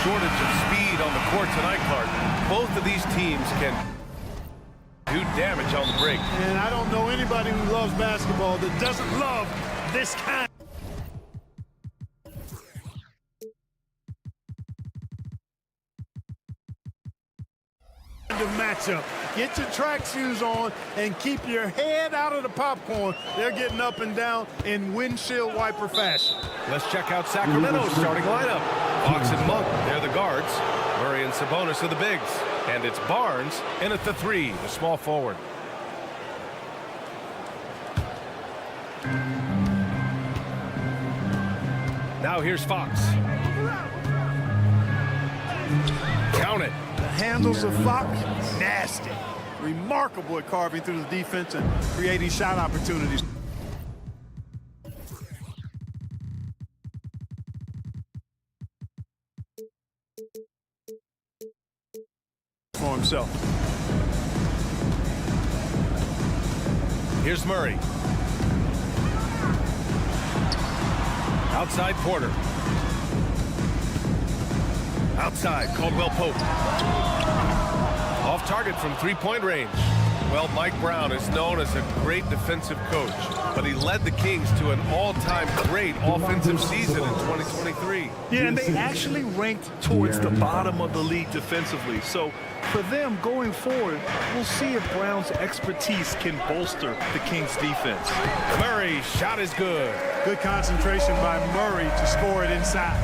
shortage of speed on the court tonight, Clark. Both of these teams can do damage on the break. And I don't know anybody who loves basketball that doesn't love this kind of matchup. Get your track shoes on and keep your head out of the popcorn. They're getting up and down in windshield wiper fashion. Let's check out Sacramento's starting lineup. Fox and Monk, they're the guards. Murray and Sabonis are the bigs. And it's Barnes in at the 3, the small forward. Now here's Fox. Count it. The handles of Fox, nasty. Remarkable at carving through the defense and creating shot opportunities for himself. Here's Murray. Outside Porter. Outside Caldwell Pope. Off target from three-point range. Well, Mike Brown is known as a great defensive coach, but he led the Kings to an all-time great offensive season in 2023. Yeah, and they actually ranked towards the bottom of the league defensively. So for them going forward, we'll see if Brown's expertise can bolster the Kings defense. Murray, shot is good. Good concentration by Murray to score it inside.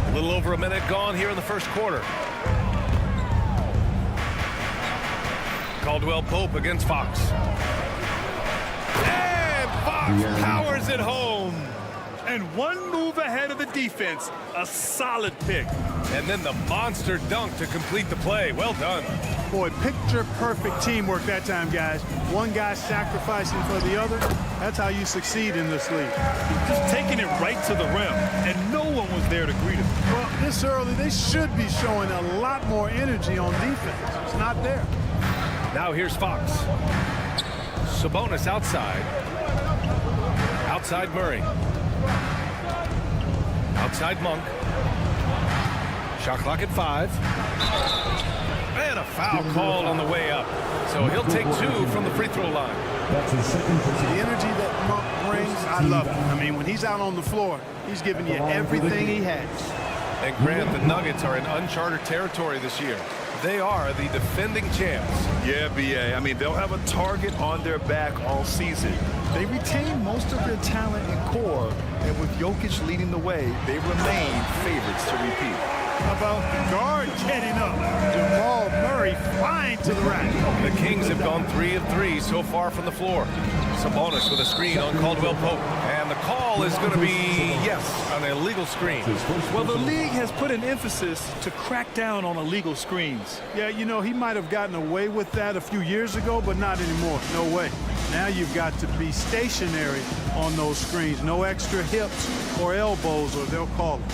A little over a minute gone here in the first quarter. Caldwell Pope against Fox. And Fox powers it home. And one move ahead of the defense, a solid pick. And then the monster dunk to complete the play. Well done. Boy, picture-perfect teamwork that time, guys. One guy sacrificing for the other. That's how you succeed in this league. Just taking it right to the rim, and no one was there to greet him. Well, this early, they should be showing a lot more energy on defense. It's not there. Now here's Fox. Sabonis outside. Outside Murray. Outside Monk. Shot clock at 5. And a foul called on the way up. So he'll take 2 from the free throw line. That's his second. The energy that Monk brings, I love it. I mean, when he's out on the floor, he's giving you everything he has. And Grant, the Nuggets are in uncharted territory this year. They are the defending champs. Yeah, B.A. I mean, they'll have a target on their back all season. They retain most of their talent and core, and with Jokic leading the way, they remain favorites to repeat. How about the guard getting up? Jamal Murray flying to the rack. The Kings have gone 3 of 3 so far from the floor. Sabonis with a screen on Caldwell Pope. And the call is going to be, yes, an illegal screen. Well, the league has put an emphasis to crack down on illegal screens. Yeah, you know, he might have gotten away with that a few years ago, but not anymore. No way. Now you've got to be stationary on those screens. No extra hips or elbows, or they'll call it.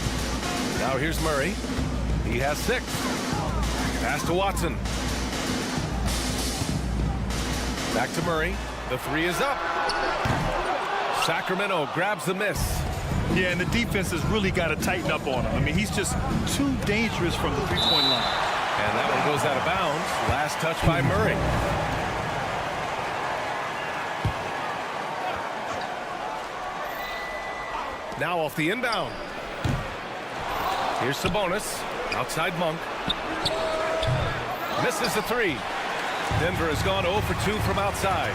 Now here's Murray. He has 6. Pass to Watson. Back to Murray. The 3 is up. Sacramento grabs the miss. Yeah, and the defense has really got to tighten up on him. I mean, he's just too dangerous from the three-point line. And that one goes out of bounds. Last touch by Murray. Now off the inbound. Here's Sabonis. Outside Monk. Misses the 3. Denver has gone 0 for 2 from outside.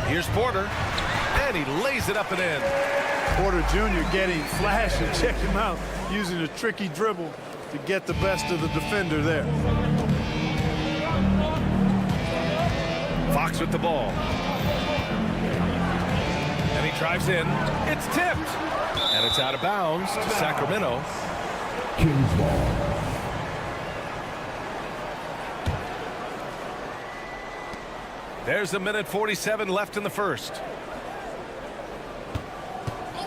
Here's Porter. And he lays it up and in. Porter Jr. getting flash, and check him out, using a tricky dribble to get the best of the defender there. Fox with the ball. And he drives in. It's tipped. And it's out of bounds to Sacramento. Kings ball. There's a minute 47 left in the first.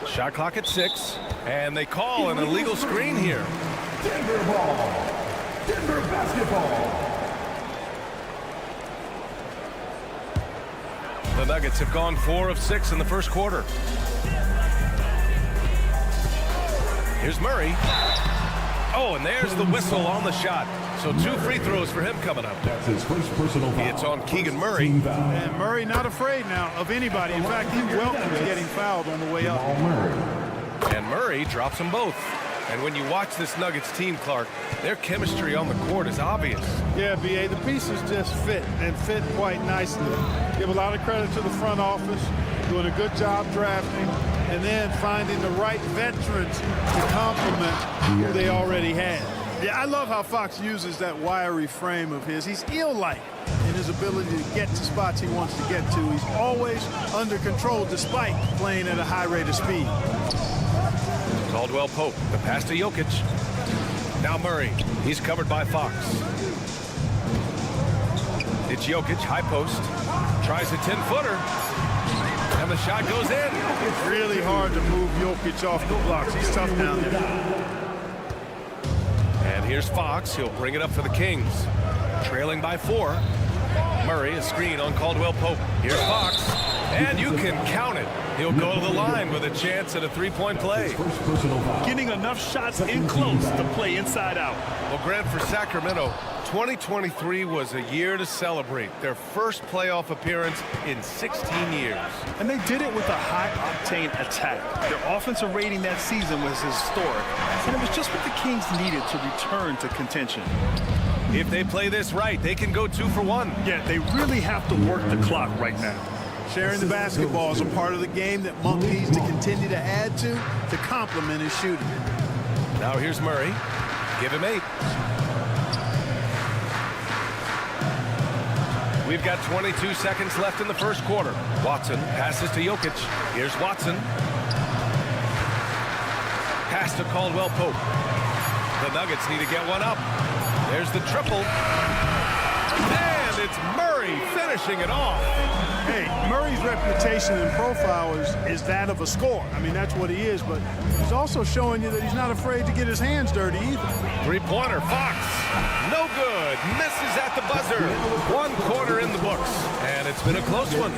Shot clock at 6. And they call an illegal screen here. Denver ball. Denver basketball. The Nuggets have gone 4 of 6 in the first quarter. Here's Murray. Oh, and there's the whistle on the shot. So 2 free throws for him coming up. That's his first personal foul. It's on Keegan Murray. And Murray not afraid now of anybody. In fact, he welcomes getting fouled on the way up. And Murray drops them both. And when you watch this Nuggets team, Clark, their chemistry on the court is obvious. Yeah, B.A., the pieces just fit, and fit quite nicely. Give a lot of credit to the front office, doing a good job drafting, and then finding the right veterans to complement who they already had. Yeah, I love how Fox uses that wiry frame of his. He's eel-like in his ability to get to spots he wants to get to. He's always under control despite playing at a high rate of speed. Caldwell Pope, the pass to Jokic. Now Murray, he's covered by Fox. It's Jokic, high post. Tries a 10-footer. And the shot goes in. It's really hard to move Jokic off the blocks. He's tough down there. And here's Fox. He'll bring it up for the Kings. Trailing by 4. Murray, a screen on Caldwell Pope. Here's Fox. And you can count it. He'll go to the line with a chance at a 3-point play. Getting enough shots in close to play inside out. Well, Grant, for Sacramento, 2023 was a year to celebrate. Their first playoff appearance in 16 years. And they did it with a high-octane attack. Their offensive rating that season was historic. And it was just what the Kings needed to return to contention. If they play this right, they can go 2 for 1. Yeah, they really have to work the clock right now. Sharing the basketball is a part of the game that Monk needs to continue to add to complement his shooting. Now here's Murray. Give him 8. We've got 22 seconds left in the first quarter. Watson passes to Jokic. Here's Watson. Pass to Caldwell Pope. The Nuggets need to get one up. There's the triple. And it's Murray finishing it off. Hey, Murray's reputation and profile is that of a scorer. I mean, that's what he is, but he's also showing you that he's not afraid to get his hands dirty either. 3-pointer, Fox. No good. Misses at the buzzer. 1 quarter in the books. And it's been a close one.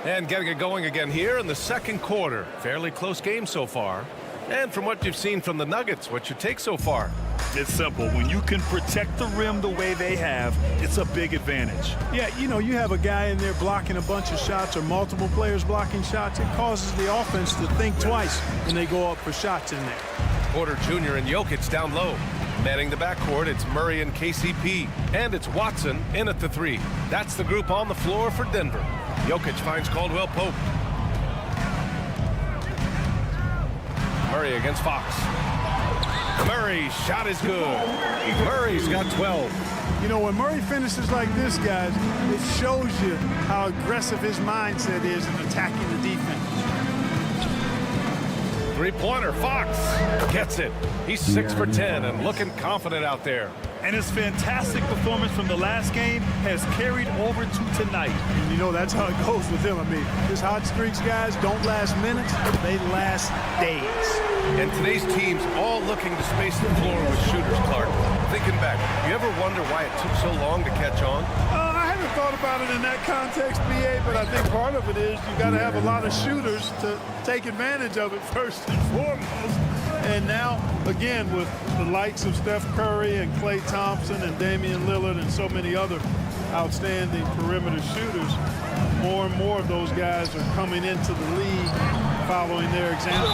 And getting it going again here in the second quarter. Fairly close game so far. And from what you've seen from the Nuggets, what's your take so far? It's simple. When you can protect the rim the way they have, it's a big advantage. Yeah, you know, you have a guy in there blocking a bunch of shots or multiple players blocking shots. It causes the offense to think twice when they go up for shots in there. Porter Jr. and Jokic down low. Manning the backcourt, it's Murray and KCP. And it's Watson in at the 3. That's the group on the floor for Denver. Jokic finds Caldwell Pope. Murray against Fox. Murray's shot is good. Murray's got 12. You know, when Murray finishes like this, guys, it shows you how aggressive his mindset is in attacking the defense. 3-pointer, Fox gets it. He's 6 for 10 and looking confident out there. And his fantastic performance from the last game has carried over to tonight. And you know, that's how it goes with him. I mean, his hot streaks, guys, don't last minutes, they last days. And today's team's all looking to space the floor with shooters, Clark. Thinking back, you ever wonder why it took so long to catch on? I haven't thought about it in that context, BA, but I think part of it is you got to have a lot of shooters to take advantage of it first and foremost. And now, again, with the likes of Steph Curry and Klay Thompson and Damian Lillard and so many other outstanding perimeter shooters, more and more of those guys are coming into the league following their example.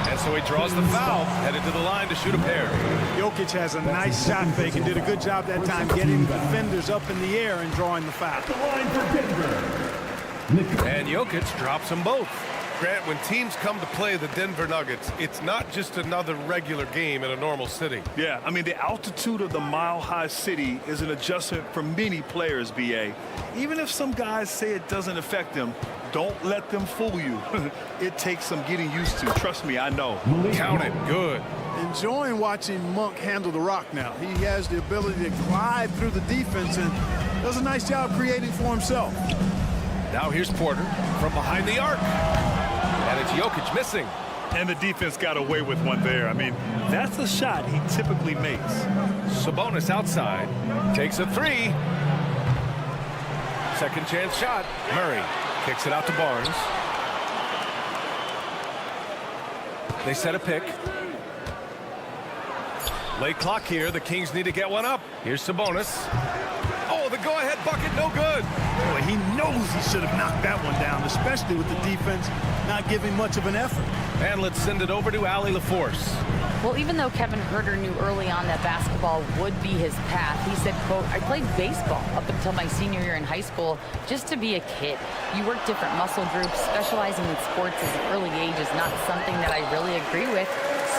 And so he draws the foul, headed to the line to shoot a pair. Jokic has a nice shot fake and did a good job that time getting defenders up in the air and drawing the foul. And Jokic drops them both. Grant, when teams come to play the Denver Nuggets, it's not just another regular game in a normal city. Yeah, I mean, the altitude of the mile-high city is an adjustment for many players, BA. Even if some guys say it doesn't affect them, don't let them fool you. It takes some getting used to. Trust me, I know. Count it. Good. Enjoying watching Monk handle the rock now. He has the ability to glide through the defense and does a nice job creating for himself. Now here's Porter from behind the arc. And it's Jokic missing. And the defense got away with one there. I mean, that's a shot he typically makes. Sabonis outside. Takes a 3. Second chance shot. Murray Kicks it out to Barnes. They set a pick. Late clock here. The Kings need to get one up. Here's Sabonis. Oh, the go-ahead bucket, no good. Boy, he knows he should have knocked that one down, especially with the defense not giving much of an effort. And let's send it over to Allie LaForce. Well, even though Kevin Herter knew early on that basketball would be his path, he said, quote, I played baseball up until my senior year in high school just to be a kid. You work different muscle groups. Specializing in sports at an early age is not something that I really agree with.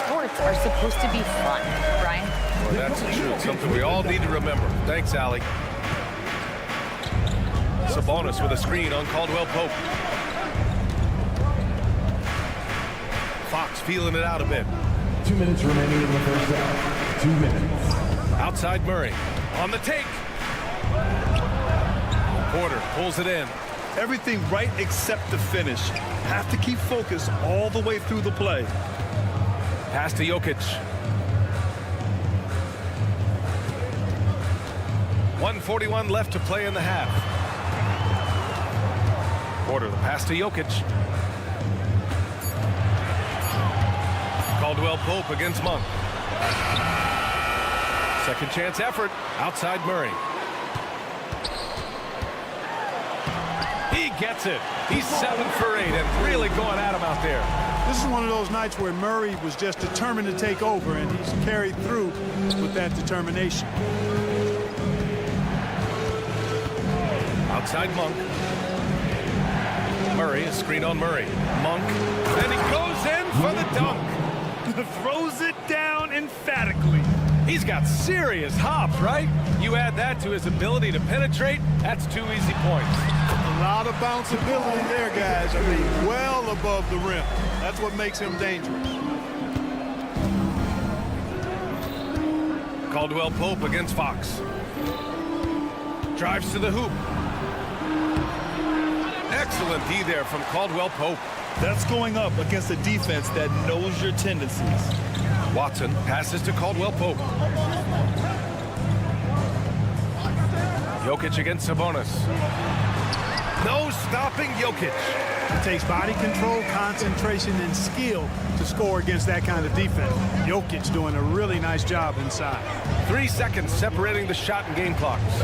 Sports are supposed to be fun, Brian. Well, that's the truth. Something we all need to remember. Thanks, Allie. Sabonis with a screen on Caldwell Pope. Fox feeling it out a bit. 2 minutes remaining in the first half. 2 minutes. Outside Murray. On the take. Porter pulls it in. Everything right except the finish. Have to keep focus all the way through the play. Pass to Jokic. 1:41 left to play in the half. Porter, the pass to Jokic. Caldwell Pope against Monk. Second chance effort. Outside Murray. He gets it. He's 7 for 8 and really going at him out there. This is one of those nights where Murray was just determined to take over, and he's carried through with that determination. Outside Monk. Murray, a screen on Murray. Monk, and he goes in for the dunk. Throws it down emphatically. He's got serious hops, right? You add that to his ability to penetrate, that's 2 easy points. A lot of bounceability there, guys. I mean, well above the rim. That's what makes him dangerous. Caldwell Pope against Fox. Drives to the hoop. Excellent D there from Caldwell Pope. That's going up against a defense that knows your tendencies. Watson passes to Caldwell Pope. Jokic against Sabonis. No stopping Jokic. It takes body control, concentration, and skill to score against that kind of defense. Jokic doing a really nice job inside. 3 seconds separating the shot and game clocks.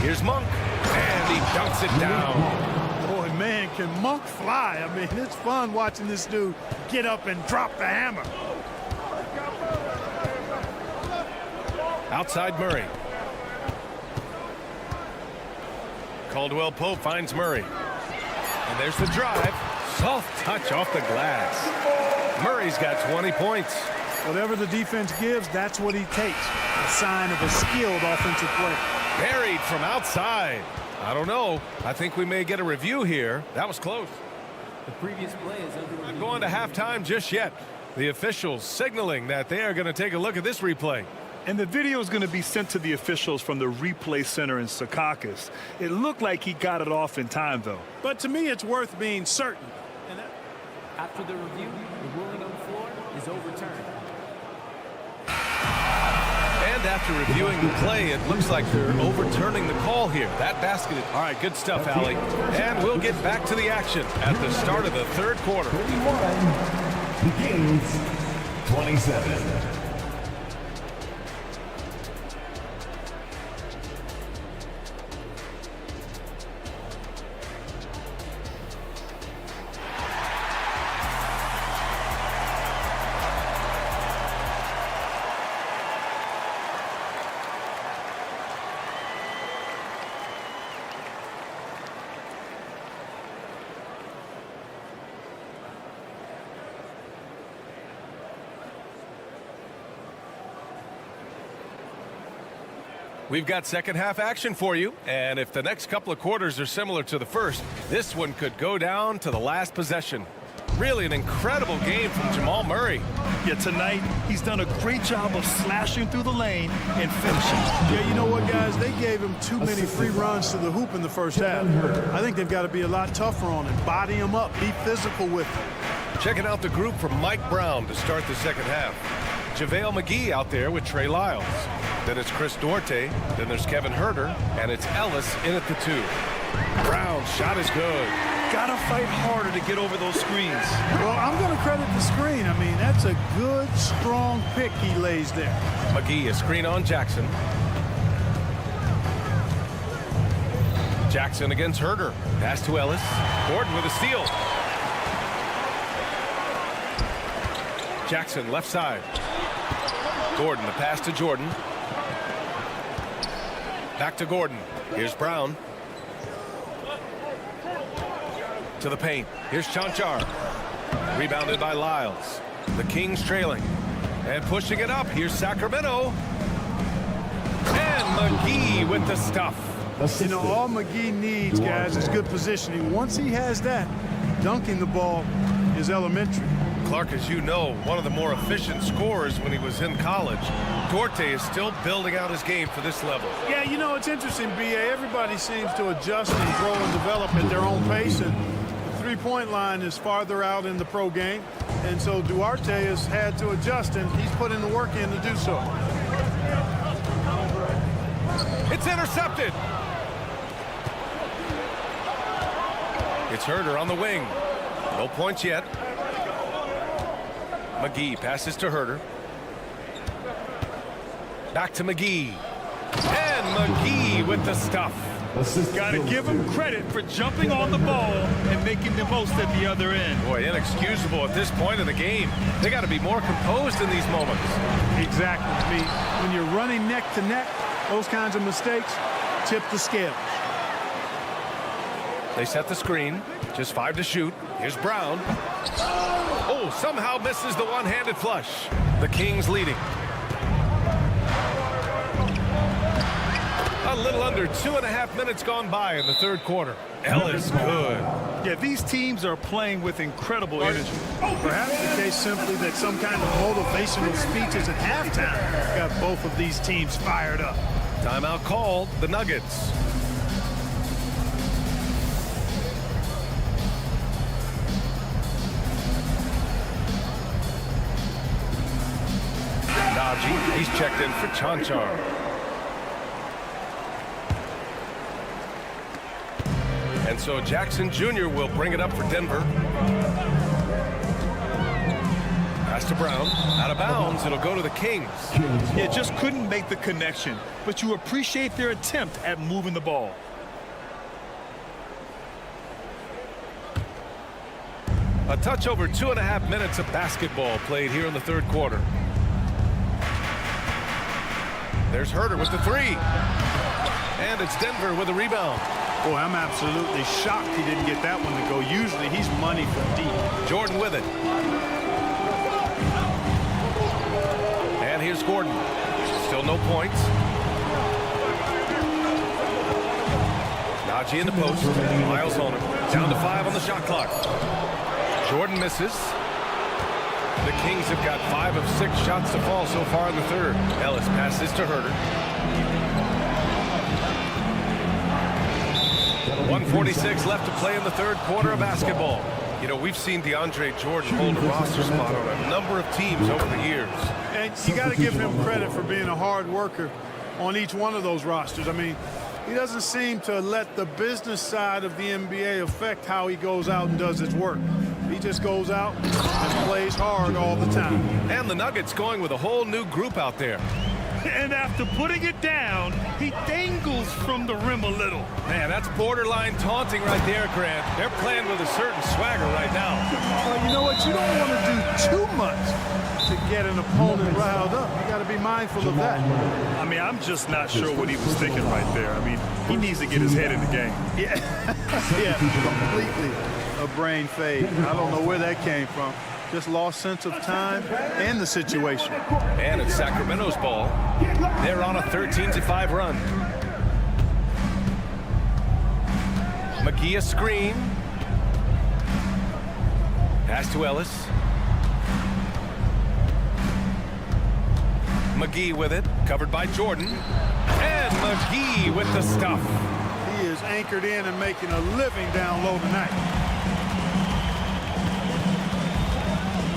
Here's Monk, and he dunks it down. Boy, man, can Monk fly? I mean, it's fun watching this dude get up and drop the hammer. Outside Murray. Caldwell Pope finds Murray. And there's the drive. Soft touch off the glass. Murray's got 20 points. Whatever the defense gives, that's what he takes. A sign of a skilled offensive player. Buried from outside. I don't know. I think we may get a review here. That was close. The previous play is under. Not going to halftime just yet. The officials signaling that they are going to take a look at this replay. And the video is going to be sent to the officials from the replay center in Secaucus. It looked like he got it off in time, though. But to me, it's worth being certain. After the review, the ruling on the floor is overturned. And after reviewing the play, it looks like they're overturning the call here. That basket is... All right, good stuff, Allie. And we'll get back to the action at the start of the third quarter. 31 begins 27. We've got second half action for you, and if the next couple of quarters are similar to the first, this one could go down to the last possession. Really an incredible game from Jamal Murray. Yet tonight, he's done a great job of slashing through the lane and finishing. Yeah, you know what, guys? They gave him too many free runs to the hoop in the first half. I think they've got to be a lot tougher on him. Body him up. Be physical with him. Checking out the group from Mike Brown to start the second half. JaVale McGee out there with Trey Lyles. Then it's Chris Duarte. Then there's Kevin Herter. And it's Ellis in at the 2. Brown Brown's shot is good. Gotta fight harder to get over those screens. Well, I'm going to credit the screen. I mean, that's a good, strong pick he lays there. McGee, a screen on Jackson. Jackson against Herder. Pass to Ellis. Gordon with a steal. Jackson left side. Gordon, the pass to Jordan. Back to Gordon. Here's Brown. To the paint. Here's Chanchar. Rebounded by Lyles. The Kings trailing. And pushing it up. Here's Sacramento. And McGee with the stuff. You know, all McGee needs, guys, is good positioning. Once he has that, dunking the ball is elementary. Clark, as you know, one of the more efficient scorers when he was in college. Duarte is still building out his game for this level. Yeah, you know, it's interesting, B.A. Everybody seems to adjust and grow and develop at their own pace, and the three-point line is farther out in the pro game. And so Duarte has had to adjust, and he's putting the work in to do so. It's intercepted. It's Herder on the wing. No points yet. McGee passes to Herder. Back to McGee. And McGee with the stuff. Got to give him credit for jumping on the ball and making the most at the other end. Boy, inexcusable at this point of the game. They got to be more composed in these moments. Exactly. I mean, when you're running neck to neck, those kinds of mistakes tip the scale. They set the screen. Just 5 to shoot. Here's Brown. Oh, somehow misses the one-handed flush. The Kings leading. A little under 2.5 minutes gone by in the third quarter. Ellis good. Yeah, these teams are playing with incredible energy. Perhaps the case simply that some kind of motivational speeches at halftime got both of these teams fired up. Timeout called. The Nuggets. He's checked in for Chanchar. And so Jackson Jr. will bring it up for Denver. Pass to Brown. Out of bounds. It'll go to the Kings. Yeah, just couldn't make the connection. But you appreciate their attempt at moving the ball. A touch over 2.5 minutes of basketball played here in the third quarter. There's Herder with the three. And it's Denver with a rebound. Boy, I'm absolutely shocked he didn't get that one to go. Usually he's money from deep. Jordan with it. And here's Gordon. Still no points. Najee in the post. Miles on him. Down to 5 on the shot clock. Jordan misses. The Kings have got 5 of 6 shots to fall so far in the third. Ellis passes to Herder. 1:46 left to play in the third quarter of basketball. You know, we've seen DeAndre Jordan hold a roster spot on a number of teams over the years. And you got to give him credit for being a hard worker on each one of those rosters. I mean, he doesn't seem to let the business side of the NBA affect how he goes out and does his work. He just goes out and plays hard all the time. And the Nuggets going with a whole new group out there. And after putting it down, he dangles from the rim a little. Man, that's borderline taunting right there, Grant. They're playing with a certain swagger right now. Well, you know what? You don't want to do too much to get an opponent riled up. You got to be mindful of that. I mean, I'm just not sure what he was thinking right there. I mean, he needs to get his head in the game. Yeah, yeah, completely a brain fade. I don't know where that came from. Just lost sense of time and the situation. And it's Sacramento's ball. They're on a 13-5 run. McGee a screen. Pass to Ellis. McGee with it, covered by Jordan. And McGee with the stuff. He is anchored in and making a living down low tonight.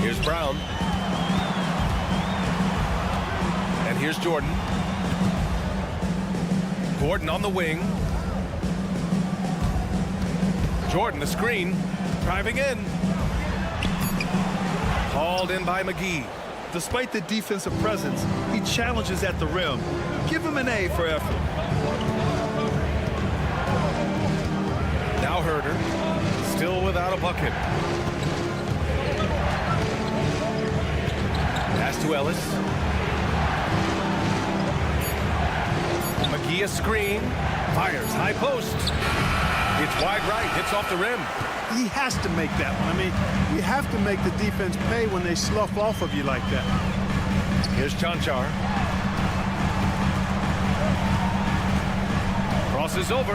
Here's Brown. And here's Jordan. Gordon on the wing. Jordan, the screen, driving in. Hauled in by McGee. Despite the defensive presence, he challenges at the rim. Give him an A for effort. Now Herder, still without a bucket. Pass to Ellis. McGee a screen, fires high post. It's wide right, hits off the rim. He has to make that one. I mean, you have to make the defense pay when they slough off of you like that. Here's Chanchar. Crosses over.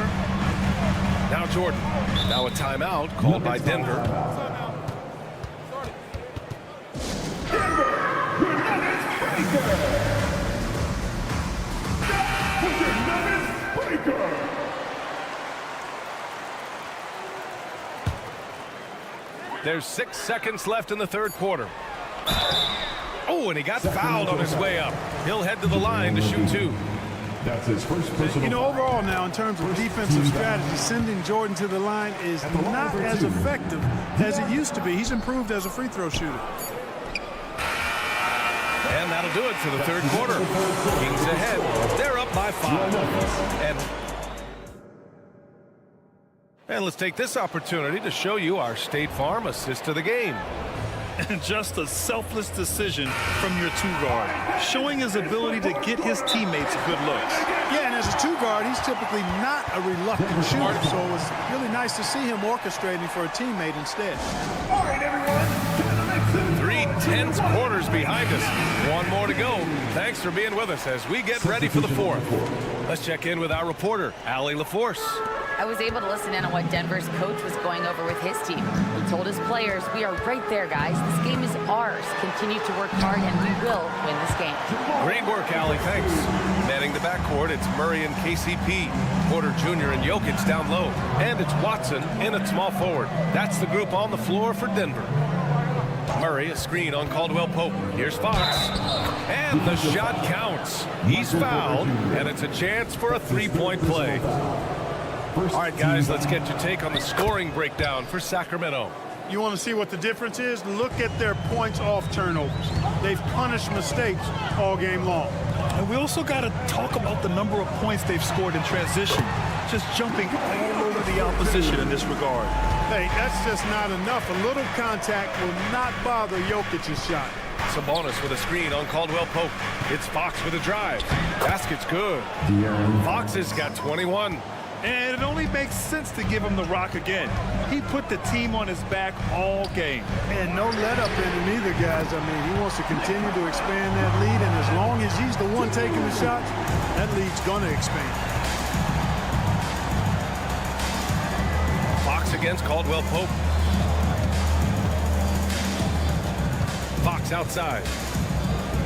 Now Jordan. Now a timeout called by Denver. There's 6 seconds left in the third quarter. Oh, and he got fouled on his way up. He'll head to the line to shoot 2. That's his first personal. You know, overall now, in terms of defensive strategy, sending Jordan to the line is not as effective as it used to be. He's improved as a free throw shooter. And that'll do it for the third quarter. Kings ahead. They're up by 5. And let's take this opportunity to show you our State Farm assist to the game. And just a selfless decision from your 2-guard, showing his ability to get his teammates good looks. Yeah, and as a 2-guard, he's typically not a reluctant shooter, so it's really nice to see him orchestrating for a teammate instead. All right, everyone. 3 tense quarters behind us. 1 more to go. Thanks for being with us as we get ready for the 4th. Let's check in with our reporter, Allie LaForce. I was able to listen in on what Denver's coach was going over with his team. He told his players, we are right there, guys. This game is ours. Continue to work hard, and we will win this game. Great work, Allie. Thanks. Manning the backcourt, it's Murray and KCP. Porter Jr. and Jokic down low. And it's Watson in at small forward. That's the group on the floor for Denver. Murray, a screen on Caldwell Pope. Here's Fox. And the shot counts. He's fouled, and it's a chance for a 3-point play. All right, guys, let's get your take on the scoring breakdown for Sacramento. You want to see what the difference is? Look at their points off turnovers. They've punished mistakes all game long. And we also got to talk about the number of points they've scored in transition, just jumping all over the opposition in this regard. Hey, that's just not enough. A little contact will not bother Jokic's shot. Sabonis with a screen on Caldwell Pope. It's Fox with a drive. Basket's good. Fox has got 21. And it only makes sense to give him the rock again. He put the team on his back all game. And no let up in him either, guys. I mean, he wants to continue to expand that lead, and as long as he's the one taking the shots, that lead's going to expand. Fox against Caldwell Pope. Fox outside.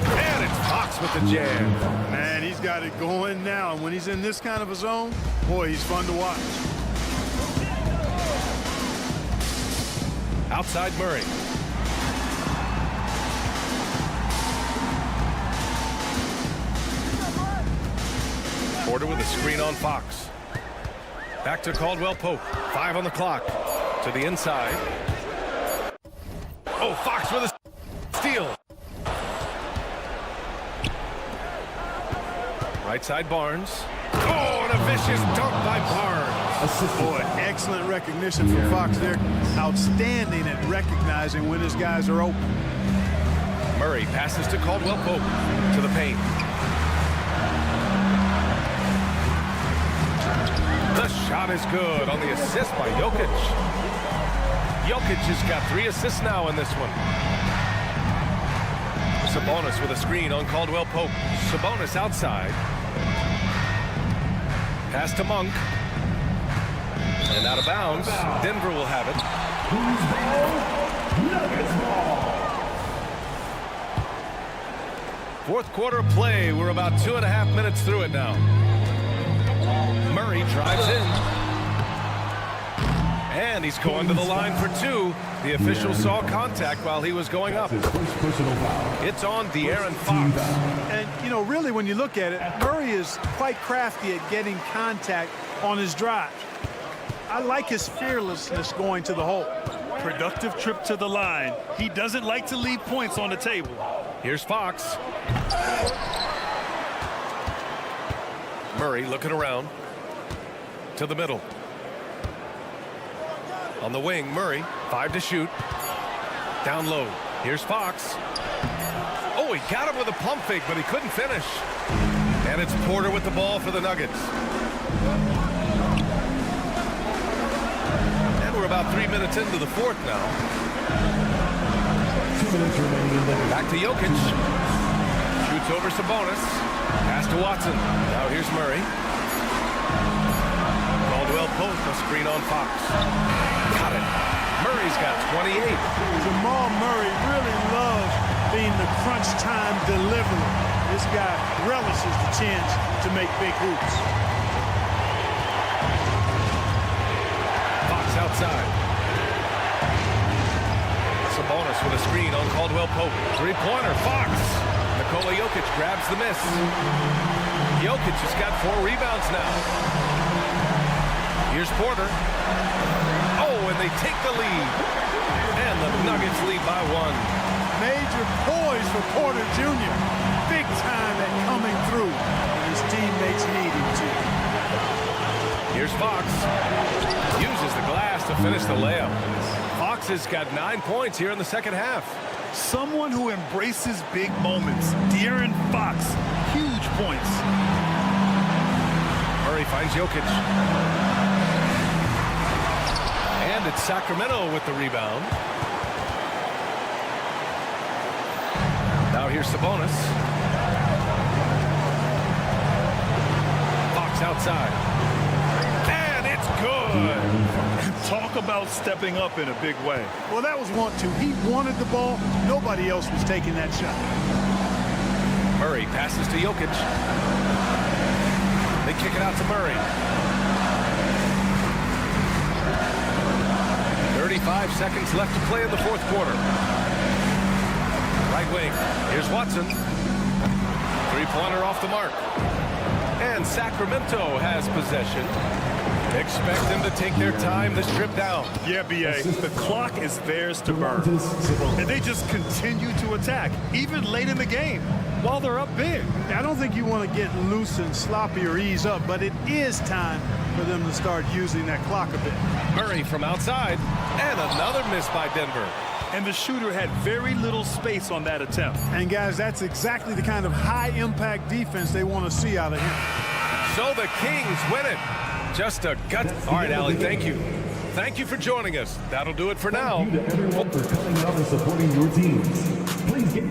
And it's Fox with the jam. Man, he's got it going now. And when he's in this kind of a zone, boy, he's fun to watch. Outside Murray. Porter with a screen on Fox. Back to Caldwell Pope. 5 on the clock. To the inside. Oh, Fox with a steal. Right side Barnes. Oh, and a vicious dunk by Barnes. Boy, excellent recognition from Fox there. Outstanding at recognizing when his guys are open. Murray passes to Caldwell Pope to the paint. The shot is good on the assist by Jokic. Jokic has got 3 assists now in this one. Sabonis with a screen on Caldwell Pope. Sabonis outside. Pass to Monk. And out of bounds. Denver will have it. Fourth quarter play. We're about 2.5 minutes through it now. Murray drives in. And he's going to the line for 2. The official saw contact while he was going up. It's on De'Aaron Fox. And, you know, really, when you look at it, Murray is quite crafty at getting contact on his drive. I like his fearlessness going to the hole. Productive trip to the line. He doesn't like to leave points on the table. Here's Fox. Murray looking around to the middle. On the wing, Murray, 5 to shoot. Down low. Here's Fox. Oh, he got him with a pump fake, but he couldn't finish. And it's Porter with the ball for the Nuggets. And we're about 3 minutes into the fourth now. 2 minutes remaining in the Back to Jokic. Shoots over Sabonis. Pass to Watson. Now here's Murray. Caldwell Pope, a screen on Fox. Got it. Murray's got 28. Jamal Murray really loves being the crunch time deliverer. This guy relishes the chance to make big hoops. Fox outside. Sabonis with a screen on Caldwell Pope. Three-pointer, Fox. Nikola Jokic grabs the miss. Jokic has got 4 rebounds now. Here's Porter. Oh, and they take the lead. And the Nuggets lead by 1. Major poise for Porter Jr. Big time at coming through when his teammates need him to. Here's Fox. Uses the glass to finish the layup. Fox has got 9 points here in the second half. Someone who embraces big moments. De'Aaron Fox. Huge points. Murray finds Jokic. And it's Sacramento with the rebound. Now here's Sabonis. Fox outside. And it's good. Talk about stepping up in a big way. Well, that was 1-2. He wanted the ball. Nobody else was taking that shot. Murray passes to Jokic. They kick it out to Murray. 35 seconds left to play in the fourth quarter. Right wing. Here's Watson. Three-pointer off the mark. And Sacramento has possession. Expect them to take their time this trip down. Yeah, B.A. The clock is theirs to burn. And they just continue to attack, even late in the game, while they're up big. I don't think you want to get loose and sloppy or ease up, but it is time for them to start using that clock a bit. Murray from outside. And another miss by Denver. And the shooter had very little space on that attempt. And guys, that's exactly the kind of high-impact defense they want to see out of him. So the Kings win it. Just a gut. All right, Allie, thank you. Thank you for joining us. That'll do it for now. Thank you to everyone for coming out and supporting your teams. Please get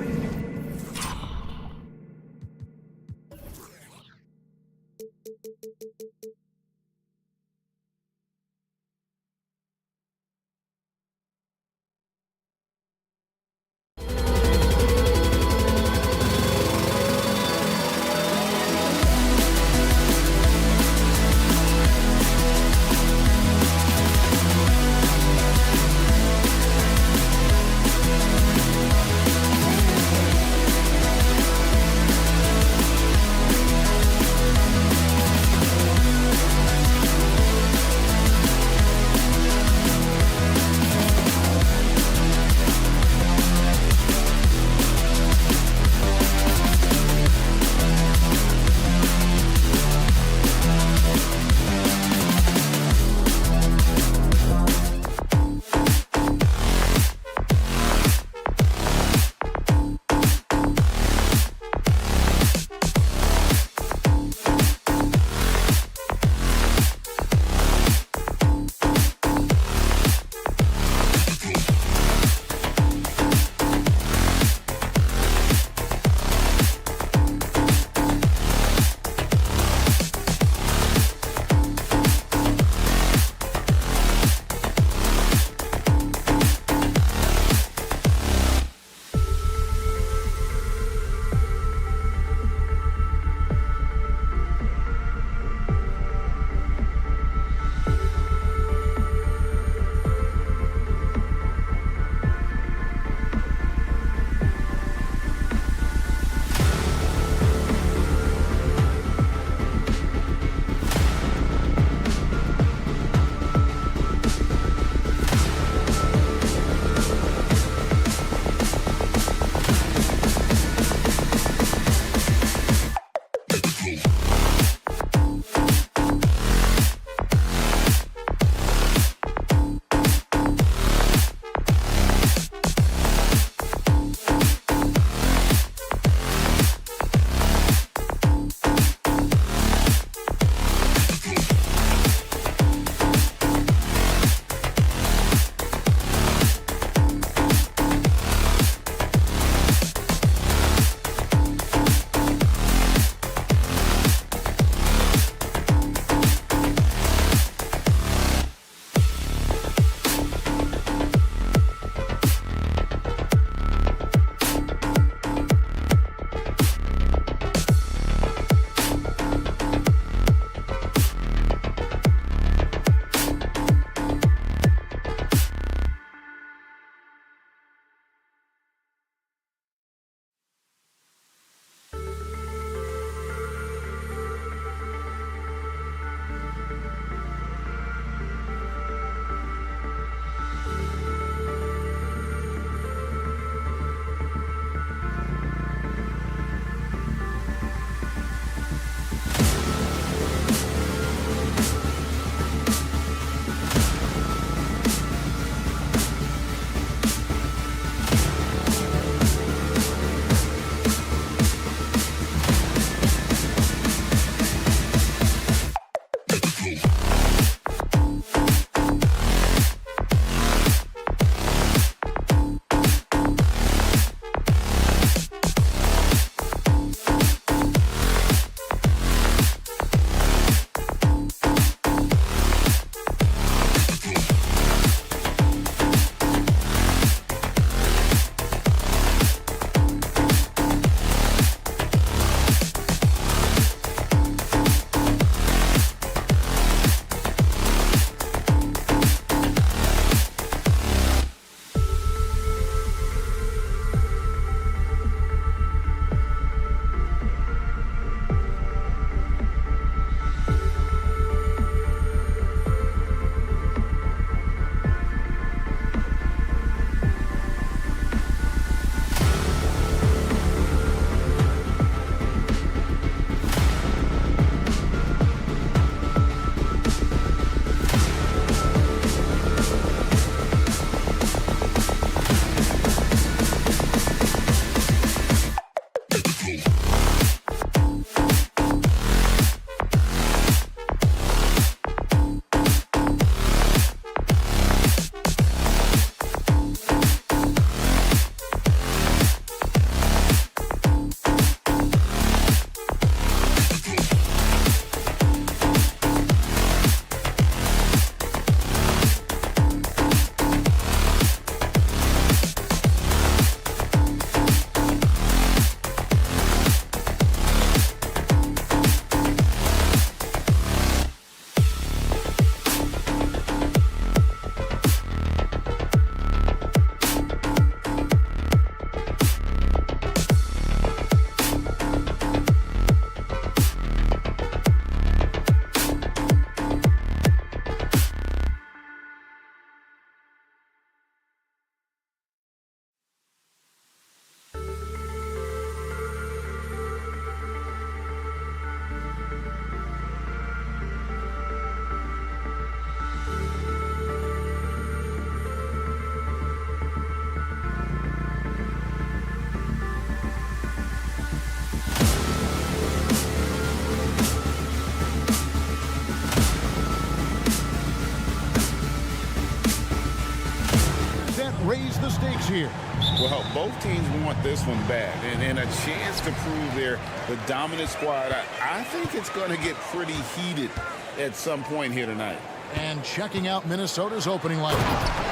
raise the stakes here. Well, both teams want this one bad, and a chance to prove they're the dominant squad. I think it's going to get pretty heated at some point here tonight. And checking out Minnesota's opening lineup.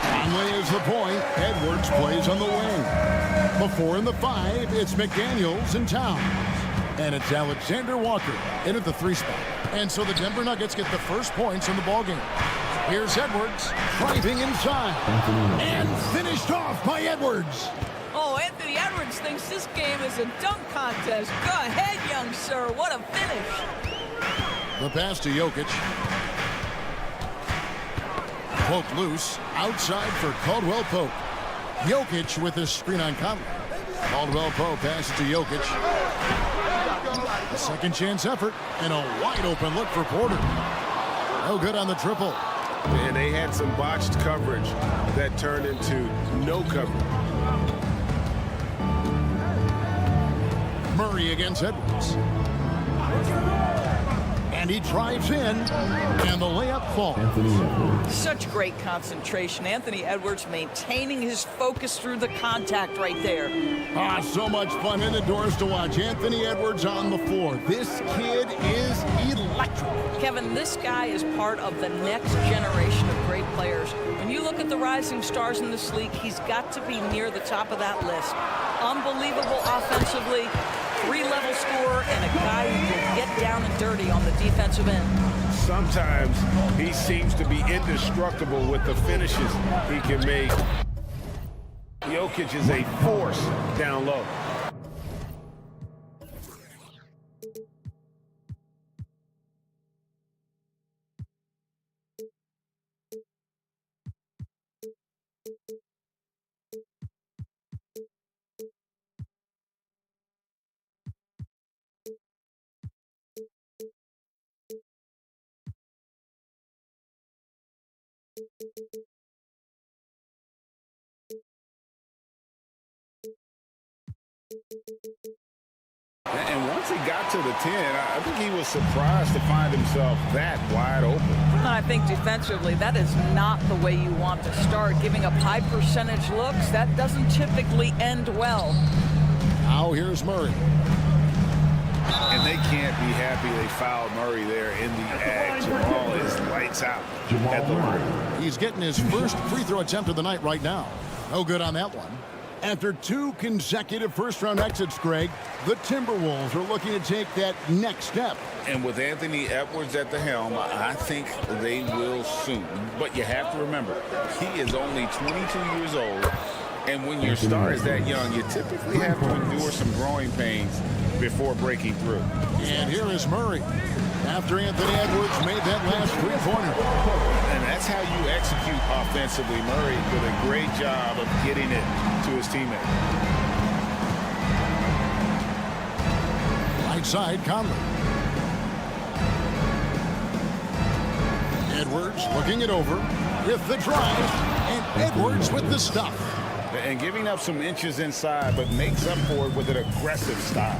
Conley is the point. Edwards plays on the wing. The 4 and the 5, it's McDaniels and Towns. And it's Alexander Walker in at the 3 spot. And so the Denver Nuggets get the first points in the ballgame. Here's Edwards, driving inside. And finished off by Edwards. Oh, Anthony Edwards thinks this game is a dunk contest. Go ahead, young sir. What a finish. The pass to Jokic. Pope loose, outside for Caldwell Pope. Jokic with his screen on Conley. Caldwell Pope passes to Jokic. A second chance effort and a wide open look for Porter. No good on the triple. And they had some botched coverage that turned into no coverage. Murray against Edwards. And he drives in, and the layup falls. Such great concentration. Anthony Edwards maintaining his focus through the contact right there. So much fun indoors to watch. Anthony Edwards on the floor. This kid is electric. Kevin, this guy is part of the next generation of great players. When you look at the rising stars in this league, he's got to be near the top of that list. Unbelievable offensively, 3-level scorer, and a guy who can get down and dirty on the defensive end. Sometimes he seems to be indestructible with the finishes he can make. Jokic is a force down low. And once he got to the 10, I think he was surprised to find himself that wide open. I think defensively, that is not the way you want to start. Giving up high percentage looks, that doesn't typically end well. Now here's Murray. And they can't be happy they fouled Murray there in the act. Jamal is lights out at the line. He's getting his first free throw attempt of the night right now. No good on that one. After 2 consecutive first-round exits, Greg, the Timberwolves are looking to take that next step. And with Anthony Edwards at the helm, I think they will soon. But you have to remember, he is only 22 years old. And when your star is that young, you typically have to endure some growing pains before breaking through. And here is Murray after Anthony Edwards made that last three-pointer. And that's how you execute offensively. Murray did a great job of getting it to his teammate. Right side, Conley. Edwards looking it over with the drive, and Edwards with the stuff. And giving up some inches inside, but makes up for it with an aggressive style.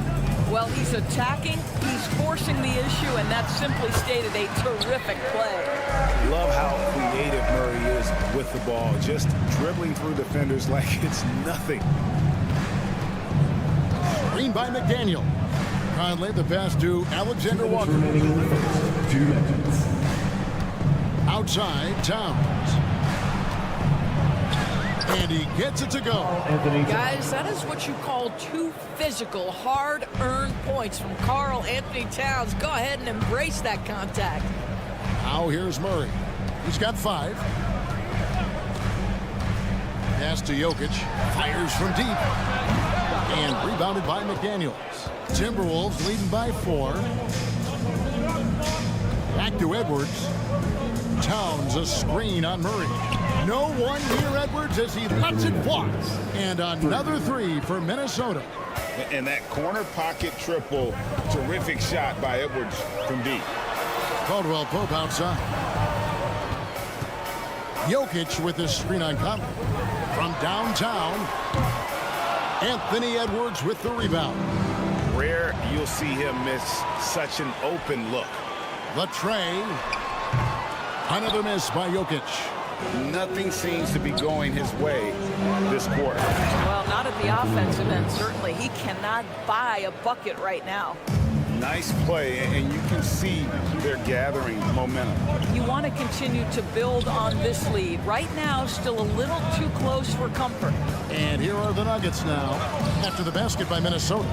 Well, he's attacking, he's forcing the issue, and that's simply stated a terrific play. Love how creative Murray is with the ball, just dribbling through defenders like it's nothing. Screen by McDaniel. Conley the pass to Alexander Walker. 2 minutes. Outside, Towns. And he gets it to go. Guys, that is what you call 2 physical, hard-earned points from Karl Anthony Towns. Go ahead and embrace that contact. Now here's Murray. He's got 5. Pass to Jokic. Fires from deep. And rebounded by McDaniels. Timberwolves leading by 4. Back to Edwards. Towns a screen on Murray. No one near Edwards as he lets it fly. And another 3 for Minnesota. And that corner pocket triple, terrific shot by Edwards from deep. Caldwell Pope outside. Jokic with his screen on Conley. From downtown, Anthony Edwards with the rebound. Rare you'll see him miss such an open look. The tray. Another miss by Jokic. nothing seems to be going his way this quarter. Well, not at the offensive end, certainly. He cannot buy a bucket right now. Nice play, and you can see they're gathering momentum. You want to continue to build on this lead. Right now, still a little too close for comfort. And here are the Nuggets now after the basket by Minnesota.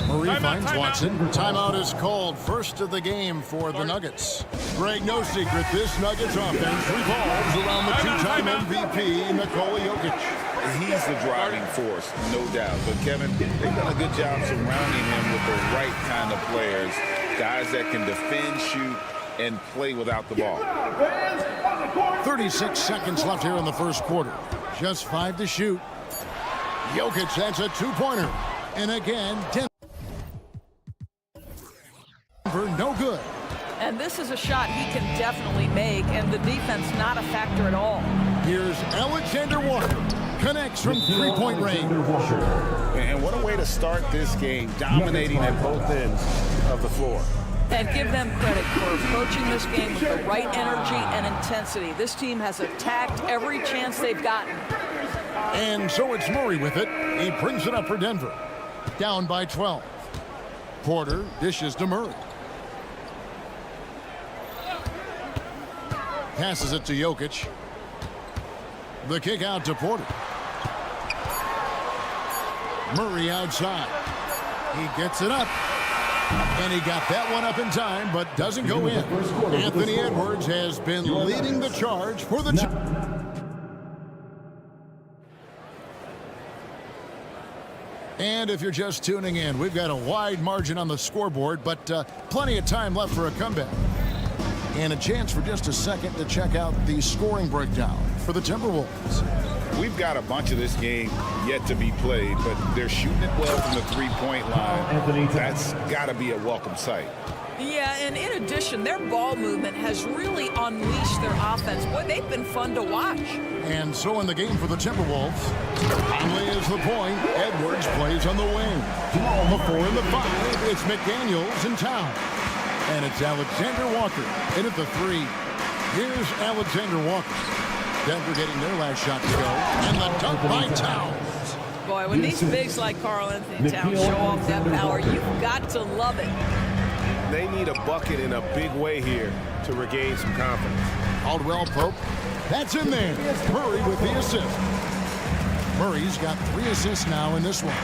Murray finds Watson. Timeout is called. First of the game for the Nuggets. Greg, no secret, this Nuggets offense revolves around the two-time MVP, Nikola Jokic. He's the driving force, no doubt. But, Kevin, they've done a good job surrounding him with the right kind of players, guys that can defend, shoot, and play without the ball. 36 seconds left here in the first quarter. Just 5 to shoot. Jokic, that's a two-pointer. And again, Denver, no good. And this is a shot he can definitely make, and the defense not a factor at all. Here's Alexander Walker. Connects from three-point range. And what a way to start this game, dominating at both ends of the floor. And give them credit for approaching this game with the right energy and intensity. This team has attacked every chance they've gotten. And so it's Murray with it. He brings it up for Denver. Down by 12. Porter dishes to Murray. Passes it to Jokic. The kick out to Porter. Murray outside. He gets it up. And he got that one up in time, but doesn't go in. Anthony Edwards has been leading the charge for the... And if you're just tuning in, we've got a wide margin on the scoreboard, but plenty of time left for a comeback. And a chance for just a second to check out the scoring breakdown for the Timberwolves. We've got a bunch of this game yet to be played, but they're shooting it well from the three-point line. That's got to be a welcome sight. Yeah, and in addition, their ball movement has really unleashed their offense. Boy, they've been fun to watch. And so in the game for the Timberwolves, Conley is the point. Edwards plays on the wing. The 4 and the 5, it's McDaniels in town. And it's Alexander Walker in at the 3. Here's Alexander Walker. Denver getting their last shot to go. And the dunk by Towns. Boy, when these bigs like Karl Anthony Towns show off that power, you've got to love it. They need a bucket in a big way here to regain some confidence. Caldwell Pope. That's in there. Murray with the assist. Murray's got 3 assists now in this one.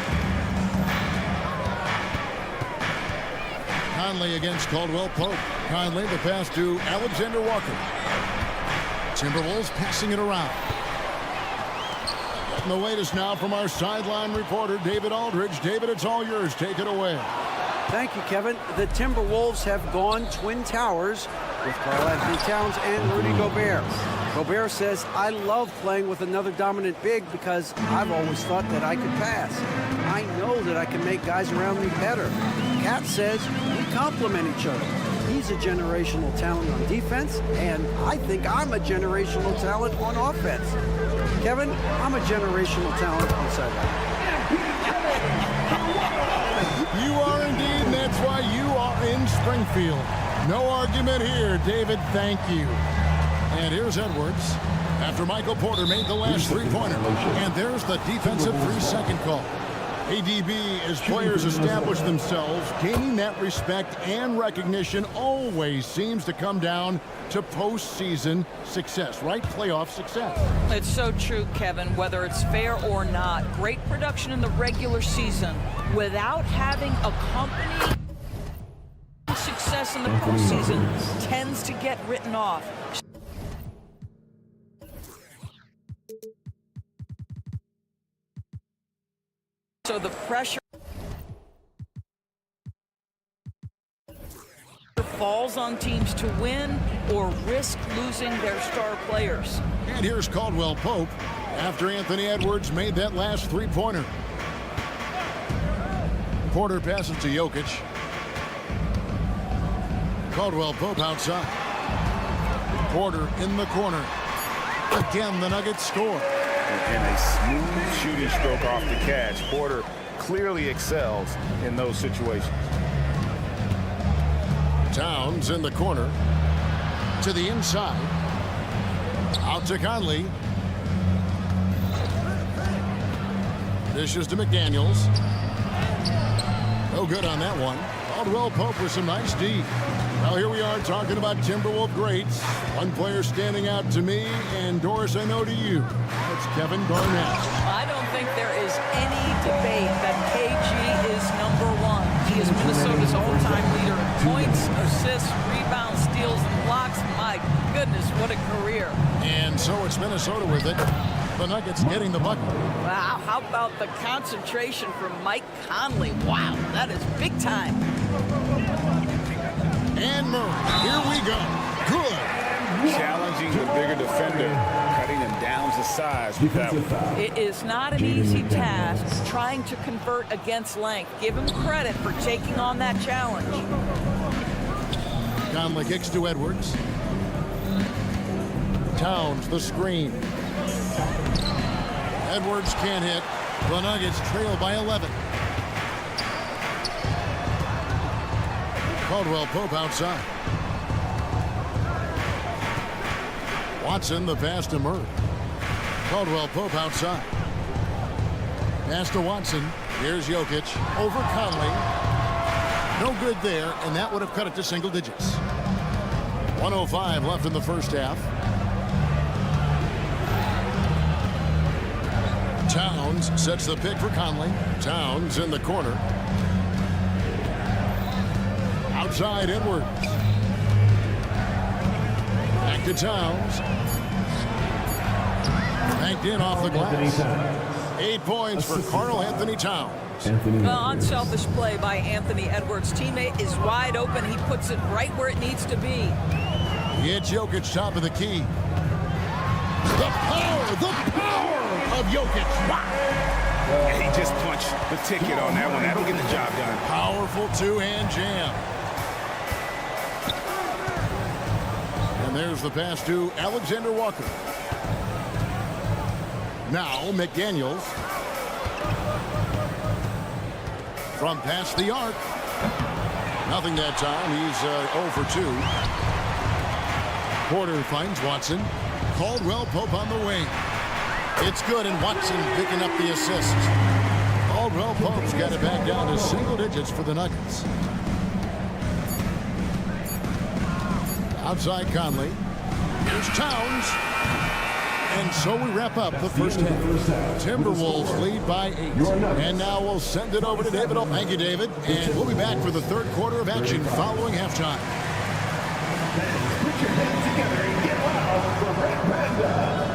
Conley against Caldwell Pope. Conley the pass to Alexander Walker. Timberwolves passing it around. And the latest now from our sideline reporter, David Aldridge. David, it's all yours. Take it away. Thank you, Kevin. The Timberwolves have gone Twin Towers with Karl Anthony Towns and Rudy Gobert. Gobert says, I love playing with another dominant big because I've always thought that I could pass. I know that I can make guys around me better. Cat says, we complement each other. He's a generational talent on defense, and I think I'm a generational talent on offense. Kevin, I'm a generational talent on sideline. You are indeed, and that's why you are in Springfield. No argument here, David. Thank you. And here's Edwards after Michael Porter made the last three-pointer. And there's the defensive 3-second call. ADB, as players establish themselves, gaining that respect and recognition always seems to come down to postseason success, right? Playoff success. It's so true, Kevin, whether it's fair or not. Great production in the regular season without having accompanied success in the postseason tends to get written off. So the pressure falls on teams to win or risk losing their star players. And here's Caldwell Pope after Anthony Edwards made that last three-pointer. Porter passes to Jokic. Caldwell Pope outside. Porter in the corner. Again, the Nuggets score. And a smooth shooting stroke off the catch. Porter clearly excels in those situations. Towns in the corner to the inside. Out to Conley. Dishes to McDaniels. No good on that one. Caldwell Pope with some nice D. Well, here we are talking about Timberwolf greats. One player standing out to me, and Doris, I know to you. That's Kevin Garnett. I don't think there is any debate that KG is #1. He is Minnesota's all-time leader in points, assists, rebounds, steals, and blocks. My goodness, what a career. And so it's Minnesota with it. The Nuggets getting the bucket. Wow, how about the concentration from Mike Conley? Wow, that is big time. And Murray, here we go. Good. Challenging the bigger defender, cutting him down to size with that one. It is not an easy task trying to convert against length. Give him credit for taking on that challenge. Conley kicks to Edwards. Towns the screen. Edwards can't hit. The Nuggets trail by 11. Caldwell Pope outside. Watson the pass to Murray. Caldwell Pope outside. Pass to Watson. Here's Jokic over Conley. No good there, and that would have cut it to single digits. 1:05 left in the first half. Towns sets the pick for Conley. Towns in the corner. Outside Edwards. Back to Towns. Banked in off the glass. 8 points for Karl Anthony Towns. Unselfish play by Anthony Edwards. Teammate is wide open. He puts it right where it needs to be. It's Jokic top of the key. The power of Jokic. Wow. And he just punched the ticket on that one. That'll get the job done. Powerful two-hand jam. And there's the pass to Alexander Walker. Now McDaniels. From past the arc. Nothing that time. He's 0 for 2. Porter finds Watson. Caldwell Pope on the wing. It's good, and Watson picking up the assist. Caldwell Pope's got it back down to single digits for the Nuggets. Outside Conley. Here's Towns. And so we wrap up the first half. Timberwolves lead by 8. And now we'll send it over to David. Thank you, David. And we'll be back for the third quarter of action following halftime. Put your hands together and get loud for Red Panda.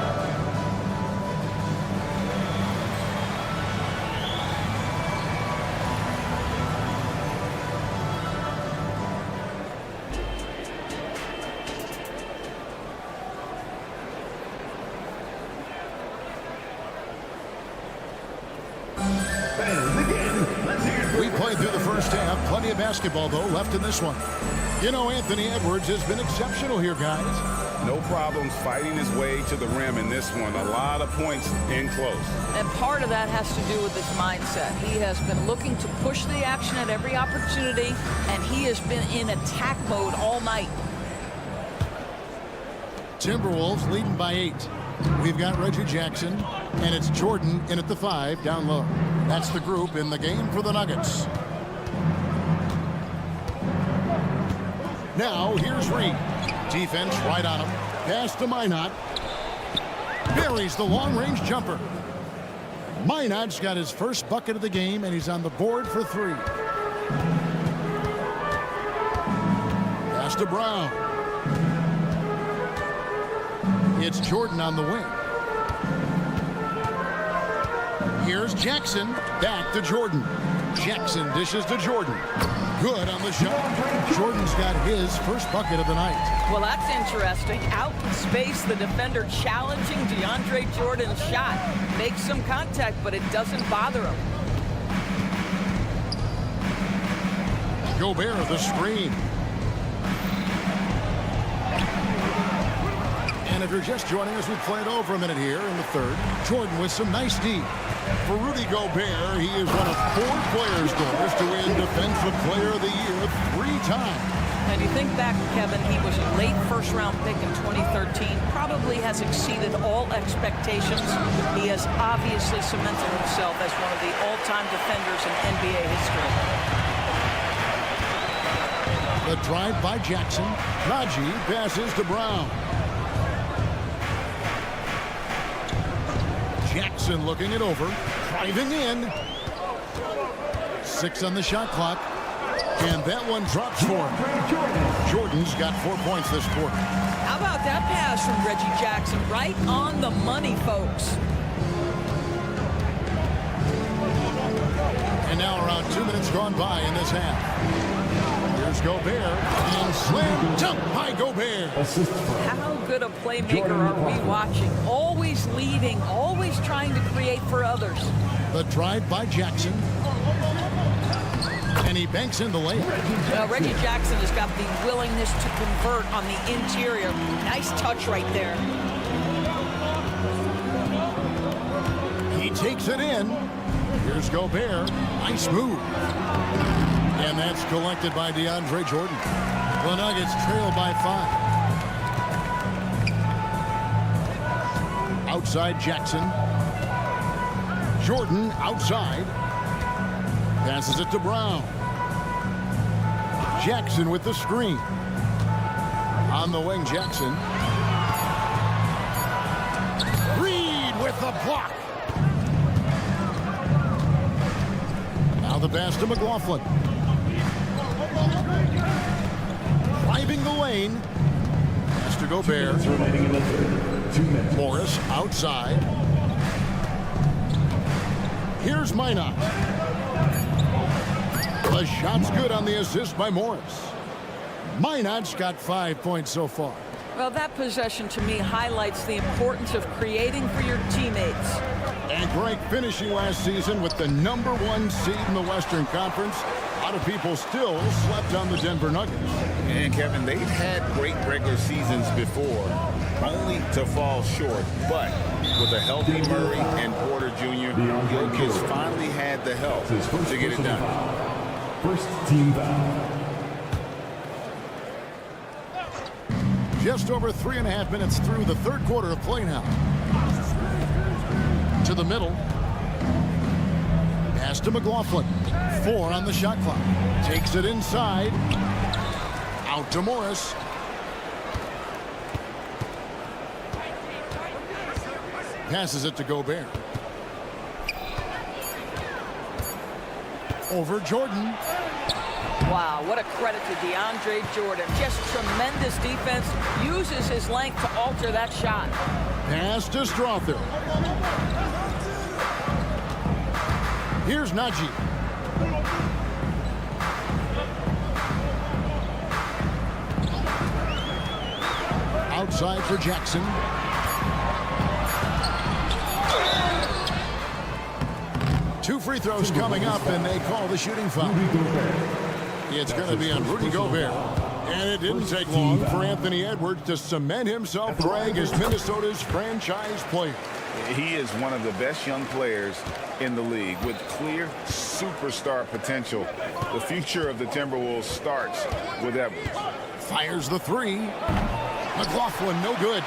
We played through the first half. Plenty of basketball, though, left in this one. You know, Anthony Edwards has been exceptional here, guys. No problems fighting his way to the rim in this one. A lot of points in close. And part of that has to do with his mindset. He has been looking to push the action at every opportunity, and he has been in attack mode all night. Timberwolves leading by 8. We've got Reggie Jackson, and it's Jordan in at the 5 down low. That's the group in the game for the Nuggets. Now here's Reed. Defense right on him. Pass to Minot. Buries the long-range jumper. Minot's got his first bucket of the game, and he's on the board for 3. Pass to Brown. It's Jordan on the wing. Here's Jackson. Back to Jordan. Jackson dishes to Jordan. Good on the shot. Jordan's got his first bucket of the night. Well, that's interesting. Out in space, the defender challenging DeAndre Jordan's shot. Makes some contact, but it doesn't bother him. Gobert the screen. And if you're just joining us, we've played over a minute here in the third. Jordan with some nice D. For Rudy Gobert, he is one of 4 players, Doris, to win Defensive Player of the Year 3 times. And you think back, Kevin, he was a late first-round pick in 2013, probably has exceeded all expectations. He has obviously cemented himself as one of the all-time defenders in NBA history. The drive by Jackson. Najee passes to Brown. Jackson looking it over. Driving in. 6 on the shot clock. And that one drops for him. Jordan's got 4 points this quarter. How about that pass from Reggie Jackson? Right on the money, folks. And now around 2 minutes gone by in this half. Here's Gobert. And slam dunk by Gobert. How good a playmaker are we watching? Always leading, always trying to create for others. The drive by Jackson. And he banks in the lane. Reggie Jackson has got the willingness to convert on the interior. Nice touch right there. He takes it in. Here's Gobert. Nice move. And that's collected by DeAndre Jordan. The Nuggets trail by 5. Outside Jackson. Jordan outside. Passes it to Brown. Jackson with the screen. On the wing, Jackson. Reed with the block. Now the pass to McLaughlin. Driving the lane. Pass to Gobert. Morris outside. Here's Minot. The shot's good on the assist by Morris. Minot's got 5 points so far. Well, that possession to me highlights the importance of creating for your teammates. And Greg finishing last season with the #1 seed in the Western Conference. A lot of people still slept on the Denver Nuggets. And Kevin, they've had great regular seasons before, only to fall short. But with a healthy Murray and Porter Jr., Jokic finally had the help to get it done. First team foul. Just over 3.5 minutes through the third quarter of play now. To the middle. Pass to McLaughlin. 4 on the shot clock. Takes it inside. Out to Morris. Passes it to Gobert. Over Jordan. Wow, what a credit to DeAndre Jordan. Just tremendous defense. Uses his length to alter that shot. Pass to Strother. Here's Najee. Outside for Jackson. Two free throws coming up, and they call the shooting foul. It's going to be on Rudy Gobert. And it didn't take long for Anthony Edwards to cement himself, Greg, as Minnesota's franchise player. He is one of the best young players in the league with clear superstar potential. The future of the Timberwolves starts with Edwards. Fires the 3. McLaughlin, no good.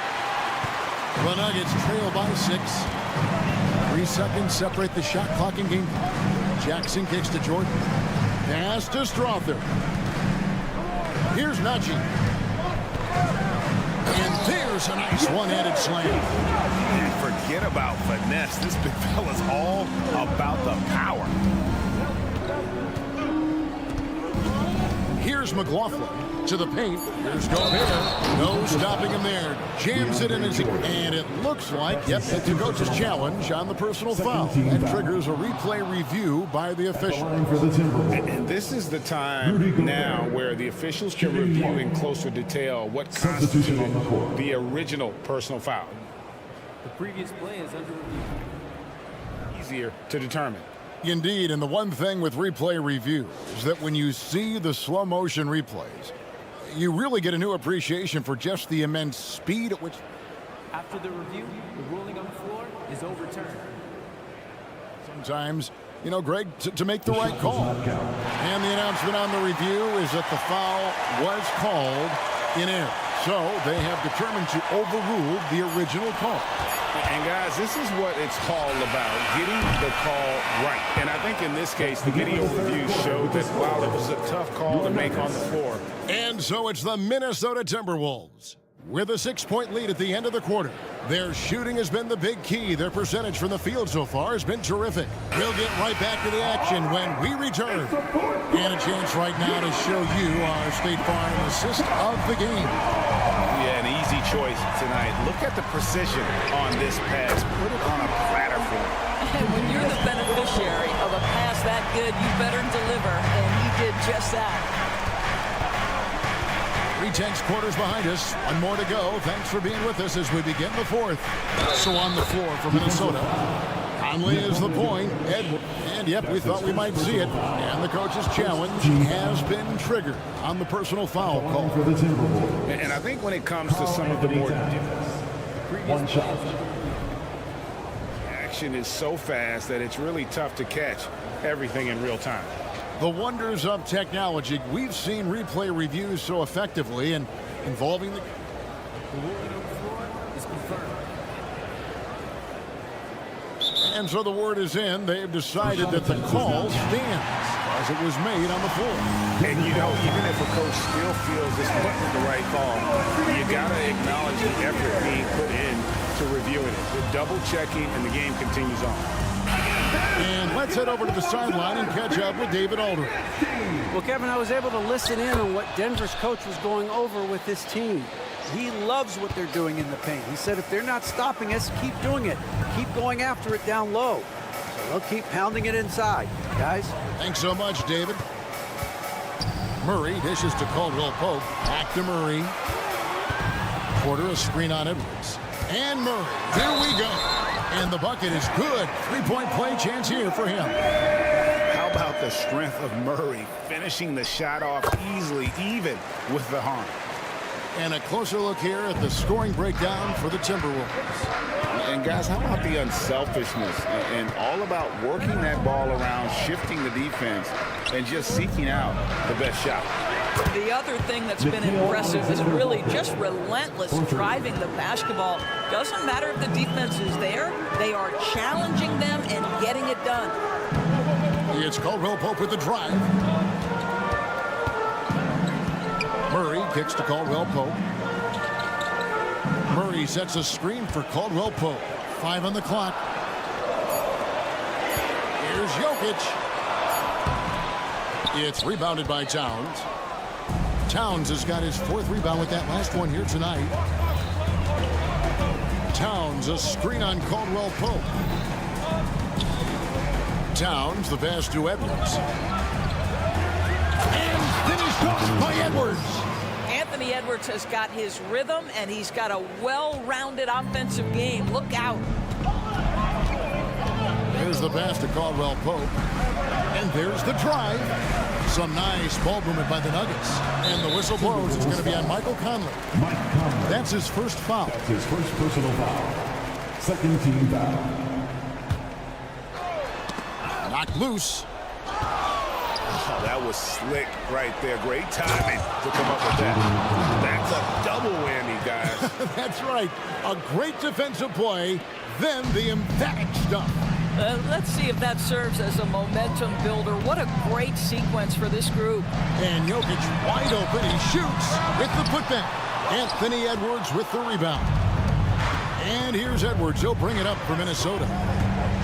The Nuggets trail by 6. 3 seconds separate the shot clock and game. Jackson kicks to Jordan. Pass to Strother. Here's Najee. And there's a nice one-handed slam. And forget about finesse. This big fella's all about the power. Here's McLaughlin to the paint. Here's Gobert. No stopping him there. Jams it in his... And it looks like, yep, it's a coach's challenge on the personal foul. That triggers a replay review by the official. And this is the time now where the officials can review in closer detail what constituted the original personal foul. The previous play is under review. Easier to determine. Indeed, and the one thing with replay review is that when you see the slow motion replays, you really get a new appreciation for just the immense speed at which... After the review, the ruling on the floor is overturned. Sometimes, you know, Greg, to make the right call. And the announcement on the review is that the foul was called in air. So they have determined to overrule the original call. And guys, this is what it's all about, getting the call right. And I think in this case, the video review showed that while it was a tough call to make on the floor. And so it's the Minnesota Timberwolves with a 6-point lead at the end of the quarter. Their shooting has been the big key. Their percentage from the field so far has been terrific. We'll get right back to the action when we return. And a chance right now to show you our State Farm assist of the game. Yeah, an easy choice tonight. Look at the precision on this pass. Put it on a platter for him. And when you're the beneficiary of a pass that good, you better deliver, and he did just that. 3/10 quarters behind us. One more to go. Thanks for being with us as we begin the fourth. So on the floor for Minnesota, Conley is the point. And yep, we thought we might see it. And the coach's challenge has been triggered on the personal foul call. And I think when it comes to some of the more One shot. action is so fast that it's really tough to catch everything in real time. The wonders of technology. We've seen replay reviews so effectively and involving the ruling on the floor is confirmed. And so the word is in. They've decided that the call stands as it was made on the floor. And you know, even if a coach still feels this wasn't the right call, you gotta acknowledge the effort being put in to reviewing it. The double checking, and the game continues on. And let's head over to the sideline and catch up with David Aldridge. Well, Kevin, I was able to listen in on what Denver's coach was going over with this team. He loves what they're doing in the paint. He said if they're not stopping us, keep doing it. Keep going after it down low. So they'll keep pounding it inside. Guys? Thanks so much, David. Murray dishes to Caldwell Pope. Back to Murray. Porter, a screen on Edwards. And Murray. Here we go. And the bucket is good. 3-point play chance here for him. How about the strength of Murray finishing the shot off easily, even with the harm? And a closer look here at the scoring breakdown for the Timberwolves. And guys, how about the unselfishness and all about working that ball around, shifting the defense, and just seeking out the best shot? The other thing that's been impressive is really just relentless driving the basketball. Doesn't matter if the defense is there, they are challenging them and getting it done. It's Caldwell Pope with the drive. Murray kicks to Caldwell Pope. Murray sets a screen for Caldwell Pope. 5 on the clock. Here's Jokic. It's rebounded by Towns. Towns has got his 4th rebound with that last one here tonight. Towns, a screen on Caldwell Pope. Towns, the pass to Edwards. And finished off by Edwards. Anthony Edwards has got his rhythm, and he's got a well-rounded offensive game. Look out. There's the pass to Caldwell Pope. And there's the drive. Some nice ball movement by the Nuggets. And the whistle blows. It's going to be on Michael Conley. That's his first foul. That's his first personal foul. Second team foul. Knocked loose. Oh, that was slick right there. Great timing to come up with that. That's a double whammy, guys. That's right. A great defensive play, then the emphatic stuff. Let's see if that serves as a momentum builder. What a great sequence for this group. And Jokic wide open. He shoots with the putback. Anthony Edwards with the rebound. And here's Edwards. He'll bring it up for Minnesota.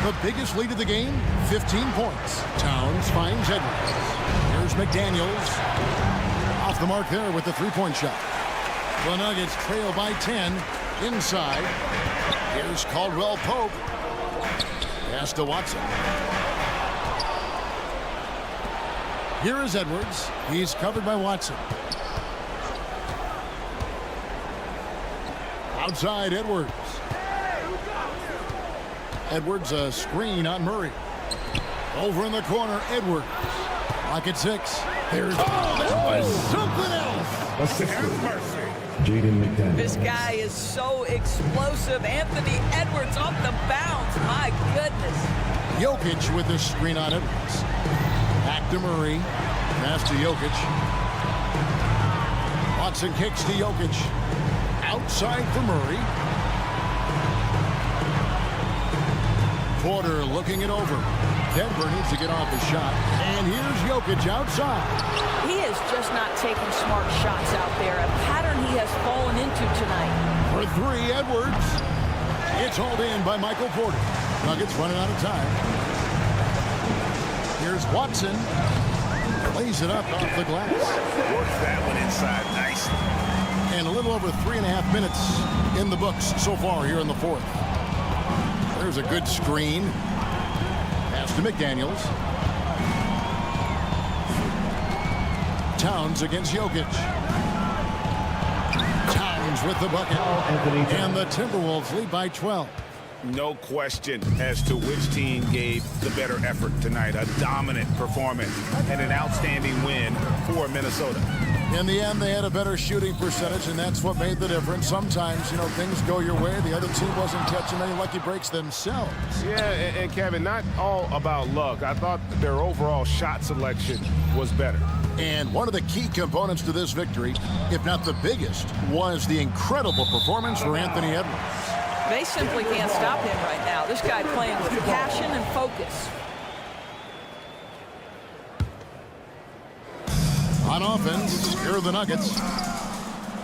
The biggest lead of the game, 15 points. Towns finds Edwards. Here's McDaniels. Off the mark there with the 3-point shot. The Nuggets trail by 10 inside. Here's Caldwell Pope. Pass to Watson. Here is Edwards. He's covered by Watson. Outside Edwards. Edwards, a screen on Murray. Over in the corner, Edwards. Lock at 6. There's that was something else. Jaden McDaniels. This guy is so explosive. Anthony Edwards off the bounce. My goodness. Jokic with the screen on Edwards. Back to Murray. Pass to Jokic. Watson kicks to Jokic. Outside for Murray. Porter looking it over. Denver needs to get off his shot. And here's Jokic outside. He is just not taking smart shots out there. A pattern he has fallen into tonight. For three, Edwards. It's hauled in by Michael Porter. Nuggets running out of time. Here's Watson. Lays it up off the glass. Works that one inside nicely. And a little over 3.5 minutes in the books so far here in the fourth. There's a good screen. Pass to McDaniels. Towns against Jokic. Towns with the bucket. And the Timberwolves lead by 12. No question as to which team gave the better effort tonight. A dominant performance and an outstanding win for Minnesota. In the end, they had a better shooting percentage, and that's what made the difference. Sometimes, you know, things go your way. The other team wasn't catching many lucky breaks themselves. Yeah, and Kevin, not all about luck. I thought their overall shot selection was better. And one of the key components to this victory, if not the biggest, was the incredible performance for Anthony Edwards. They simply can't stop him right now. This guy playing with passion and focus. On offense, here are the Nuggets.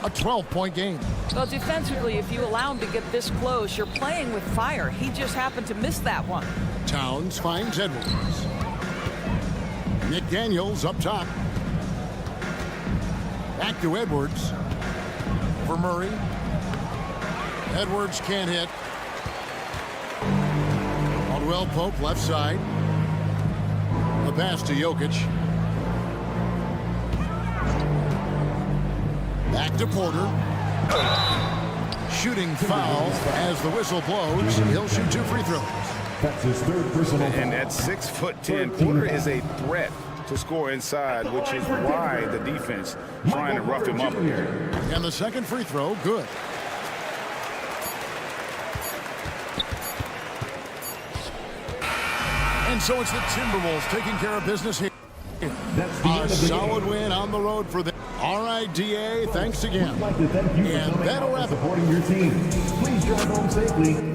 A 12-point game. Well, defensively, if you allow him to get this close, you're playing with fire. He just happened to miss that one. Towns finds Edwards. McDaniels up top. Back to Edwards. For Murray. Edwards can't hit. Caldwell Pope left side. The pass to Jokic. Back to Porter. Shooting foul as the whistle blows. He'll shoot 2 free throws. That's his third personal foul. And at 6'10", Porter is a threat to score inside, which is why the defense trying to rough him up here. And the second free throw, good. And so it's the Timberwolves taking care of business here. That's the end A of the solid game. win on the road for them. All right, DA, thanks again. We'd like to thank you for And coming that'll out and wrap it. supporting your team. Please drive home safely.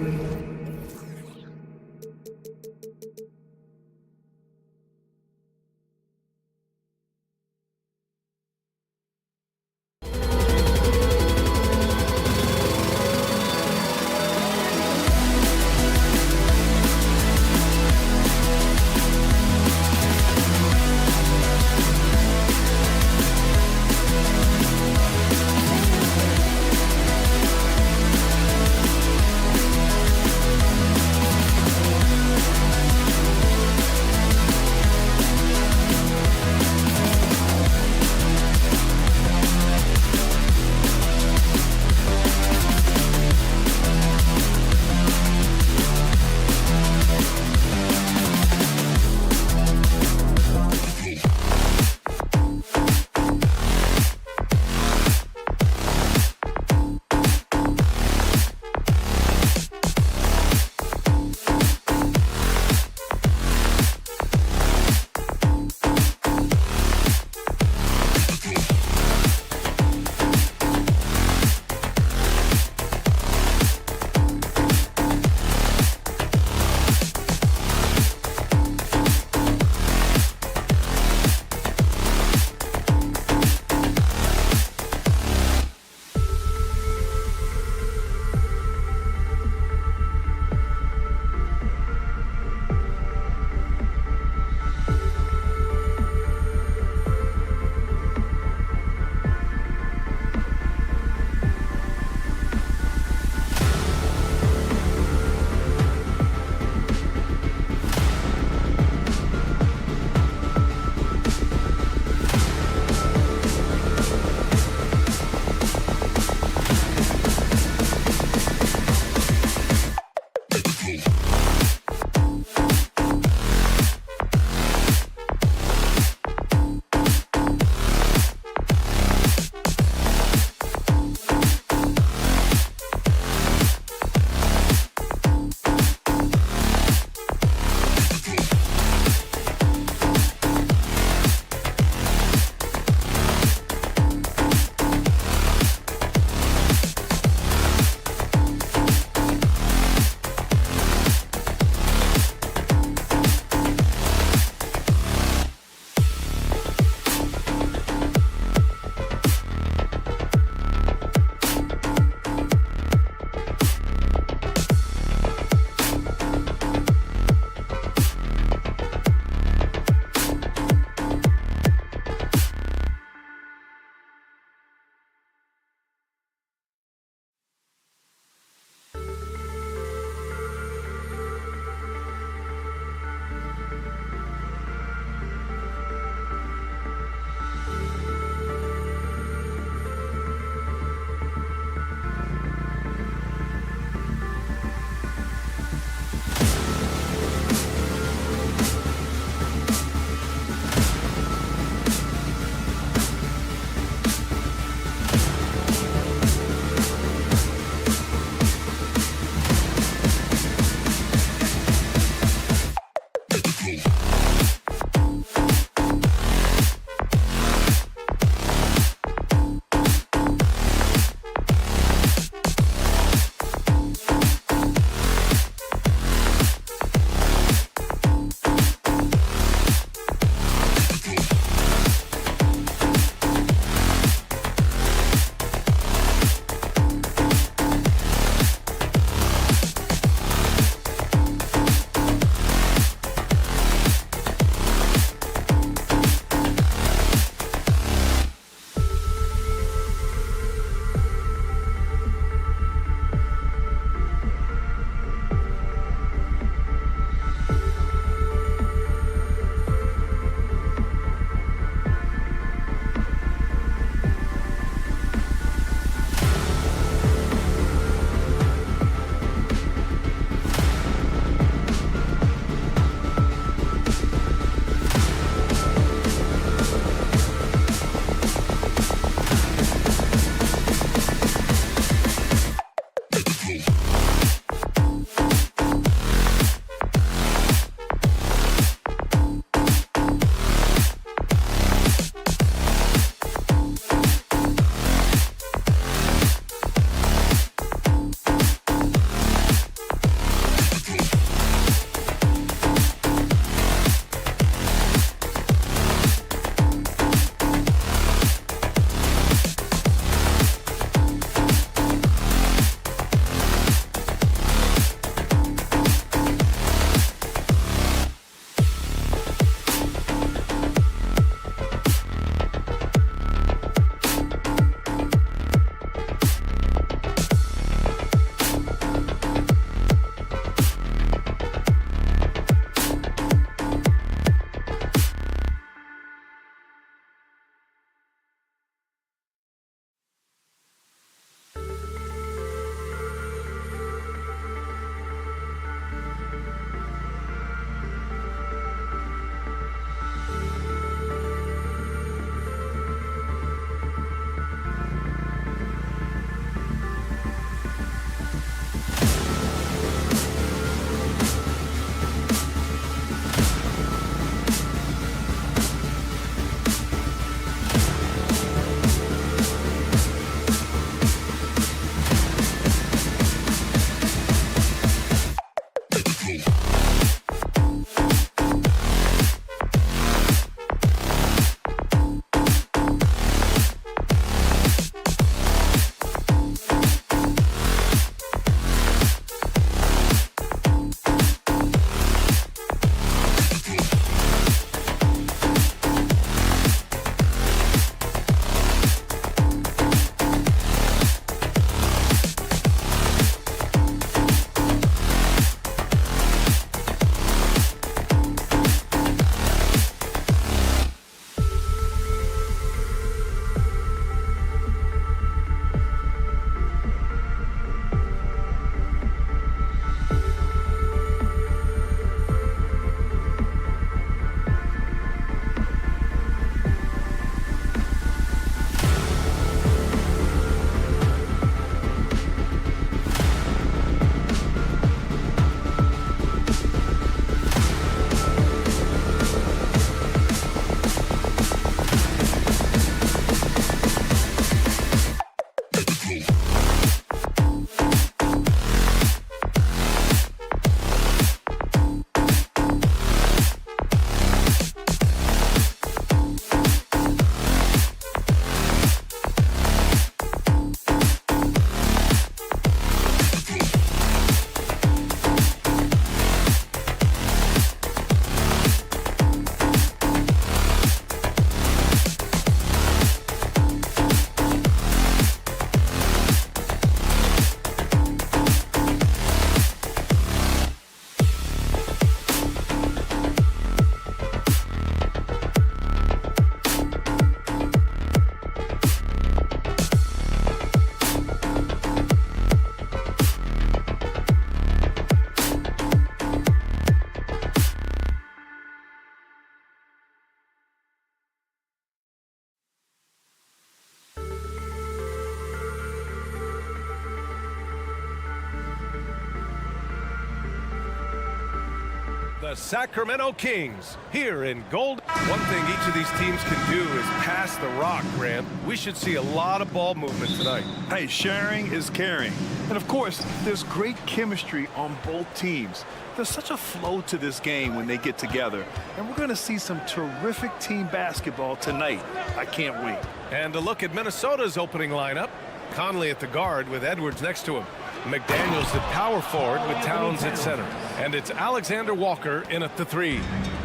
The Sacramento Kings here in gold. One thing each of these teams can do is pass the rock, Grant. We should see a lot of ball movement tonight. Hey, sharing is caring. And of course, there's great chemistry on both teams. There's such a flow to this game when they get together. And we're going to see some terrific team basketball tonight. I can't wait. And a look at Minnesota's opening lineup. Conley at the guard with Edwards next to him. McDaniels at power forward with Towns at center. And it's Alexander Walker in at the 3.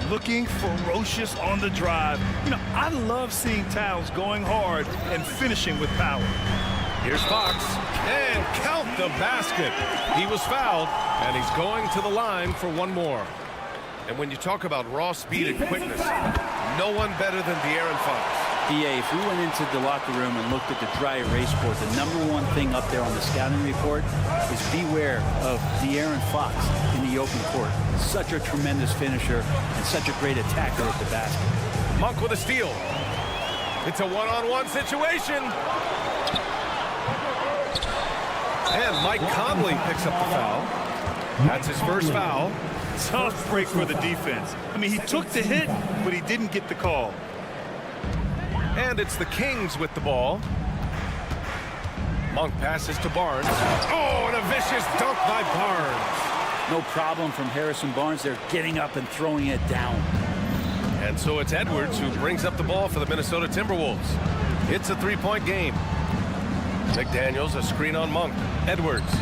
Looking ferocious on the drive. You know, I love seeing Towns going hard and finishing with power. Here's Fox, and count the basket. He was fouled, and he's going to the line for one more. And when you talk about raw speed and quickness, no one better than De'Aaron Fox. BA, if we went into the locker room and looked at the dry erase board, the #1 thing up there on the scouting report is beware of De'Aaron Fox in the open court. Such a tremendous finisher and such a great attacker at the basket. Monk with a steal. It's a one-on-one situation. And Mike Conley picks up the foul. That's his first foul. Tough break for the defense. I mean, he took the hit, but he didn't get the call. And it's the Kings with the ball. Monk passes to Barnes. Oh, and a vicious dunk by Barnes. No problem from Harrison Barnes. They're getting up and throwing it down. And so it's Edwards who brings up the ball for the Minnesota Timberwolves. It's a three-point game. McDaniels, a screen on Monk. Edwards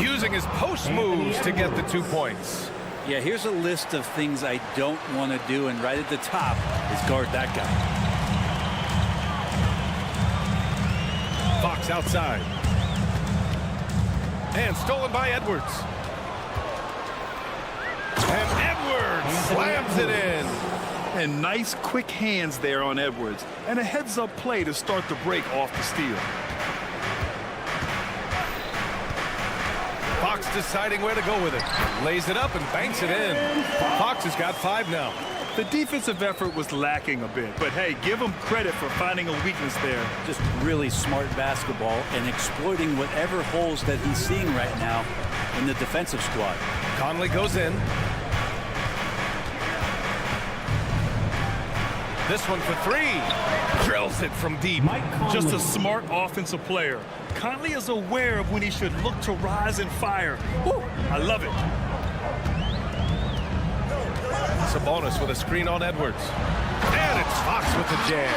using his post moves to get the 2 points. Yeah, here's a list of things I don't want to do, and right at the top is guard that guy. Fox outside. And stolen by Edwards. And Edwards slams it in. And nice quick hands there on Edwards. And a heads-up play to start the break off the steal. Fox deciding where to go with it. Lays it up and banks it in. Fox has got 5 now. The defensive effort was lacking a bit, but hey, give him credit for finding a weakness there. Just really smart basketball and exploiting whatever holes that he's seeing right now in the defensive squad. Conley goes in. This one for 3. Drills it from deep. Just a smart offensive player. Conley is aware of when he should look to rise and fire. Woo, I love it. Sabonis with a screen on Edwards. And it's Fox with the jam.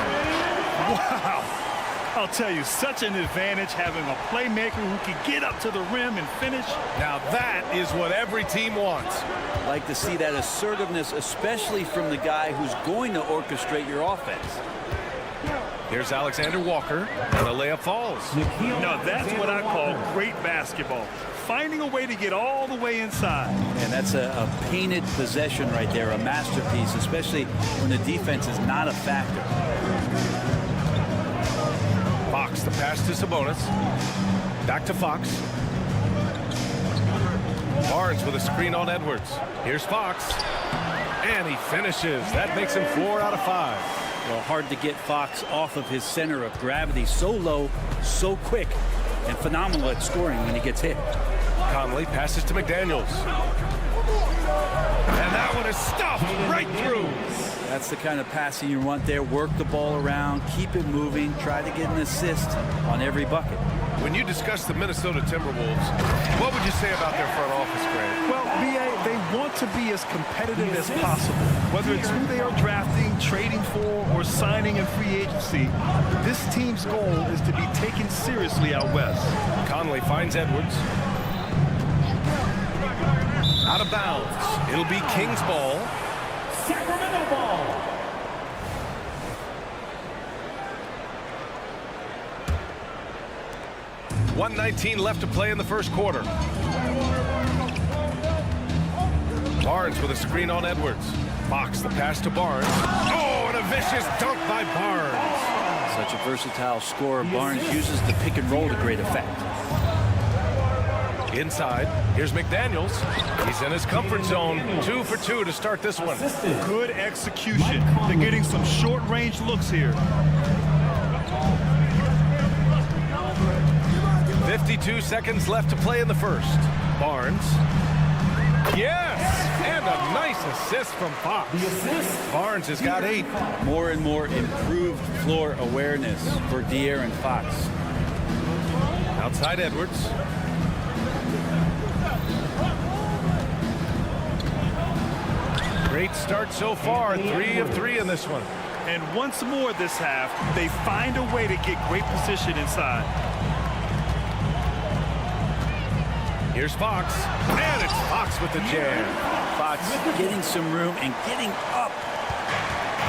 Wow. I'll tell you, such an advantage having a playmaker who can get up to the rim and finish. Now that is what every team wants. Like to see that assertiveness, especially from the guy who's going to orchestrate your offense. Here's Alexander Walker, and the layup falls. Now that's what I call great basketball. Finding a way to get all the way inside. And that's a painted possession right there, a masterpiece, especially when the defense is not a factor. Fox, the pass to Sabonis. Back to Fox. Barnes with a screen on Edwards. Here's Fox. And he finishes. That makes him 4 out of 5. Well, hard to get Fox off of his center of gravity. So low, so quick, and phenomenal at scoring when he gets hit. Conley passes to McDaniels. And that one is stuffed right through. That's the kind of passing you want there. Work the ball around, keep it moving, try to get an assist on every bucket. When you discuss the Minnesota Timberwolves, what would you say about their front office, Grant? Well, BA, they want to be as competitive as possible. Whether it's who they are drafting, trading for, or signing in free agency, this team's goal is to be taken seriously out west. Conley finds Edwards. Out of bounds. It'll be Kings ball. Sacramento ball. .119 left to play in the first quarter. Barnes with a screen on Edwards. Fox the pass to Barnes. Oh, and a vicious dunk by Barnes. Such a versatile scorer. Barnes uses the pick and roll to great effect. Inside, here's McDaniels. He's in his comfort zone. 2 for 2 to start this one. Good execution. They're getting some short-range looks here. 52 seconds left to play in the first. Barnes. Yes! And a nice assist from Fox. Barnes has got 8. More and more improved floor awareness for De'Aaron Fox. Outside Edwards. Great start so far. 3 of 3 in this one. And once more this half, they find a way to get great position inside. Here's Fox. And it's Fox with the jam. Fox getting some room and getting up.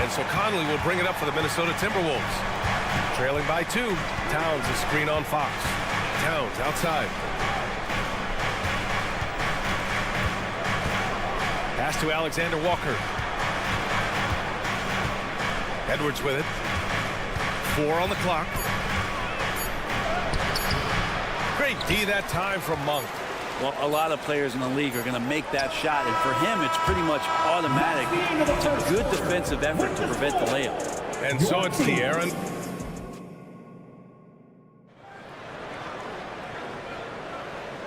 And so Conley will bring it up for the Minnesota Timberwolves. Trailing by 2. Towns a screen on Fox. Towns outside. Pass to Alexander Walker. Edwards with it. 4 on the clock. Great D that time from Monk. Well, a lot of players in the league are going to make that shot, and for him, it's pretty much automatic. It's a good defensive effort to prevent the layup. And so it's De'Aaron.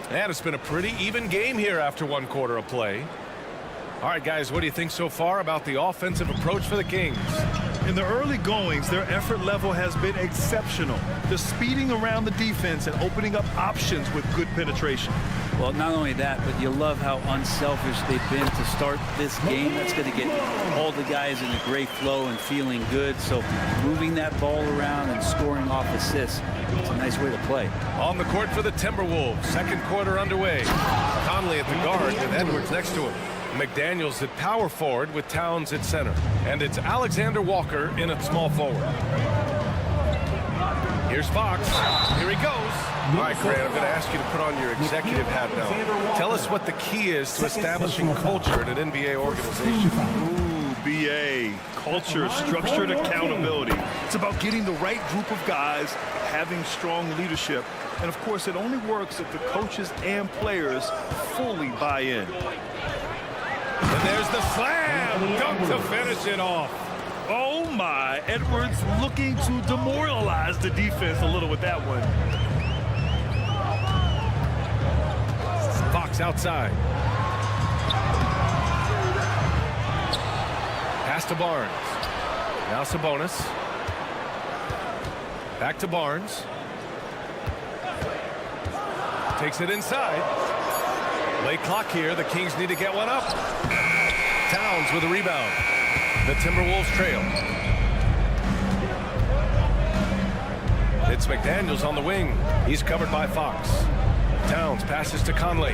And it's been a pretty even game here after 1 quarter of play. All right, guys, what do you think so far about the offensive approach for the Kings? In the early goings, their effort level has been exceptional. They're speeding around the defense and opening up options with good penetration. Well, not only that, but you love how unselfish they've been to start this game. That's going to get all the guys in a great flow and feeling good. So moving that ball around and scoring off assists, it's a nice way to play. On the court for the Timberwolves. 2nd quarter underway. Conley at the guard with Edwards next to him. McDaniels at power forward with Towns at center. And it's Alexander Walker in at small forward. Here's Fox. Here he goes. All right, Grant, I'm going to ask you to put on your executive hat now. Tell us what the key is to establishing culture at an NBA organization. Ooh, BA. Culture, structured accountability. It's about getting the right group of guys, having strong leadership. And, of course, it only works if the coaches and players fully buy in. And there's the slam. Dunk to finish it off. Oh, my. Edwards looking to demoralize the defense a little with that one. Fox outside. Pass to Barnes. Now Sabonis. Back to Barnes. Takes it inside. Late clock here. The Kings need to get one up. Towns with a rebound. The Timberwolves trail. It's McDaniels on the wing. He's covered by Fox. Towns passes to Conley.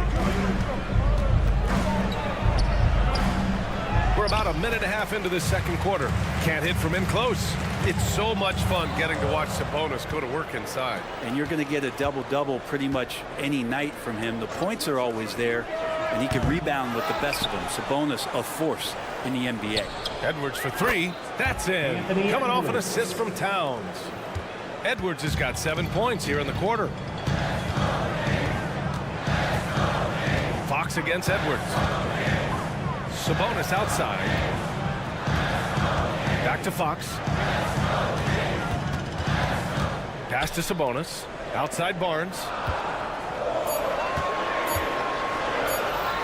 We're about a minute and a half into this 2nd quarter. Can't hit from in close. It's so much fun getting to watch Sabonis go to work inside. And you're going to get a double-double pretty much any night from him. The points are always there, and he can rebound with the best of them. Sabonis, a force in the NBA. Edwards for 3. That's in. Coming off an assist from Towns. Edwards has got 7 points here in the quarter. Fox against Edwards. Sabonis outside. Back to Fox. Pass to Sabonis. Outside Barnes.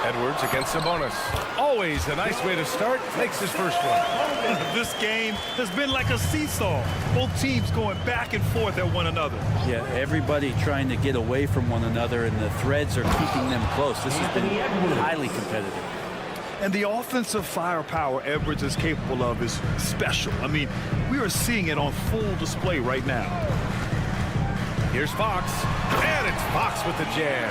Edwards against Sabonis. Always a nice way to start. Makes his first one. This game has been like a seesaw. Both teams going back and forth at one another. Yeah, everybody trying to get away from one another, and the threads are keeping them close. This has been highly competitive. And the offensive firepower Edwards is capable of is special. I mean, we are seeing it on full display right now. Here's Fox. And it's Fox with the jam.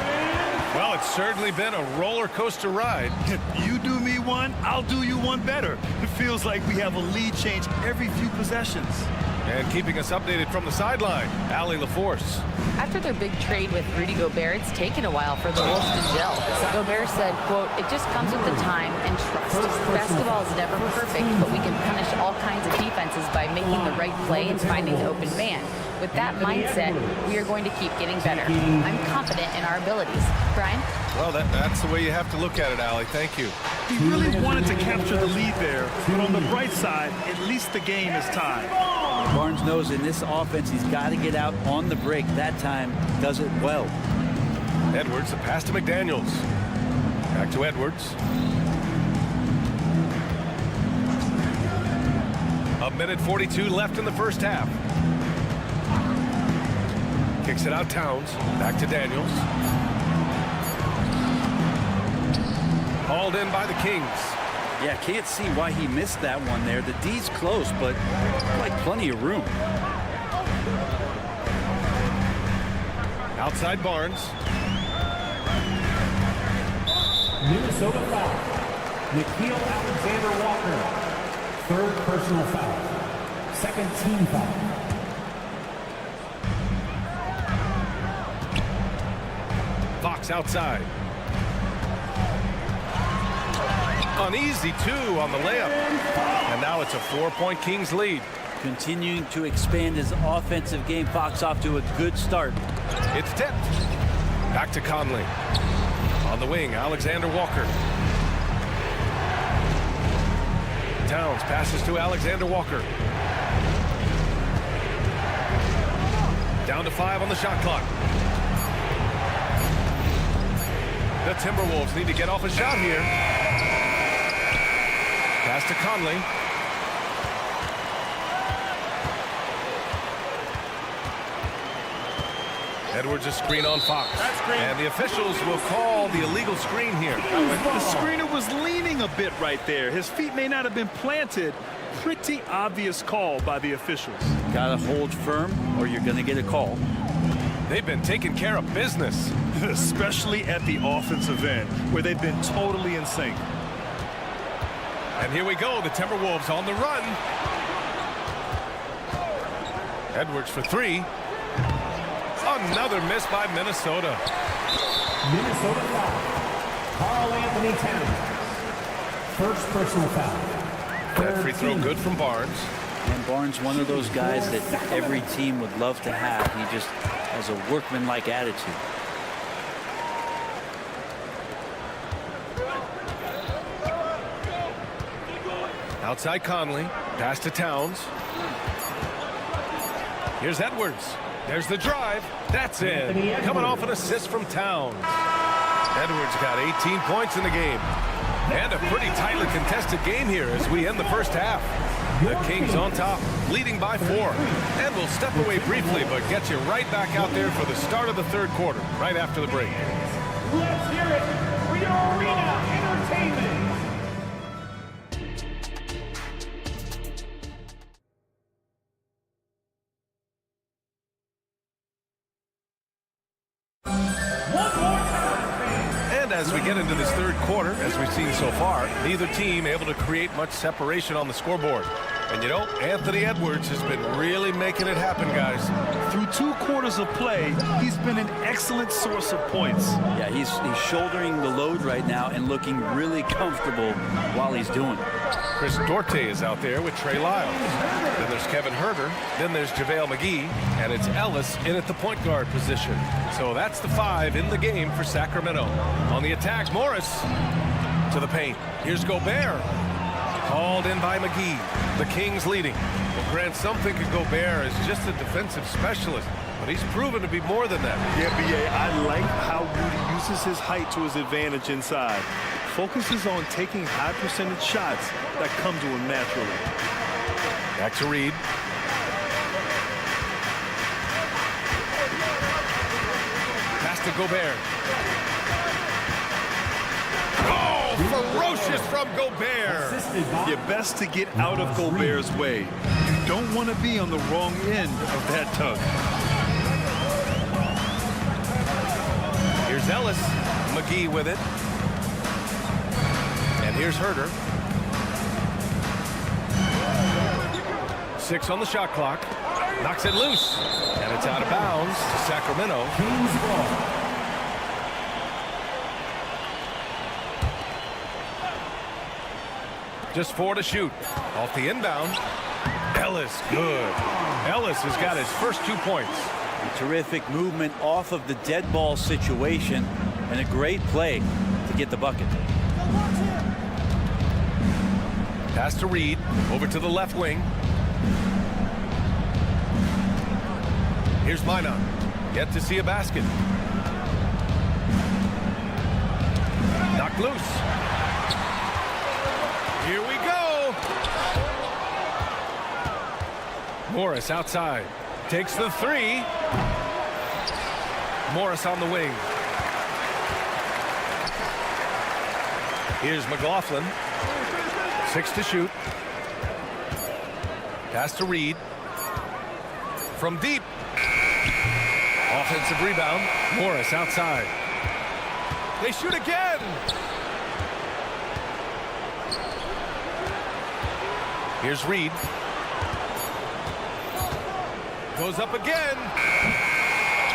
Well, it's certainly been a roller coaster ride. You do me one, I'll do you one better. It feels like we have a lead change every few possessions. And keeping us updated from the sideline, Allie LaForce. After their big trade with Rudy Gobert, it's taken a while for the Wolves to gel. Gobert said, quote, "It just comes with the time and trust. Basketball is never perfect, but we can punish all kinds of defenses by making the right play and finding the open man. With that mindset, we are going to keep getting better. I'm confident in our abilities." Brian? Well, that's the way you have to look at it, Allie. Thank you. He really wanted to capture the lead there, but on the bright side, at least the game is tied. Barnes knows in this offense he's got to get out on the break. That time does it well. Edwards, the pass to McDaniels. Back to Edwards. A minute 42 left in the first half. Kicks it out Towns. Back to Daniels. Hauled in by the Kings. Yeah, can't see why he missed that one there. The D's close, but like plenty of room. Outside Barnes. Minnesota foul. Nikhil Alexander-Walker. Third personal foul. Second team foul. Fox outside. Uneasy two on the layup. And now it's a 4-point Kings lead. Continuing to expand his offensive game. Fox off to a good start. It's tipped. Back to Conley. On the wing, Alexander Walker. Towns passes to Alexander Walker. Down to 5 on the shot clock. The Timberwolves need to get off a shot here. Pass to Conley. Edwards a screen on Fox. And the officials will call the illegal screen here. The screener was leaning a bit right there. His feet may not have been planted. Pretty obvious call by the officials. Gotta hold firm or you're gonna get a call. They've been taking care of business. Especially at the offensive end, where they've been totally in sync. And here we go, the Timberwolves on the run. Edwards for 3. Another miss by Minnesota. Minnesota foul. Karl Anthony Towns. First personal foul. That free throw good from Barnes. And Barnes, one of those guys that every team would love to have. He just has a workmanlike attitude. Outside Conley. Pass to Towns. Here's Edwards. There's the drive. That's in. Coming off an assist from Towns. Edwards got 18 points in the game. And a pretty tightly contested game here as we end the first half. The Kings on top, leading by 4. And we'll step away briefly, but get you right back out there for the start of the third quarter, right after the break. Let's hear it for your arena entertainment. As we get into this third quarter, as we've seen so far, neither team able to create much separation on the scoreboard. And you know, Anthony Edwards has been really making it happen, guys. Through 2 quarters of play, he's been an excellent source of points. Yeah, he's shouldering the load right now and looking really comfortable while he's doing it. Chris Duarte is out there with Trey Lyles. Then there's Kevin Huerter. Then there's JaVale McGee. And it's Ellis in at the point guard position. So that's the 5 in the game for Sacramento. On the attack, Morris to the paint. Here's Gobert. Hauled in by McGee. The Kings leading. Well, Grant, some think of Gobert as just a defensive specialist, but he's proven to be more than that. Yeah, B.A., I like how Rudy uses his height to his advantage inside. Focuses on taking high percentage shots that come to him naturally. Back to Reed. Pass to Gobert. Oh, ferocious from Gobert. You're best to get out of Gobert's way. You don't want to be on the wrong end of that tug. Here's Ellis. McGee with it. And here's Huerter. 6 on the shot clock. Knocks it loose. And it's out of bounds to Sacramento. Kings ball. Just 4 to shoot. Off the inbound. Ellis, good. Ellis has got his first 2 points. A terrific movement off of the dead ball situation and a great play to get the bucket. Pass to Reed. Over to the left wing. Here's Minot. Yet to see a basket. Knocked loose. Here we go. Morris outside. Takes the three. Morris on the wing. Here's McLaughlin. 6 to shoot. Pass to Reed. From deep. Offensive rebound. Morris outside. They shoot again. Here's Reed. Goes up again.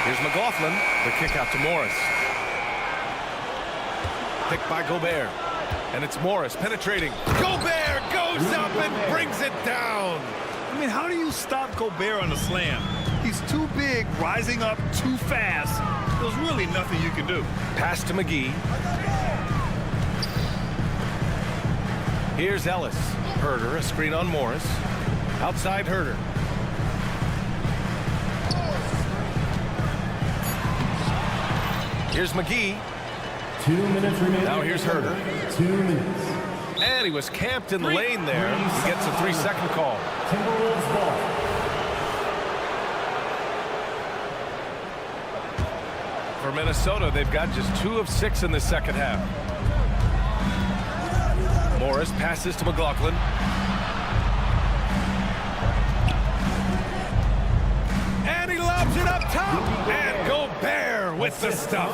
Here's McLaughlin. The kick out to Morris. Picked by Gobert. And it's Morris penetrating. Gobert goes up and brings it down. I mean, how do you stop Gobert on a slam? He's too big, rising up too fast. There's really nothing you can do. Pass to McGee. Here's Ellis. Herder, a screen on Morris. Outside Herder. Here's McGee. 2 minutes remaining. Now here's Herder. 2 minutes. And he was camped in the lane there. He gets a 3-second call. Timberwolves ball. For Minnesota, they've got just 2 of 6 in the second half. Morris passes to McLaughlin. And he lobs it up top. And Gobert with the stuff.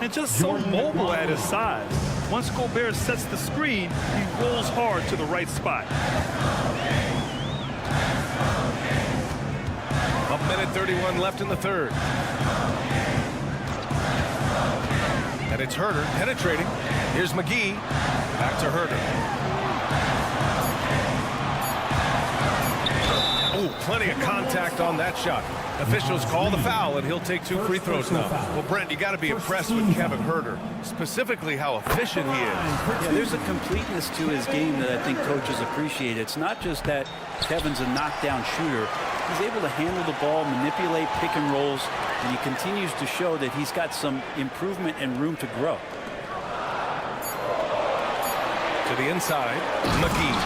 And just so mobile at his size. Once Gobert sets the screen, he rolls hard to the right spot. A minute 31 left in the third. And it's Herder penetrating. Here's McGee. Back to Herder. Oh, plenty of contact on that shot. Officials call the foul, and he'll take 2 free throws now. Well, Brent, you got to be impressed with Kevin Herder, specifically how efficient he is. Yeah, there's a completeness to his game that I think coaches appreciate. It's not just that Kevin's a knockdown shooter. He's able to handle the ball, manipulate pick and rolls, and he continues to show that he's got some improvement and room to grow. To the inside, McGee.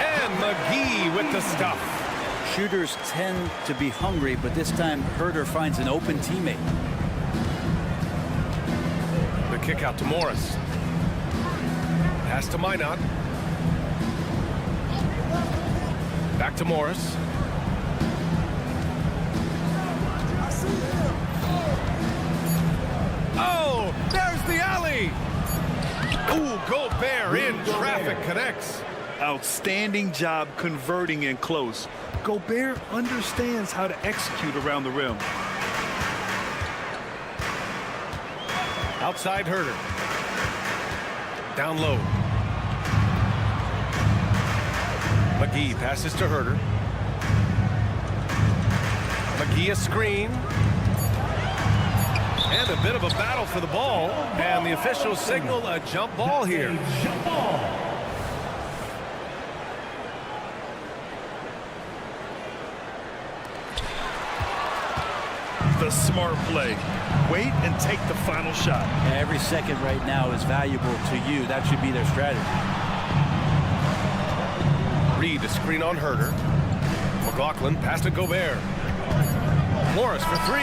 And McGee with the stuff. Shooters tend to be hungry, but this time Herder finds an open teammate. The kick out to Morris. Pass to Minot. Back to Morris. Oh, there's the alley. Ooh, Gobert in traffic connects. Outstanding job converting in close. Gobert understands how to execute around the rim. Outside Herder. Down low. McGee passes to Herder. McGee a screen. And a bit of a battle for the ball. And the officials signal a jump ball here. Jump ball. The smart play. Wait and take the final shot. Yeah, every second right now is valuable to you. That should be their strategy. Reed a screen on Herder. McLaughlin pass to Gobert. Morris for 3.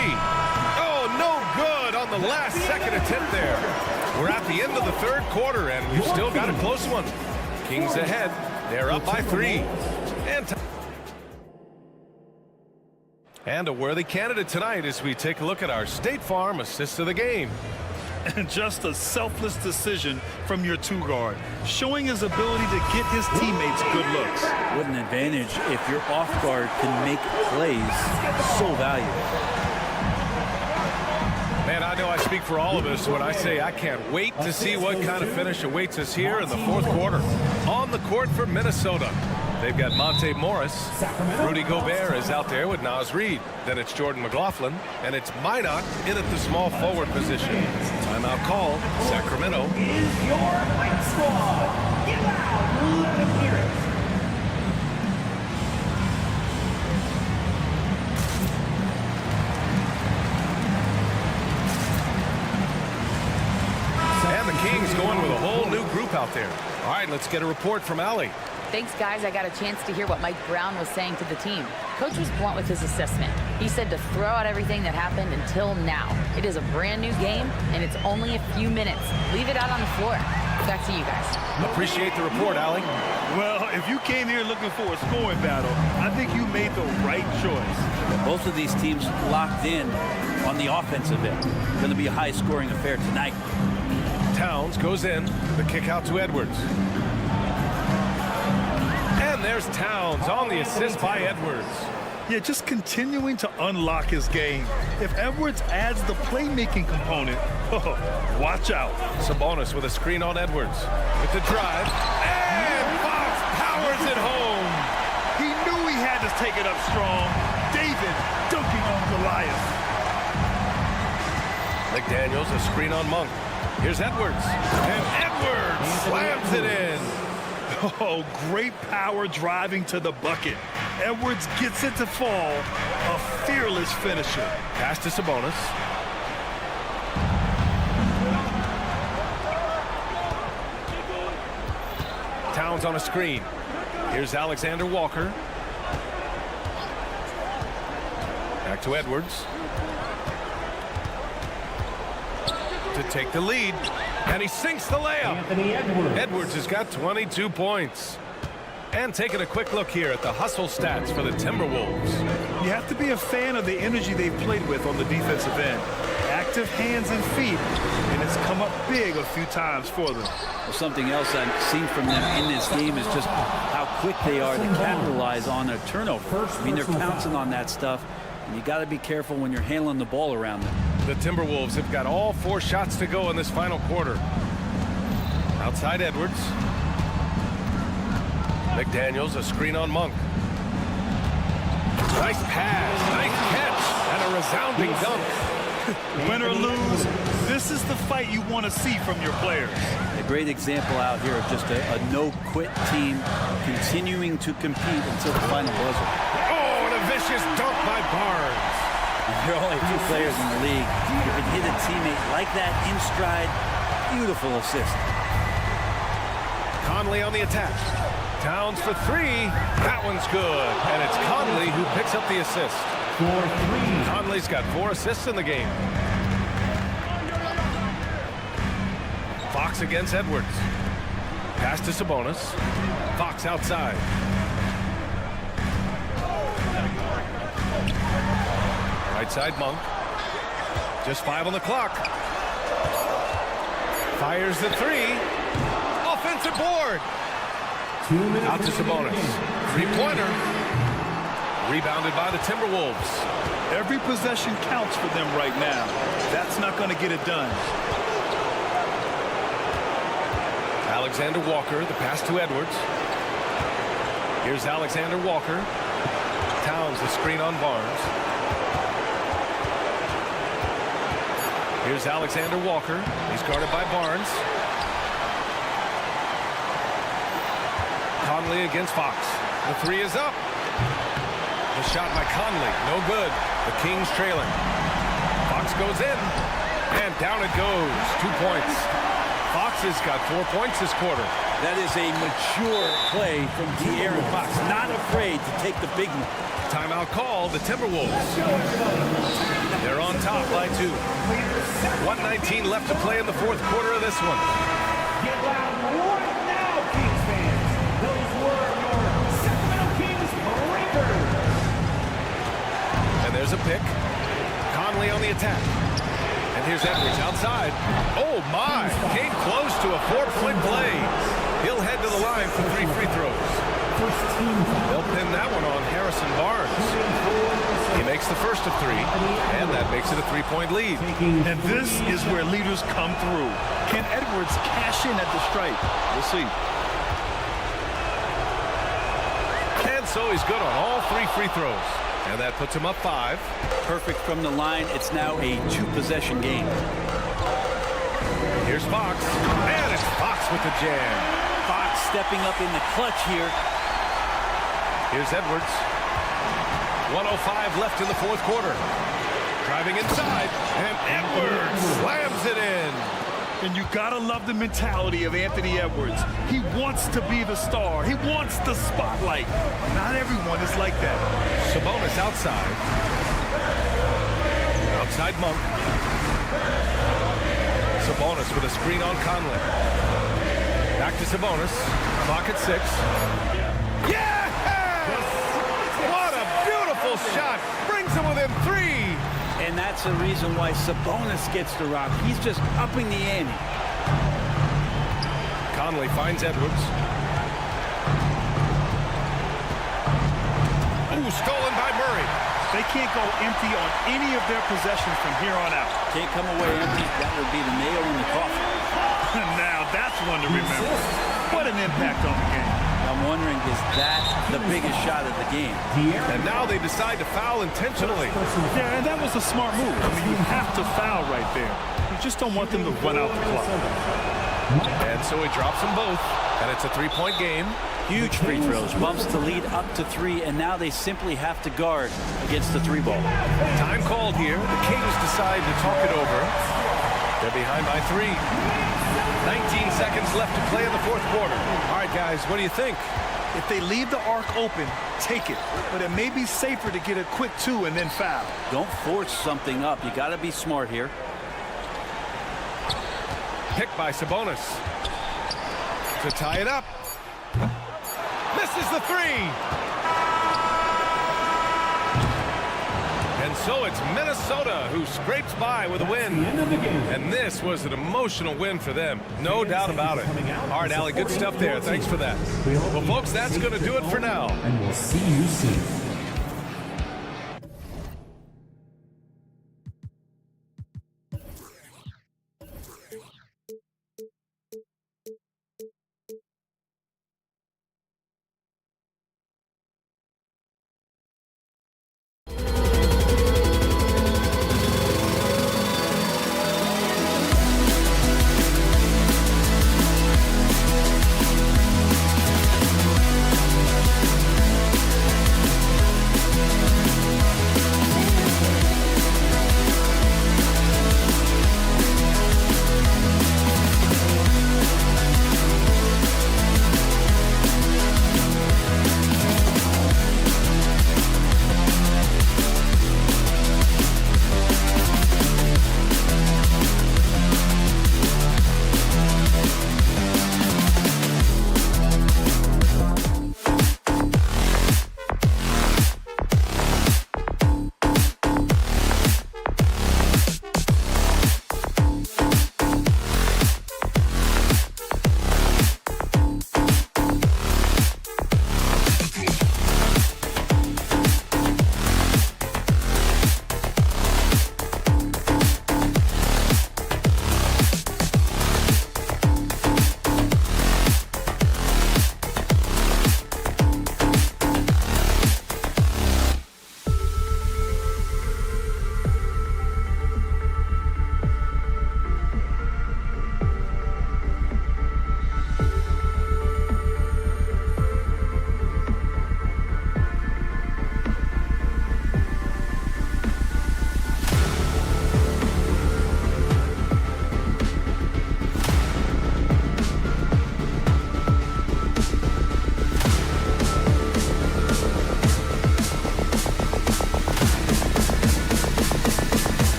Oh, no good on the last second attempt there. We're at the end of the third quarter, and we've still got a close one. Kings ahead. They're up by 3. And a worthy candidate tonight as we take a look at our State Farm assist of the game. And just a selfless decision from your 2-guard, showing his ability to get his teammates good looks. What an advantage if your off guard can make plays so valuable. Man, I know I speak for all of us when I say I can't wait to see what kind of finish awaits us here in the fourth quarter. On the court for Minnesota, they've got Monte Morris. Rudy Gobert is out there with Naz Reid. Then it's Jordan McLaughlin, and it's Minot in at the small forward position. Timeout call, Sacramento. Is your fight squad. Get loud, let them hear it. And the Kings going with a whole new group out there. All right, let's get a report from Allie. Thanks, guys. I got a chance to hear what Mike Brown was saying to the team. Coach was blunt with his assessment. He said to throw out everything that happened until now. It is a brand new game, and it's only a few minutes. Leave it out on the floor. Back to you guys. Appreciate the report, Allie. Well, if you came here looking for a scoring battle, I think you made the right choice. Both of these teams locked in on the offensive end. Going to be a high-scoring affair tonight. Towns goes in. The kick out to Edwards. And there's Towns on the assist by Edwards. Yeah, just continuing to unlock his game. If Edwards adds the playmaking component, watch out. Sabonis with a screen on Edwards. With the drive. And Fox powers it home. He knew he had to take it up strong. David dunking on Goliath. McDaniels, a screen on Monk. Here's Edwards. And Edwards slams it in. Oh, great power driving to the bucket. Edwards gets it to fall. A fearless finisher. Pass to Sabonis. Towns on a screen. Here's Alexander Walker. Back to Edwards. To take the lead. And he sinks the layup. Edwards has got 22 points. And taking a quick look here at the hustle stats for the Timberwolves. You have to be a fan of the energy they've played with on the defensive end. Active hands and feet, and it's come up big a few times for them. Well, something else I've seen from them in this game is just how quick they are to capitalize on a turnover. I mean, they're pouncing on that stuff, and you got to be careful when you're handling the ball around them. The Timberwolves have got all 4 shots to go in this final quarter. Outside Edwards. McDaniels, a screen on Monk. Nice pass, nice catch, and a resounding dunk. Win or lose, this is the fight you want to see from your players. A great example out here of just a no-quit team continuing to compete until the final buzzer. Oh, and a vicious dunk by Barnes. There are only a few players in the league who can hit a teammate like that in stride. Beautiful assist. Conley on the attack. Towns for 3. That one's good. And it's Conley who picks up the assist. Conley's got 4 assists in the game. Fox against Edwards. Pass to Sabonis. Fox outside. Right side Monk. Just 5 on the clock. Fires the 3. Offensive board. Out to Sabonis. 3-pointer. Rebounded by the Timberwolves. Every possession counts for them right now. That's not going to get it done. Alexander Walker, the pass to Edwards. Here's Alexander Walker. Towns, the screen on Barnes. Here's Alexander Walker. He's guarded by Barnes. Conley against Fox. The 3 is up. The shot by Conley, no good. The Kings trailing. Fox goes in, and down it goes. 2 points. Fox has got 4 points this quarter. That is a mature play from De'Aaron Fox. Not afraid to take the big one. Timeout call, the Timberwolves. They're on top by 2. 1:19 left to play in the 4th quarter of this one. Get loud right now, Kings fans. Those were your Sacramento Kings breakers. And there's a pick. Conley on the attack. And here's Edwards outside. Oh, my. Came close to a 4-point play. He'll head to the line for 3 free throws. They'll pin that one on Harrison Barnes. He makes the first of 3, and that makes it a 3-point lead. And this is where leaders come through. Can Edwards cash in at the stripe? We'll see. And so he's good on all 3 free throws. And that puts him up 5. Perfect from the line. It's now a 2-possession game. Here's Fox. And it's Fox with the jam. Fox stepping up in the clutch here. Here's Edwards. 1:05 left in the 4th quarter. Driving inside. And Edwards slams it in. And you gotta love the mentality of Anthony Edwards. He wants to be the star. He wants the spotlight. Not everyone is like that. Sabonis outside. Outside Monk. Sabonis with a screen on Conley. Back to Sabonis. Clock at 6. Yes! What a beautiful shot. Brings him within 3. And that's the reason why Sabonis gets the rock. He's just upping the ante. Conley finds Edwards. Ooh, stolen by Murray. They can't go empty on any of their possessions from here on out. Can't come away empty. That would be the nail in the coffin. Now that's one to remember. What an impact on the game. I'm wondering, is that the biggest shot of the game? And now they decide to foul intentionally. Yeah, and that was a smart move. I mean, you have to foul right there. You just don't want them to run out the clock. And so he drops them both, and it's a 3-point game. Huge free throws, bumps the lead up to 3, and now they simply have to guard against the 3-ball. Time called here. The Kings decide to talk it over. They're behind by 3. 19 seconds left to play in the 4th quarter. All right, guys, what do you think? If they leave the arc open, take it. But it may be safer to get a quick 2 and then foul. Don't force something up. You got to be smart here. Picked by Sabonis. To tie it up. Misses the 3. And so it's Minnesota who scrapes by with a win. And this was an emotional win for them. No doubt about it. All right, Allie, good stuff there. Thanks for that. Well, folks, that's going to do it for now. And we'll see you soon.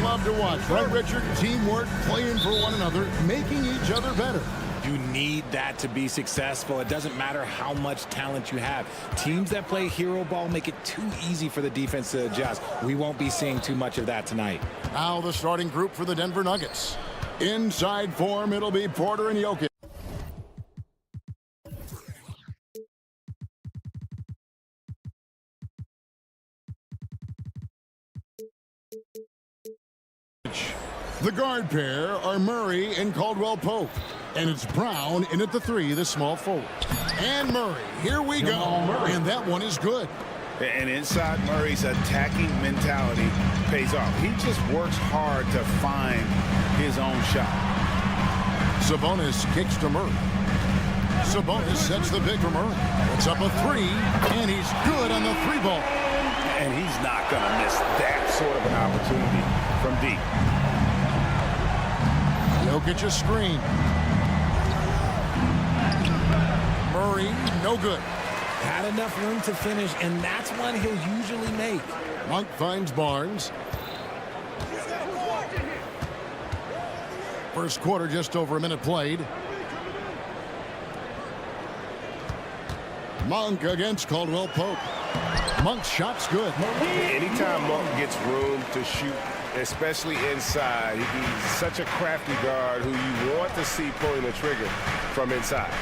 Love to watch, right, Richard? Teamwork, playing for one another, making each other better. You need that to be successful. It doesn't matter how much talent you have. Teams that play hero ball make it too easy for the defense to adjust. We won't be seeing too much of that tonight. Now the starting group for the Denver Nuggets. Inside form, it'll be Porter and Jokic. The guard pair are Murray and Caldwell Pope. And it's Brown in at the 3, the small forward. And Murray, here we go. And that one is good. And inside Murray's attacking mentality pays off. He just works hard to find his own shot. Sabonis kicks to Murray. Sabonis sets the big for Murray. It's up a 3, and he's good on the 3 ball. And he's not going to miss that sort of an opportunity from deep. Jokic a screen. Murray, no good. Had enough room to finish, and that's one he'll usually make. Monk finds Barnes. First quarter, just over a minute played. Monk against Caldwell Pope. Monk's shot's good. Anytime Monk gets room to shoot, especially inside, he's such a crafty guard who you want to see pulling the trigger from inside.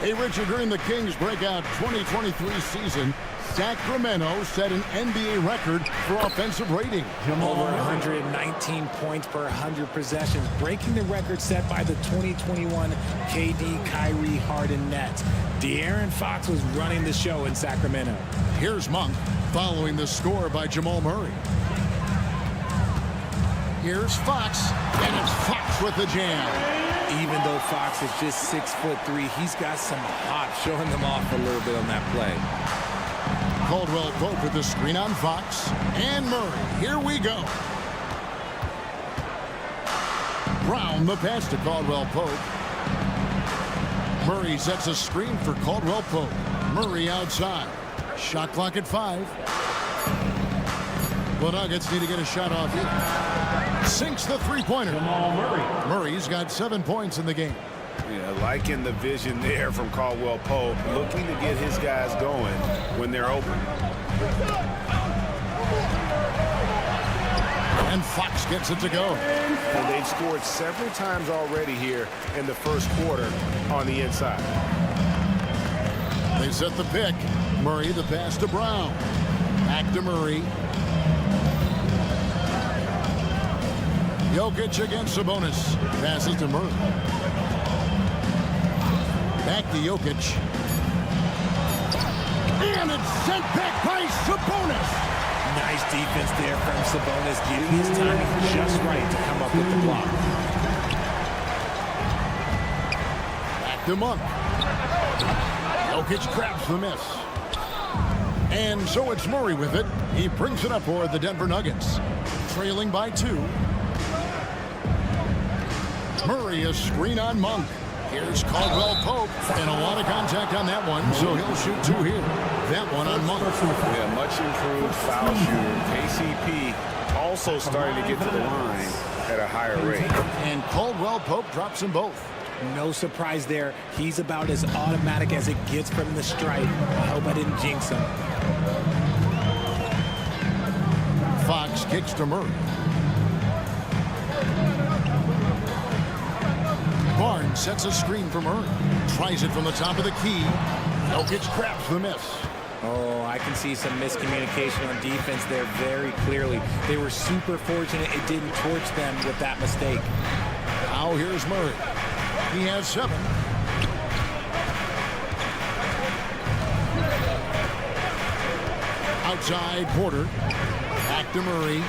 Hey, Richard, during the Kings' breakout 2023 season, Sacramento set an NBA record for offensive rating. Over 119 points per 100 possessions, breaking the record set by the 2021 KD Kyrie Harden Nets. De'Aaron Fox was running the show in Sacramento. Here's Monk following the score by Jamal Murray. Here's Fox, and it's Fox with the jam. Even though Fox is just 6'3", he's got some hop, showing them off a little bit on that play. Caldwell Pope with the screen on Fox. And Murray, here we go. Brown the pass to Caldwell Pope. Murray sets a screen for Caldwell Pope. Murray outside. Shot clock at 5. The Nuggets need to get a shot off here. Sinks the three-pointer. Murray's got 7 points in the game. Yeah, liking the vision there from Caldwell Pope, looking to get his guys going when they're open. And Fox gets it to go. And they've scored several times already here in the first quarter on the inside. They set the pick. Murray the pass to Brown. Back to Murray. Jokic against Sabonis. Passes to Murray. Back to Jokic. And it's sent back by Sabonis. Nice defense there from Sabonis, getting his timing just right to come up with the block. Back to Monk. Jokic grabs the miss. And so it's Murray with it. He brings it up for the Denver Nuggets. Trailing by 2. Murray a screen on Monk. Here's Caldwell Pope, and a lot of contact on that one, so he'll shoot 2 here. That one on Monk. Yeah, much improved foul shooter. KCP also starting to get to the line at a higher rate. And Caldwell Pope drops them both. No surprise there. He's about as automatic as it gets from the stripe. I hope I didn't jinx him. Fox kicks to Murray. Barnes sets a screen for Murray. Tries it from the top of the key. Jokic grabs the miss. Oh, I can see some miscommunication on defense there very clearly. They were super fortunate it didn't torch them with that mistake. Now here's Murray. He has 7. Outside Porter. Back to Murray.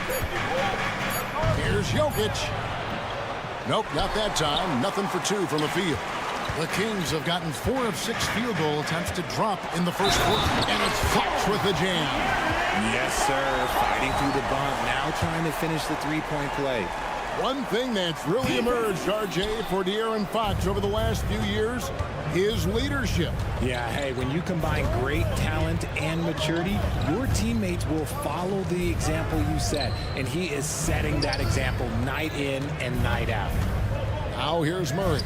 Here's Jokic. Nope, not that time. Nothing for 2 from the field. The Kings have gotten 4 of 6 field goal attempts to drop in the first quarter. And it's Fox with the jam. Yes, sir. Fighting through the bump. Now trying to finish the 3-point play. One thing that's really emerged, RJ, for De'Aaron Fox over the last few years, his leadership. Yeah, hey, when you combine great talent and maturity, your teammates will follow the example you set, and he is setting that example night in and night out. Now here's Murray.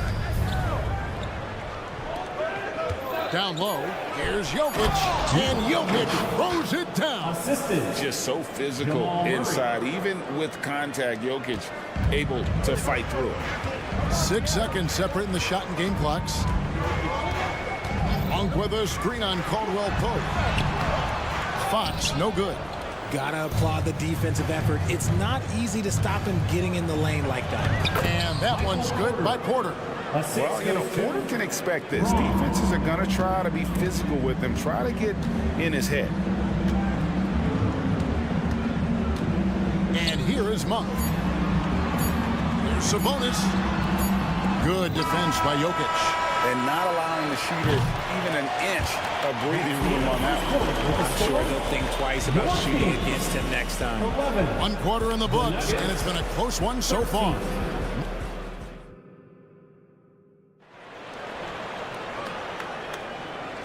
Down low, here's Jokic, and Jokic throws it down. Just so physical inside. Even with contact, Jokic able to fight through it. 6 seconds separating the shot and game clocks. Monk with a screen on Caldwell Pope. Fox, no good. Gotta applaud the defensive effort. It's not easy to stop him getting in the lane like that. And that one's good by Porter. Well, you know, Porter can expect this. Defenses are going to try to be physical with him, try to get in his head. And here is Monk. Here's Sabonis. Good defense by Jokic. And not allowing the shooter even an inch of breathing room on that one. I'm sure they'll think twice about shooting against him next time. 1 quarter in the books, and it's been a close one so far.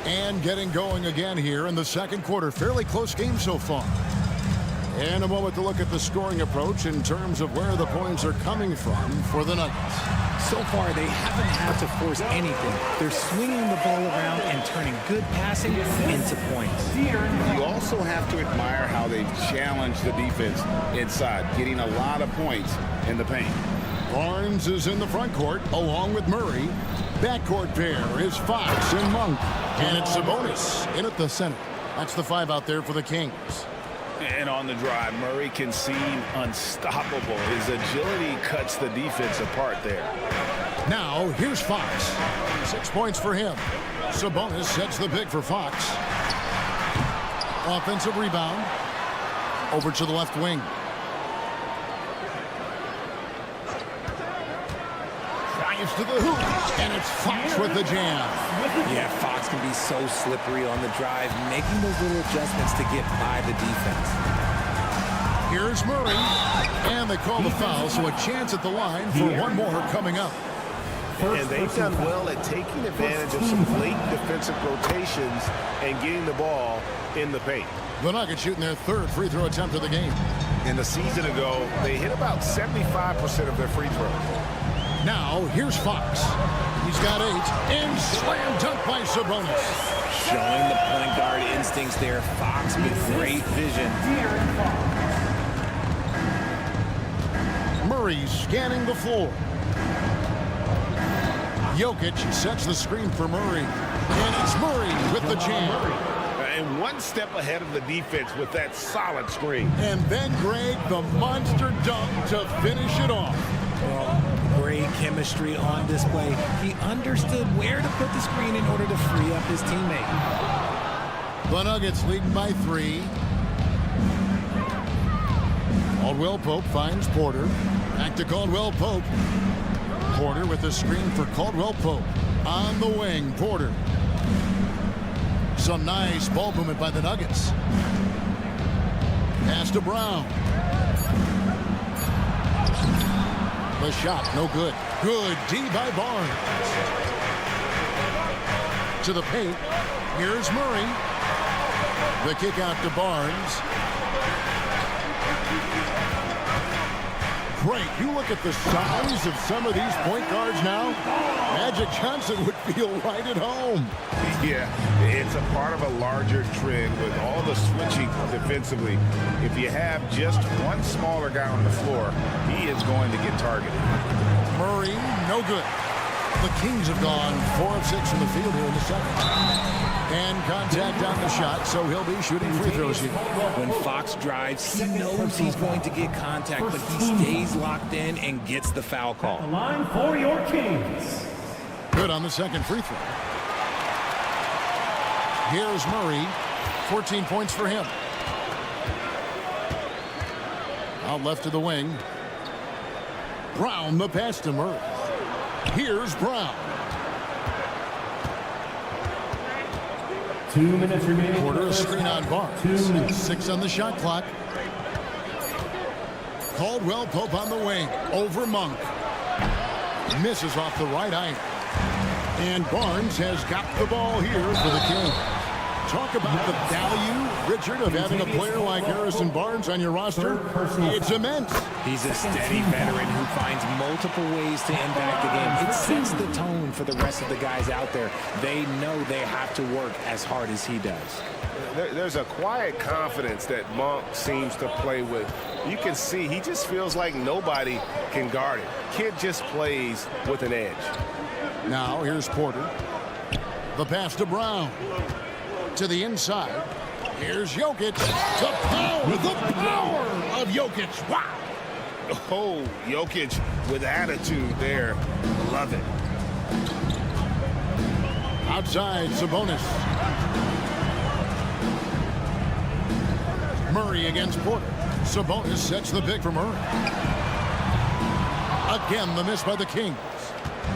And getting going again here in the second quarter. Fairly close game so far. And a moment to look at the scoring approach in terms of where the points are coming from for the Nuggets. So far, they haven't had to force anything. They're swinging the ball around and turning good passing into points. You also have to admire how they've challenged the defense inside, getting a lot of points in the paint. Barnes is in the front court along with Murray. Backcourt pair is Fox and Monk. And it's Sabonis in at the center. That's the 5 out there for the Kings. And on the drive, Murray can seem unstoppable. His agility cuts the defense apart there. Now, here's Fox. 6 points for him. Sabonis sets the pick for Fox. Offensive rebound. Over to the left wing. Drives to the hoop. And it's Fox with the jam. Yeah, Fox can be so slippery on the drive, making those little adjustments to get by the defense. Here's Murray. And they call the foul, so a chance at the line for one more coming up. And they've done well at taking advantage of some late defensive rotations and getting the ball in the paint. The Nuggets shooting their 3rd free throw attempt of the game. And a season ago, they hit about 75% of their free throws. Now, here's Fox. He's got 8. And slam dunk by Sabonis. Showing the point guard instincts there. Fox with great vision. Murray scanning the floor. Jokic sets the screen for Murray. And it's Murray with the jam. And one step ahead of the defense with that solid screen. And then Greg, the monster dunk to finish it off. Well, great chemistry on display. He understood where to put the screen in order to free up his teammate. The Nuggets leading by 3. Caldwell Pope finds Porter. Back to Caldwell Pope. Porter with the screen for Caldwell Pope. On the wing, Porter. Some nice ball movement by the Nuggets. Pass to Brown. The shot, no good. Good D by Barnes. To the paint. Here's Murray. The kick out to Barnes. Great. You look at the size of some of these point guards now. Magic Johnson would feel right at home. Yeah, it's a part of a larger trend with all the switching defensively. If you have just one smaller guy on the floor, he is going to get targeted. Murray, no good. The Kings have gone 4 of 6 from the field here in the second. And contact on the shot, so he'll be shooting free throws here. When Fox drives, he knows he's going to get contact, but he stays locked in and gets the foul call. The line for your Kings. Good on the second free throw. Here's Murray. 14 points for him. Out left to the wing. Brown, the pass to Murray. Here's Brown. 2 minutes remaining. Porter a screen on Barnes. 6 on the shot clock. Caldwell Pope on the wing. Over Monk. Misses off the right iron. And Barnes has got the ball here for the Kings. Talk about the value, Richard, of having a player like Harrison Barnes on your roster. It's immense. He's a steady veteran who finds multiple ways to impact the game. It sets the tone for the rest of the guys out there. They know they have to work as hard as he does. There's a quiet confidence that Monk seems to play with. You can see he just feels like nobody can guard it. Kid just plays with an edge. Now here's Porter. The pass to Brown. To the inside. Here's Jokic. The power of Jokic. Wow. Oh, Jokic with attitude there. Love it. Outside, Sabonis. Murray against Porter. Sabonis sets the pick for Murray. Again, the miss by the Kings.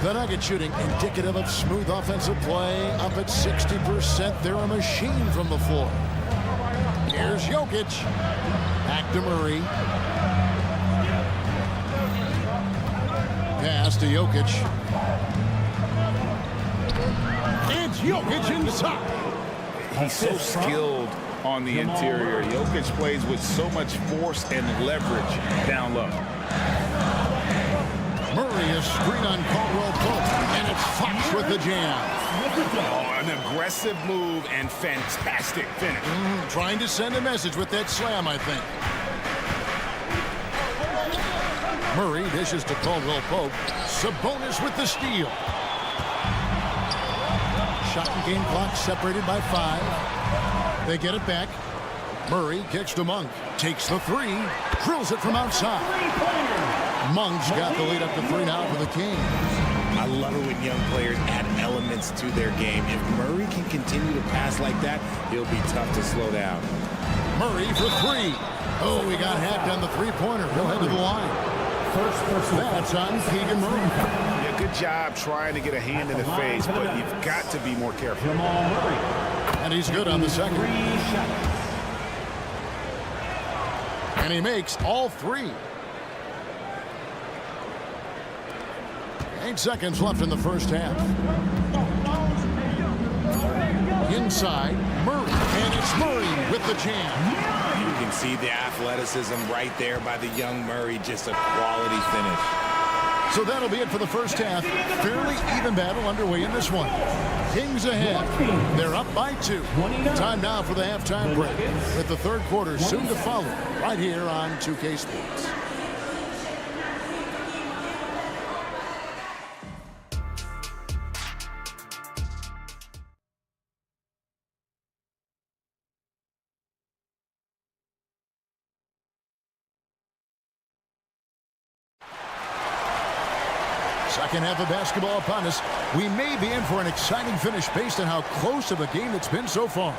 The Nuggets shooting indicative of smooth offensive play. Up at 60%. They're a machine from the floor. Here's Jokic. Back to Murray. Pass to Jokic. It's Jokic inside. He's so skilled on the interior. Jokic plays with so much force and leverage down low. Murray is screen on Caldwell Pope, and it's Fox with the jam. Oh, an aggressive move and fantastic finish. Trying to send a message with that slam, I think. Murray dishes to Caldwell Pope. Sabonis with the steal. Shot and game clock separated by 5. They get it back. Murray kicks to Monk. Takes the 3. Drills it from outside. Monk's got the lead up to 3 now for the Kings. I love it when young players add elements to their game. If Murray can continue to pass like that, he'll be tough to slow down. Murray for 3. Oh, he got hacked on the three-pointer. He'll head to the line. That's on Keegan Murray. Yeah, good job trying to get a hand in the face, but you've got to be more careful. And he's good on the second. And he makes all 3. 8 seconds left in the first half. Inside, Murray. And it's Murray with the jam. You can see the athleticism right there by the young Murray. Just a quality finish. So that'll be it for the first half. Fairly even battle underway in this one. Kings ahead. They're up by 2. Time now for the halftime break, with the third quarter soon to follow right here on 2K Sports. Second half of basketball upon us. We may be in for an exciting finish based on how close of a game it's been so far.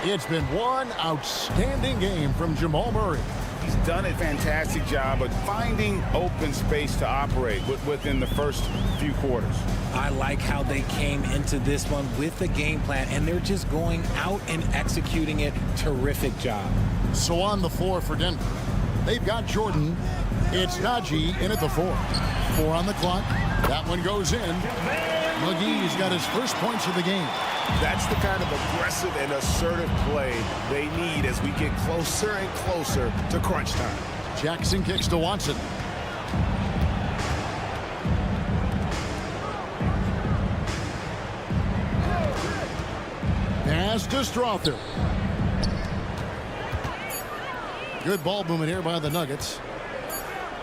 It's been one outstanding game from Jamal Murray. He's done a fantastic job of finding open space to operate within the first few quarters. I like how they came into this one with the game plan, and they're just going out and executing it. Terrific job. So on the floor for Denver, they've got Jordan. It's Najee in at the 4. 4 on the clock. That one goes in. McGee's got his first points of the game. That's the kind of aggressive and assertive play they need as we get closer and closer to crunch time. Jackson kicks to Watson. Pass to Strother. Good ball movement here by the Nuggets.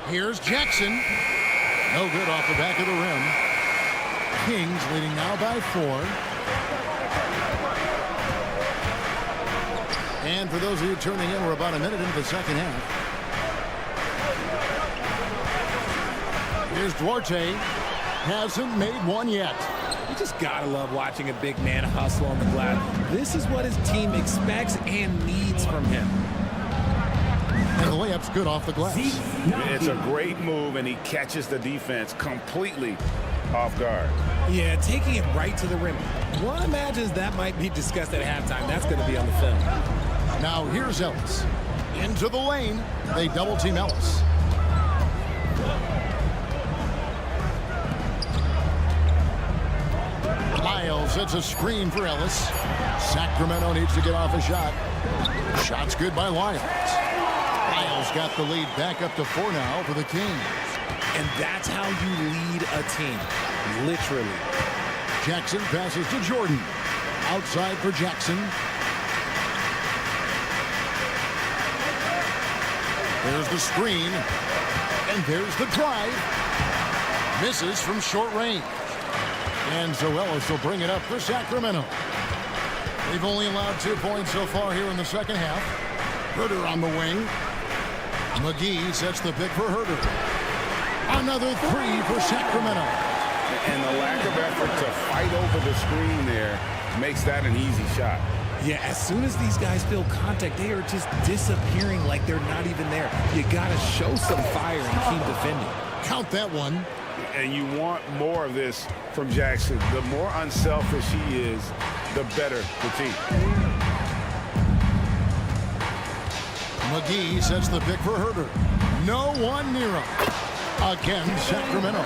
Here's Jackson. No good off the back of the rim. Kings leading now by 4. And for those of you turning in, we're about a minute into the second half. Here's Duarte. Hasn't made one yet. You just gotta love watching a big man hustle on the glass. This is what his team expects and needs from him. And the layup's good off the glass. It's a great move, and he catches the defense completely off guard. Yeah, taking it right to the rim. One imagines that might be discussed at halftime. That's going to be on the film. Now here's Ellis. Into the lane. They double team Ellis. Lyles, it's a screen for Ellis. Sacramento needs to get off a shot. Shot's good by Lyles. Lyles got the lead back up to 4 now for the Kings. And that's how you lead a team, literally. Jackson passes to Jordan. Outside for Jackson. There's the screen. And there's the drive. Misses from short range. And Ellis will bring it up for Sacramento. They've only allowed 2 points so far here in the second half. Herter on the wing. McGee sets the pick for Herter. Another 3 for Sacramento. And the lack of effort to fight over the screen there makes that an easy shot. Yeah, as soon as these guys feel contact, they are just disappearing like they're not even there. You got to show some fire and keep defending. Count that one. And you want more of this from Jackson. The more unselfish he is, the better the team. McGee sets the pick for Herter. No one near him. Again, Sacramento.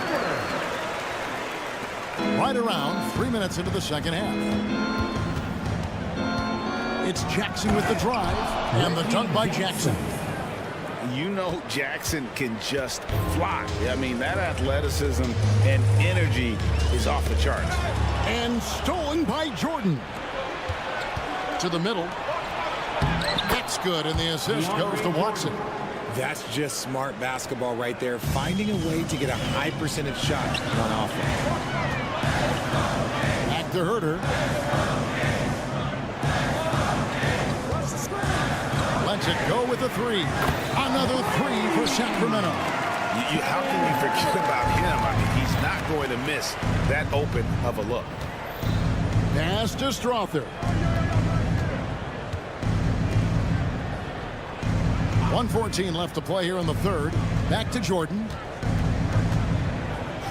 Right around 3 minutes into the second half. It's Jackson with the drive and the dunk by Jackson. You know Jackson can just fly. I mean, that athleticism and energy is off the charts. And stolen by Jordan. To the middle. That's good, and the assist goes to Watson. That's just smart basketball right there, finding a way to get a high percentage shot on offense. Back to Herter. Lets it go with a 3. Another 3 for Sacramento. How can you forget about him? I mean, he's not going to miss that open of a look. Pass to Strother. 1:14 left to play here in the third. Back to Jordan.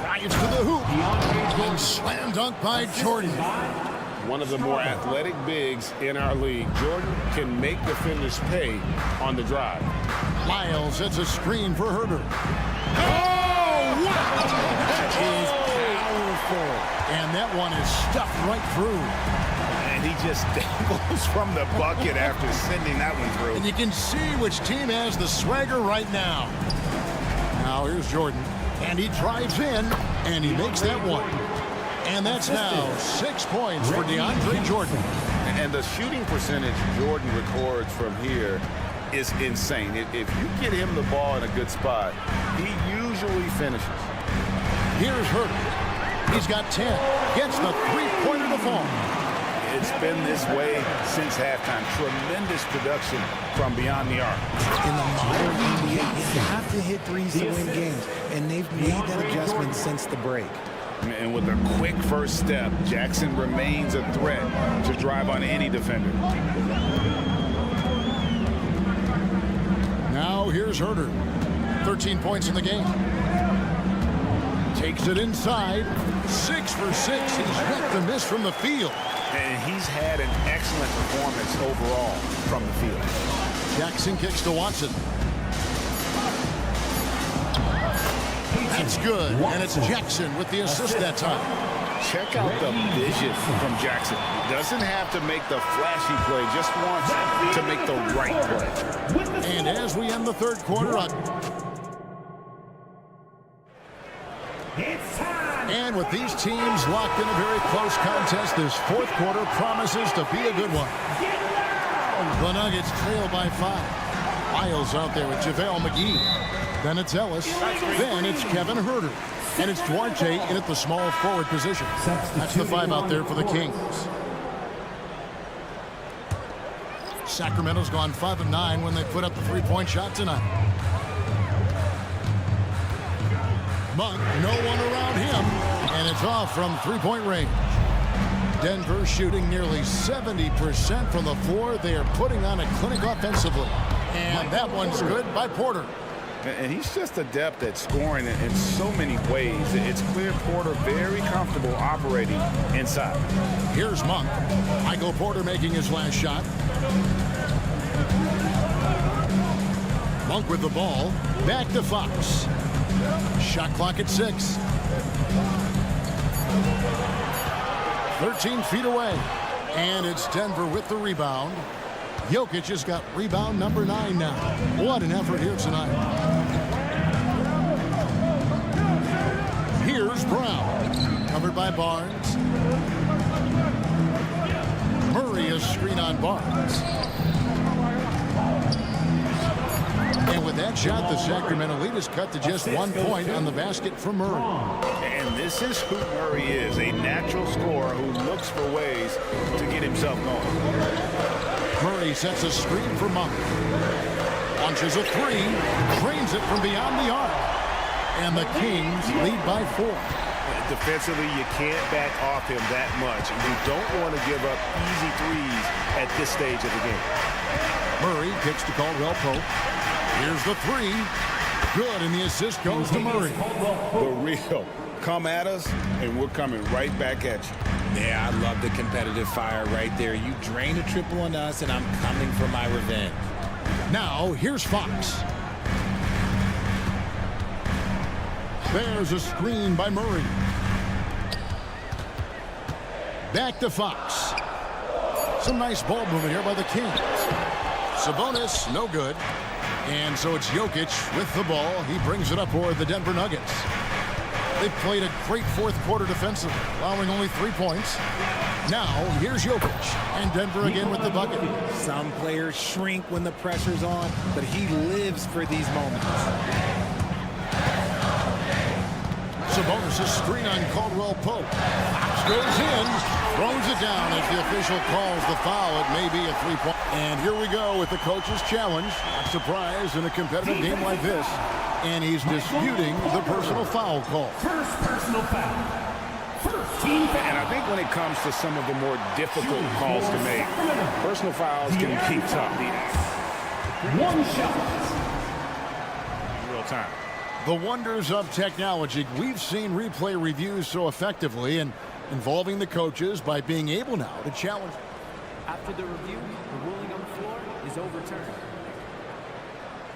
Drives to the hoop. And slam dunk by Jordan. One of the more athletic bigs in our league. Jordan can make defenders pay on the drive. Lyles hits a screen for Herter. Oh, wow! That is powerful. And that one is stuffed right through. And he just dangles from the bucket after sending that one through. And you can see which team has the swagger right now. Now here's Jordan. And he drives in, and he makes that one. And that's now 6 points for DeAndre Jordan. And the shooting percentage Jordan records from here is insane. If you get him the ball in a good spot, he usually finishes. Here's Herter. He's got 10. Gets the three-pointer to fall. It's been this way since halftime. Tremendous production from beyond the arc. In the modern NBA, you have to hit threes to win games, and they've made that adjustment since the break. And with a quick first step, Jackson remains a threat to drive on any defender. Now here's Herter. 13 points in the game. Takes it inside. 6 for 6. He's got the miss from the field. And he's had an excellent performance overall from the field. Jackson kicks to Watson. That's good, and it's Jackson with the assist that time. Check out the vision from Jackson. He doesn't have to make the flashy play, just wants to make the right play. And as we end the third quarter, and with these teams locked in a very close contest, this fourth quarter promises to be a good one. The Nuggets trail by 5. Lyles out there with JaVale McGee. Then it's Ellis. Then it's Kevin Herter. And it's Duarte in at the small forward position. That's the 5 out there for the Kings. Sacramento's gone 5 of 9 when they put up the three-point shot tonight. Monk, no one around him, and it's off from three-point range. Denver shooting nearly 70% from the floor. They are putting on a clinic offensively. And that one's good by Porter. And he's just adept at scoring in so many ways. It's clear Porter very comfortable operating inside. Here's Monk. Michael Porter making his last shot. Monk with the ball. Back to Fox. Shot clock at 6. 13 feet away. And it's Denver with the rebound. Jokic has got rebound number 9 now. What an effort here tonight. Here's Brown. Covered by Barnes. Murray is screen on Barnes. And with that shot, the Sacramento lead is cut to just 1 point on the basket from Murray. And this is who Murray is, a natural scorer who looks for ways to get himself going. Murray sets a screen for Monk. Launches a 3, drains it from beyond the arc. And the Kings lead by 4. Defensively, you can't back off him that much. You don't want to give up easy threes at this stage of the game. Murray kicks to Caldwell Pope. Here's the 3. Good, and the assist goes to Murray. The real. Come at us, and we're coming right back at you. Yeah, I love the competitive fire right there. You drain a triple on us, and I'm coming for my revenge. Now, here's Fox. There's a screen by Murray. Back to Fox. Some nice ball movement here by the Kings. Sabonis, no good. And so it's Jokic with the ball. He brings it up for the Denver Nuggets. They played a great fourth quarter defensively, allowing only 3 points. Now, here's Jokic, and Denver again with the bucket. Some players shrink when the pressure's on, but he lives for these moments. Sabonis' screen on Caldwell Pope. Fox goes in, throws it down. As the official calls the foul, it may be a 3-point. And here we go with the coach's challenge. Not surprised in a competitive game like this. And he's disputing the personal foul call. First personal foul. First team foul. And I think when it comes to some of the more difficult calls to make, personal fouls can be tough. One shot. Real time. The wonders of technology. We've seen replay reviews so effectively and involving the coaches by being able now to challenge. After the review, the ruling on the floor is overturned.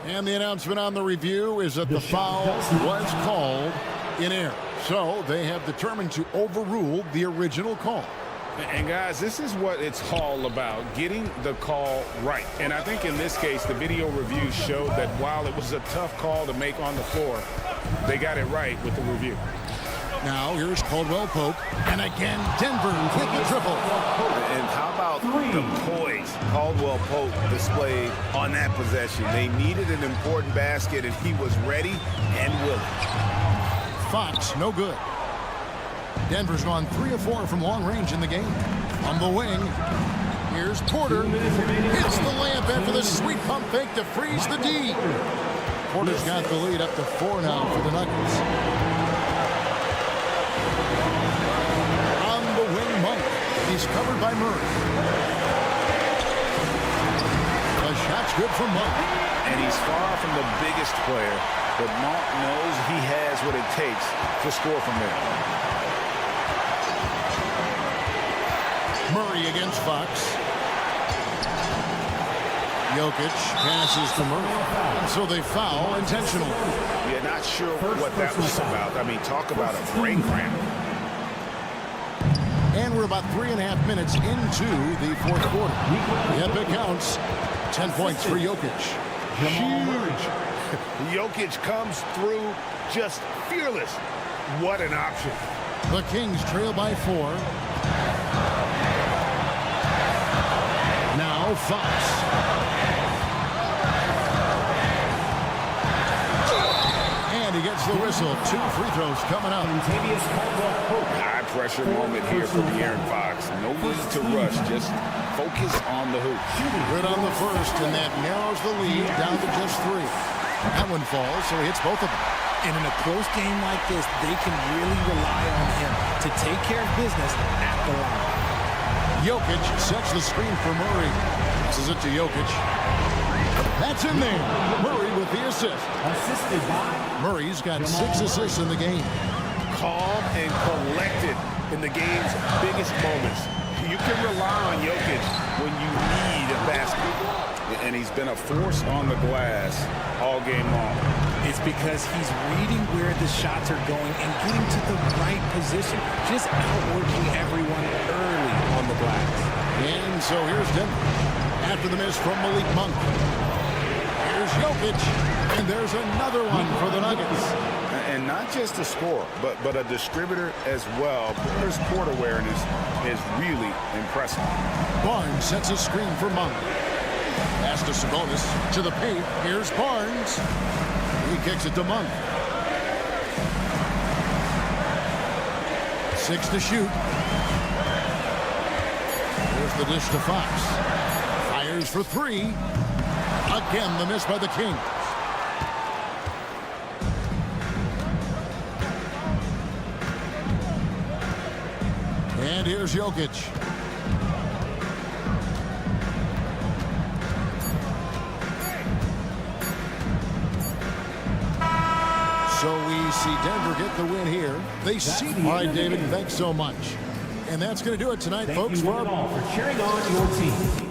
And the announcement on the review is that the foul was called in error. So they have determined to overrule the original call. And guys, this is what it's all about, getting the call right. And I think in this case, the video review showed that while it was a tough call to make on the floor, they got it right with the review. Now here's Caldwell Pope, and again Denver with the triple. And how about the poise Caldwell Pope displayed on that possession? They needed an important basket, and he was ready and willing. Fox, no good. Denver's gone 3 of 4 from long range in the game. On the wing, here's Porter. Hits the layup after the sweet pump fake to freeze the D. Porter's got the lead up to 4 now for the Nuggets. On the wing, Monk. He's covered by Murray. The shot's good from Monk. And he's far from the biggest player, but Monk knows he has what it takes to score from there. Murray against Fox. Jokic passes to Murray. And so they foul intentionally. Yeah, not sure what that was about. I mean, talk about a brain cramp. And we're about 3.5 minutes into the fourth quarter. The epic counts. 10 points for Jokic. Huge. Jokic comes through just fearless. What an option. The Kings trail by 4. Now Fox. And he gets the whistle. 2 free throws coming up. High pressure moment here for De'Aaron Fox. No need to rush. Just focus on the hoop. Good on the first, and that narrows the lead down to just 3. That one falls, so he hits both of them. And in a close game like this, they can really rely on him to take care of business at the line. Jokic sets the screen for Murray. Passes it to Jokic. That's in there. Murray with the assist. Assisted by. Murray's got 6 assists in the game. Calm and collected in the game's biggest moments. You can rely on Jokic when you need a basket. And he's been a force on the glass all game long. It's because he's reading where the shots are going and getting to the right position, just outworking everyone early on the glass. And so here's Denver. After the miss from Malik Monk. Here's Jokic. And there's another one for the Nuggets. And not just a scorer, but a distributor as well. Porter's court awareness is really impressive. Barnes sets a screen for Monk. Pass to Sabonis. To the paint. Here's Barnes. He kicks it to Monk. 6 to shoot. Here's the dish to Fox. Fires for 3. Again, the miss by the Kings. And here's Jokic. So we see Denver get the win here. They see. All right, David, thanks so much. And that's going to do it tonight, folks. Thank you all for cheering on your team.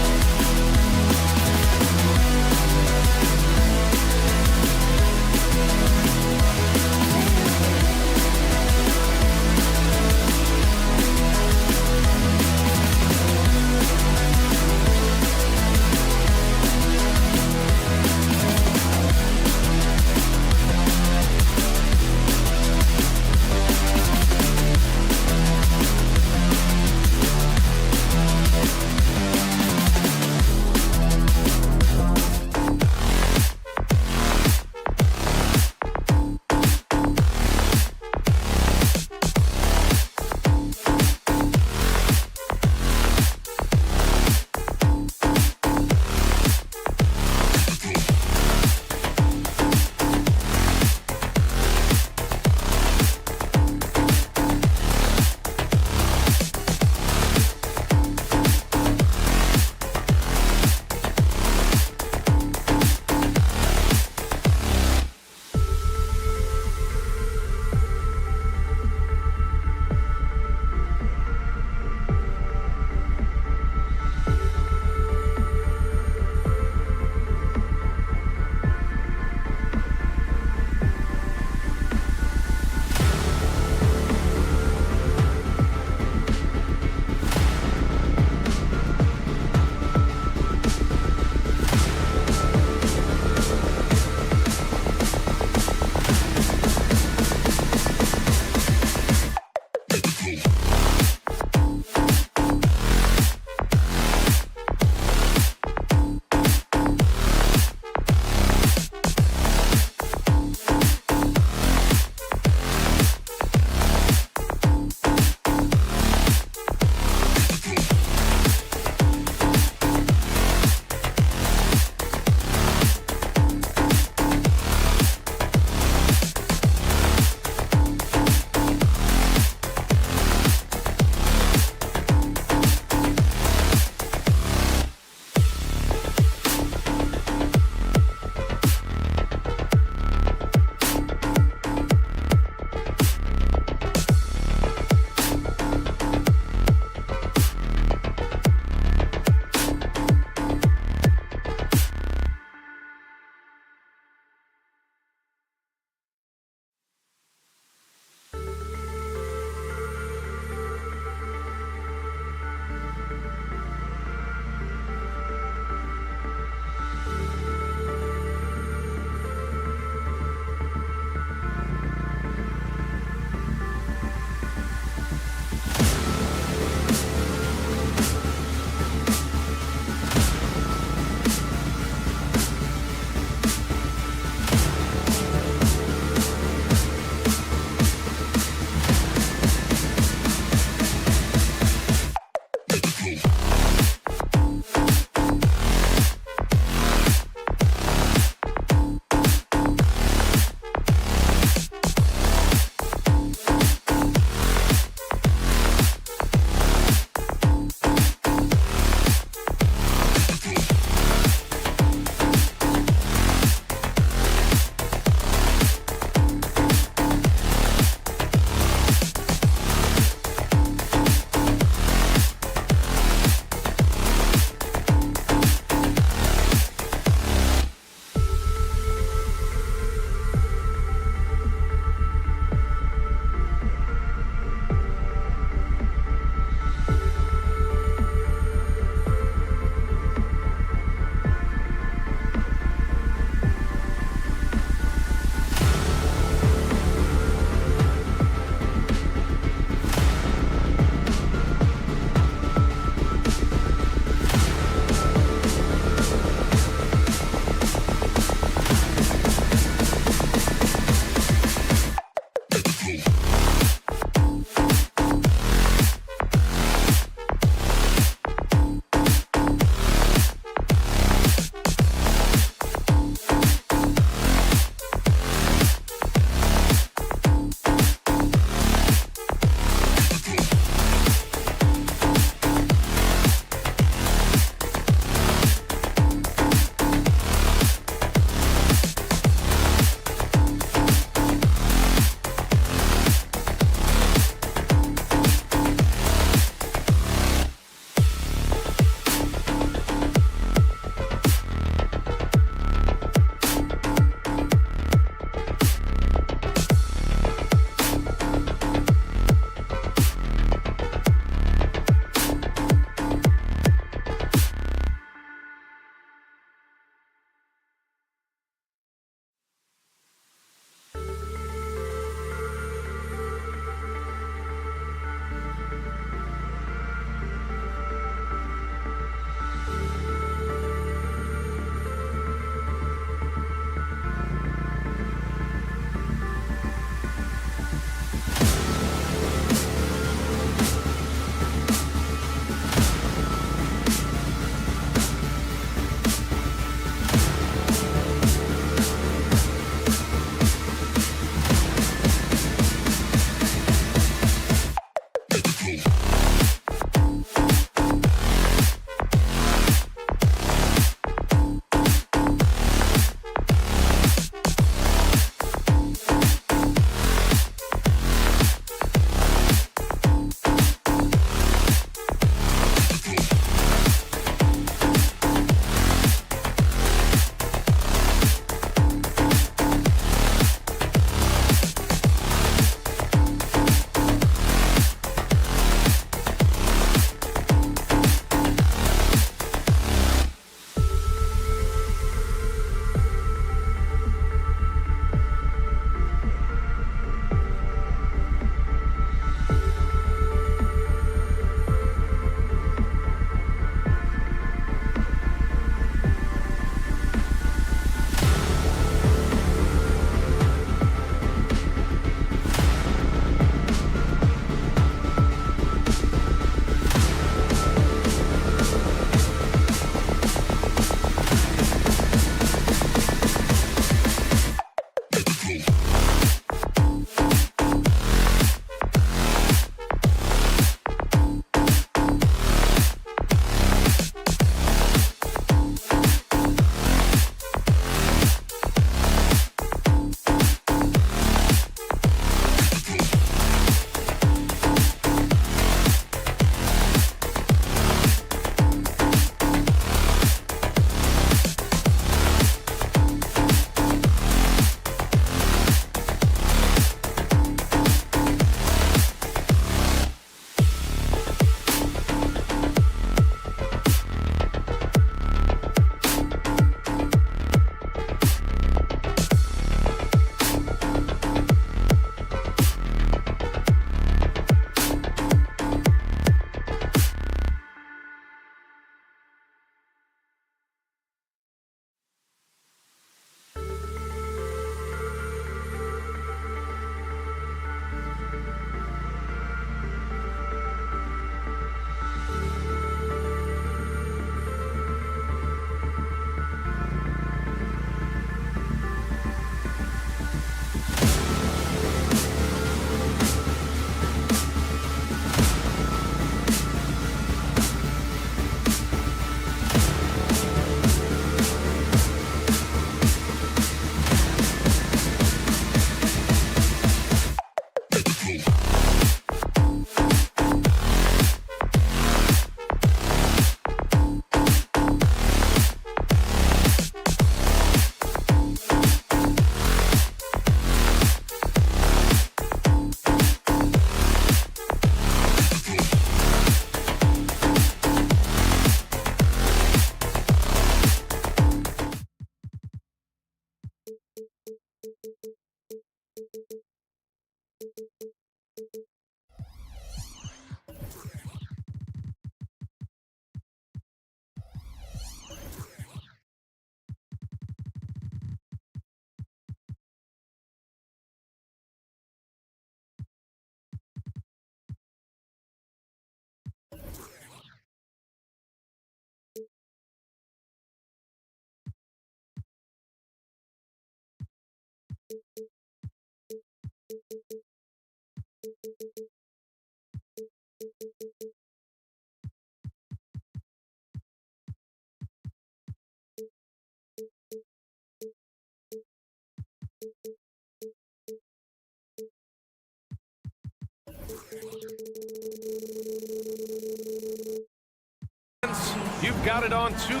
you've got it on two.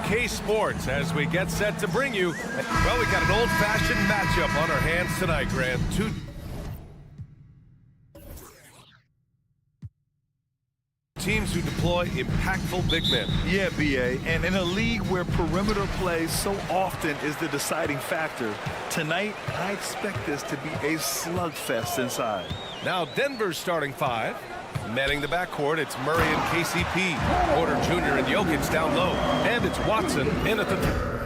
K Sports as we get set to bring you, well, we got an old-fashioned matchup on our hands tonight, Grant. Two teams who deploy impactful big men. Yeah, BA, and in a league where perimeter play so often is the deciding factor, tonight I expect this to be a slugfest inside. Now Denver's starting five. Manning the backcourt, it's Murray and KCP. Porter Jr. and Jokic down low. And it's Watson in at the...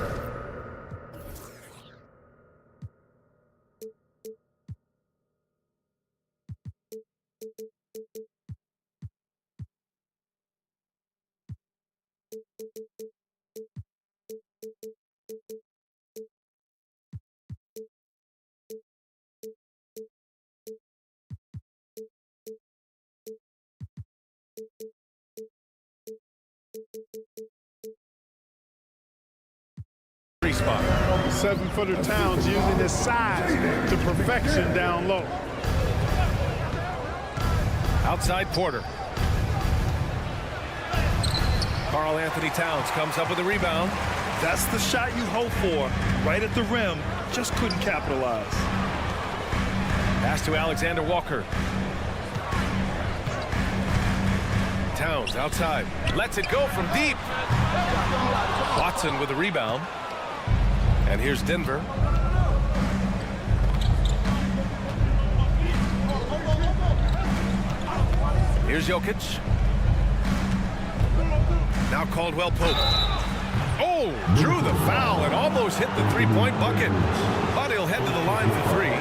spot. 7-footer Towns using his size to perfection down low. Outside Porter. Karl Anthony Towns comes up with a rebound. That's the shot you hope for. Right at the rim, just couldn't capitalize. Pass to Alexander Walker. Towns outside. Lets it go from deep. Watson with a rebound. And here's Denver. Here's Jokic. Now Caldwell Pope. Oh, drew the foul and almost hit the three-point bucket. But he'll head to the line for three.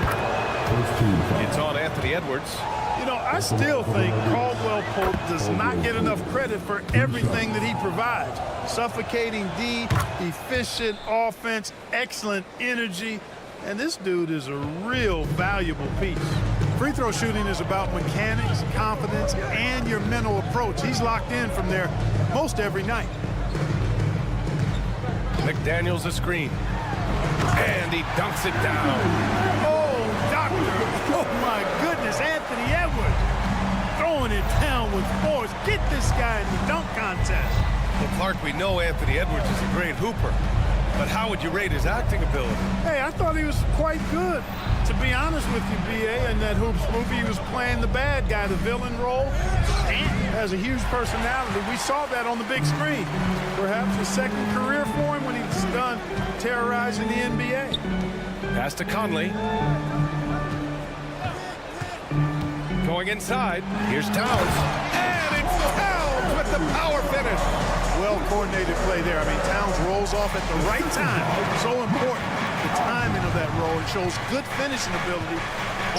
It's on Anthony Edwards. You know, I still think Caldwell Pope does not get enough credit for everything that he provides. Suffocating D, efficient offense, excellent energy, and this dude is a real valuable piece. Free throw shooting is about mechanics, confidence, and your mental approach. He's locked in from there most every night. McDaniels a screen. And he dunks it down. Oh, doctor. Oh, my goodness. Anthony Edwards throwing it down with force. Get this guy in the dunk contest. Well, Clark, we know Anthony Edwards is a great hooper. But how would you rate his acting ability? Hey, I thought he was quite good. To be honest with you, BA, in that Hoops movie, he was playing the bad guy, the villain role. And has a huge personality. We saw that on the big screen. Perhaps a second career for him when he's done terrorizing the NBA. Pass to Conley. Going inside. Here's Towns. And it's Towns with the power finish. Well-coordinated play there. I mean, Towns rolls off at the right time. So important, the timing of that roll. It shows good finishing ability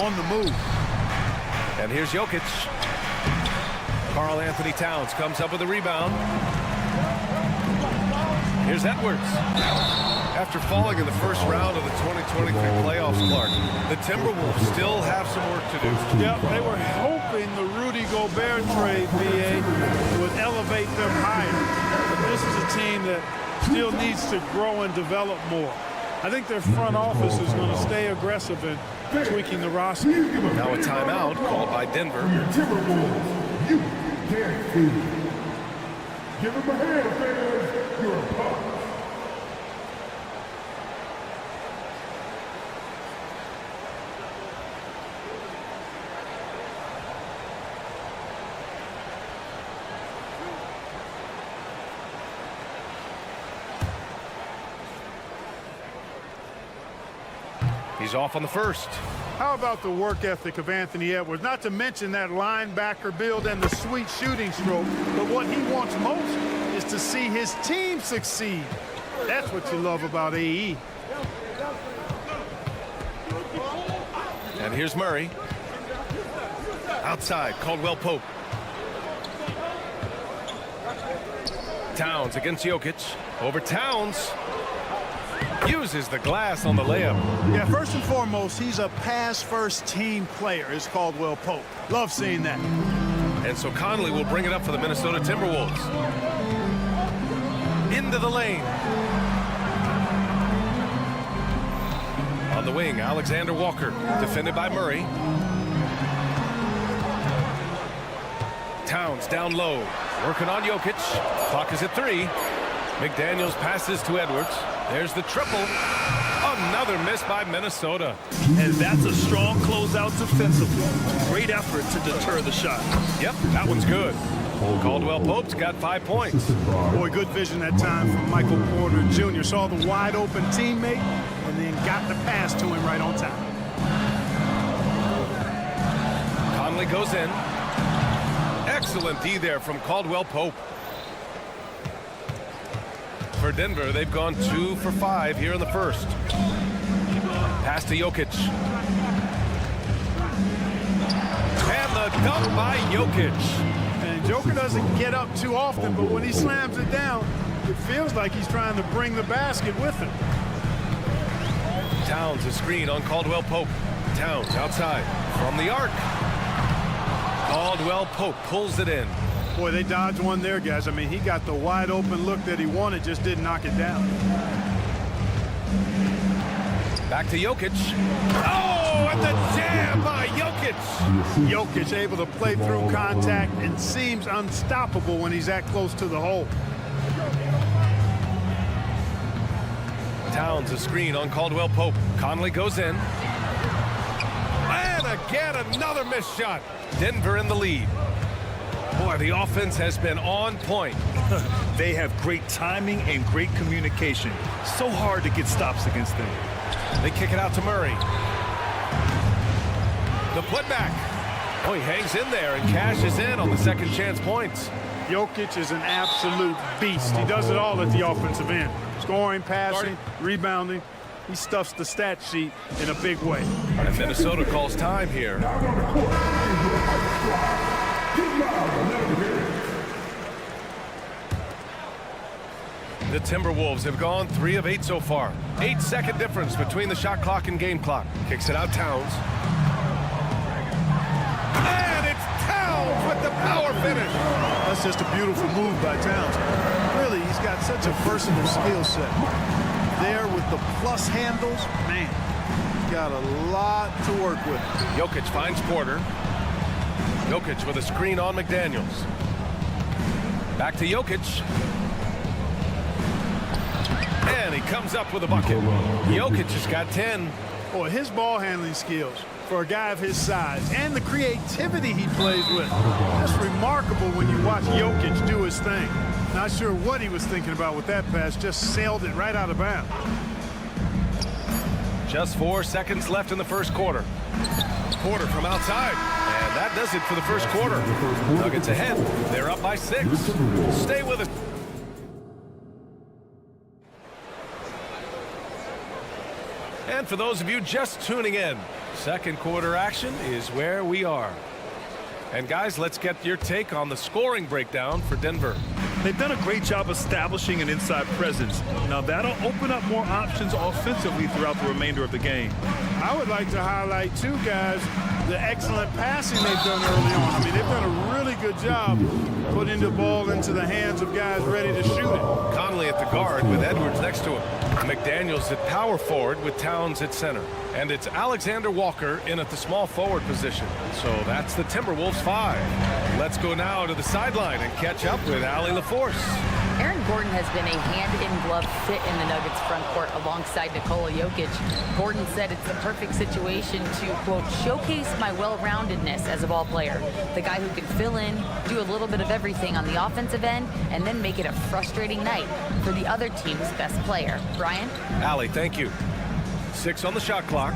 on the move. And here's Jokic. Karl Anthony Towns comes up with a rebound. Here's Edwards. After falling in the first round of the 2023 playoffs, Clark, the Timberwolves still have some work to do. Yep, they were hoping the Rudy Gobert trade, BA, would elevate them higher. But this is a team that still needs to grow and develop more. I think their front office is going to stay aggressive in tweaking the roster. Now a timeout called by Denver. Timberwolves, you can't see. Give them a hand, fans. You're a pop. He's off on the first. How about the work ethic of Anthony Edwards? Not to mention that linebacker build and the sweet shooting stroke, but what he wants most is to see his team succeed. That's what you love about AE. And here's Murray. Outside, Caldwell Pope. Towns against Jokic. Over Towns. Uses the glass on the layup. Yeah, first and foremost, he's a pass-first team player, is Caldwell Pope. Love seeing that. And so Conley will bring it up for the Minnesota Timberwolves. Into the lane. On the wing, Alexander Walker, defended by Murray. Towns down low, working on Jokic. Clock is at 3. McDaniels passes to Edwards. There's the triple. Another miss by Minnesota. And that's a strong closeout defensively. Great effort to deter the shot. Yep, that one's good. Caldwell Pope's got 5 points. Boy, good vision that time from Michael Porter Jr. Saw the wide open teammate and then got the pass to him right on time. Conley goes in. Excellent D there from Caldwell Pope. For Denver, they've gone 2 for 5 here in the first. Pass to Jokic. And the dunk by Jokic. And Joker doesn't get up too often, but when he slams it down, it feels like he's trying to bring the basket with him. Towns a screen on Caldwell Pope. Towns outside from the arc. Caldwell Pope pulls it in. Boy, they dodged one there, guys. I mean, he got the wide open look that he wanted, just didn't knock it down. Back to Jokic. Oh, and the jam by Jokic. Jokic able to play through contact and seems unstoppable when he's that close to the hole. Towns a screen on Caldwell Pope. Conley goes in. And again, another missed shot. Denver in the lead. Boy, the offense has been on point. They have great timing and great communication. So hard to get stops against them. They kick it out to Murray. The putback. Oh, he hangs in there and cashes in on the second chance points. Jokic is an absolute beast. He does it all at the offensive end. Scoring, passing, rebounding. He stuffs the stat sheet in a big way. And Minnesota calls time here. The Timberwolves have gone 3 of 8 so far. 8-second difference between the shot clock and game clock. Kicks it out Towns. And it's Towns with the power finish. That's just a beautiful move by Towns. Really, he's got such a versatile skill set. There with the plus handles, man, he's got a lot to work with. Jokic finds Porter. Jokic with a screen on McDaniels. Back to Jokic. And he comes up with a bucket. Jokic has got 10. Boy, his ball handling skills for a guy of his size and the creativity he plays with. Just remarkable when you watch Jokic do his thing. Not sure what he was thinking about with that pass. Just sailed it right out of bounds. Just 4 seconds left in the first quarter. Porter from outside. And that does it for the first quarter. Nuggets ahead. They're up by 6. Stay with us. And for those of you just tuning in, second quarter action is where we are. And guys, let's get your take on the scoring breakdown for Denver. They've done a great job establishing an inside presence. Now that'll open up more options offensively throughout the remainder of the game. I would like to highlight, too, guys, the excellent passing they've done early on. I mean, they've done a really good job putting the ball into the hands of guys ready to shoot it. Conley at the guard with Edwards next to him. McDaniels at power forward with Towns at center. And it's Alexander Walker in at the small forward position. So that's the Timberwolves 5. Let's go now to the sideline and catch up with Allie LaForce. Aaron Gordon has been a hand-in-glove fit in the Nuggets front court alongside Nikola Jokic. Gordon said it's the perfect situation to, quote, showcase my well-roundedness as a ball player. The guy who can fill in, do a little bit of everything on the offensive end, and then make it a frustrating night for the other team's best player. Brian? Allie, thank you. 6 on the shot clock.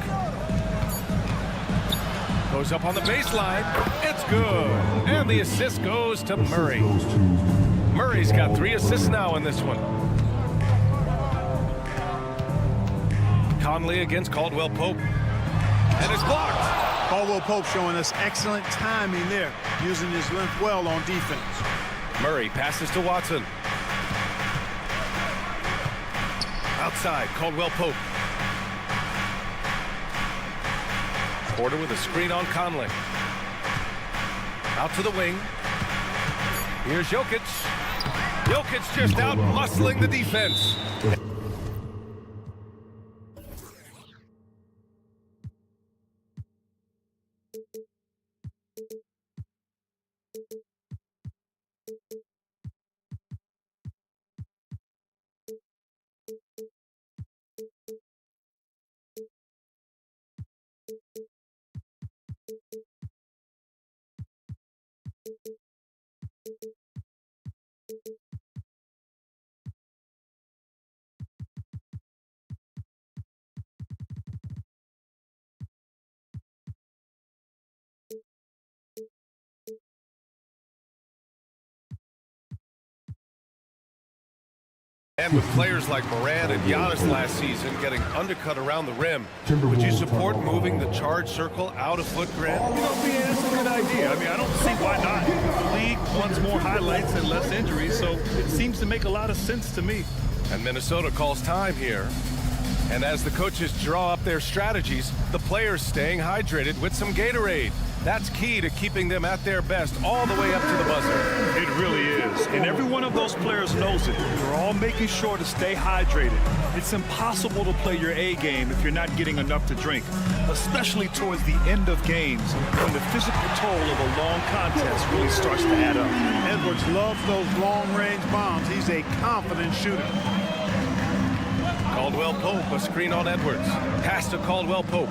Goes up on the baseline. It's good. And the assist goes to Murray. Murray's got 3 assists now in this one. Conley against Caldwell Pope. And it's blocked. Caldwell Pope showing us excellent timing there, using his length well on defense. Murray passes to Watson. Outside, Caldwell Pope. Porter with a screen on Conley. Out to the wing. Here's Jokic. Jokic just out muscling the defense. And with players like Morant and Giannis last season getting undercut around the rim, would you support moving the charge circle out a foot, Grant? You know, BA, that's a good idea. I mean, I don't see why not. The league wants more highlights and less injuries, so it seems to make a lot of sense to me. And Minnesota calls time here. And as the coaches draw up their strategies, the players staying hydrated with some Gatorade. That's key to keeping them at their best all the way up to the buzzer. It really is. And every one of those players knows it. They're all making sure to stay hydrated. It's impossible to play your A game if you're not getting enough to drink, especially towards the end of games when the physical toll of a long contest really starts to add up. Edwards loves those long-range bombs. He's a confident shooter. Caldwell Pope, a screen on Edwards. Pass to Caldwell Pope.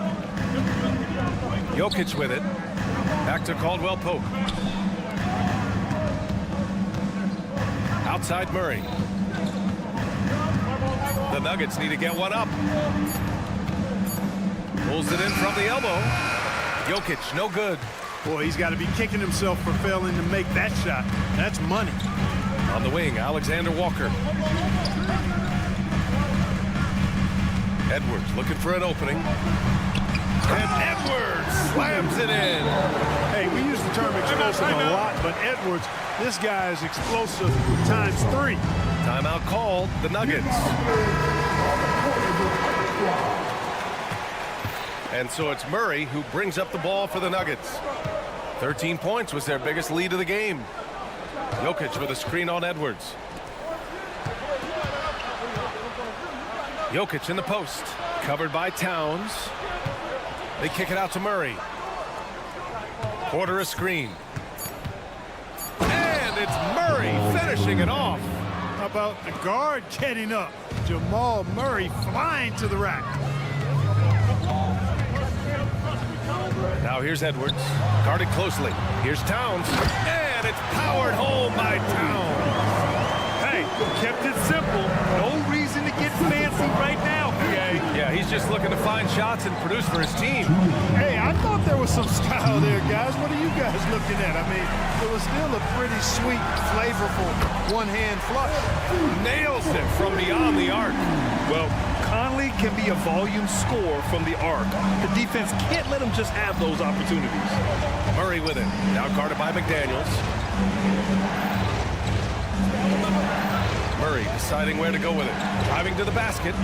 Jokic with it. Back to Caldwell Pope. Outside Murray. The Nuggets need to get one up. Pulls it in from the elbow. Jokic, no good. Boy, he's got to be kicking himself for failing to make that shot. That's money. On the wing, Alexander Walker. Edwards looking for an opening. And Edwards slams it in. Hey, we use the term explosive a lot, but Edwards, this guy is explosive times 3. Timeout called, the Nuggets. And so it's Murray who brings up the ball for the Nuggets. 13 points was their biggest lead of the game. Jokic with a screen on Edwards. Jokic in the post, covered by Towns. They kick it out to Murray. Porter a screen. And it's Murray finishing it off. How about the guard getting up? Jamal Murray flying to the rack. Now here's Edwards, guarded closely. Here's Towns, and it's powered home by Towns. Hey, kept it simple. No reason to get fancy right now, PA. Yeah, he's just looking to find shots and produce for his team. Hey, I thought there was some style there, guys. What are you guys looking at? I mean, it was still a pretty sweet, flavorful one-hand flush. Nails it from beyond the arc. Well, Conley can be a volume scorer from the arc. The defense can't let him just have those opportunities. Murray with it. Now guarded by McDaniels. Murray deciding where to go with it. Driving to the basket.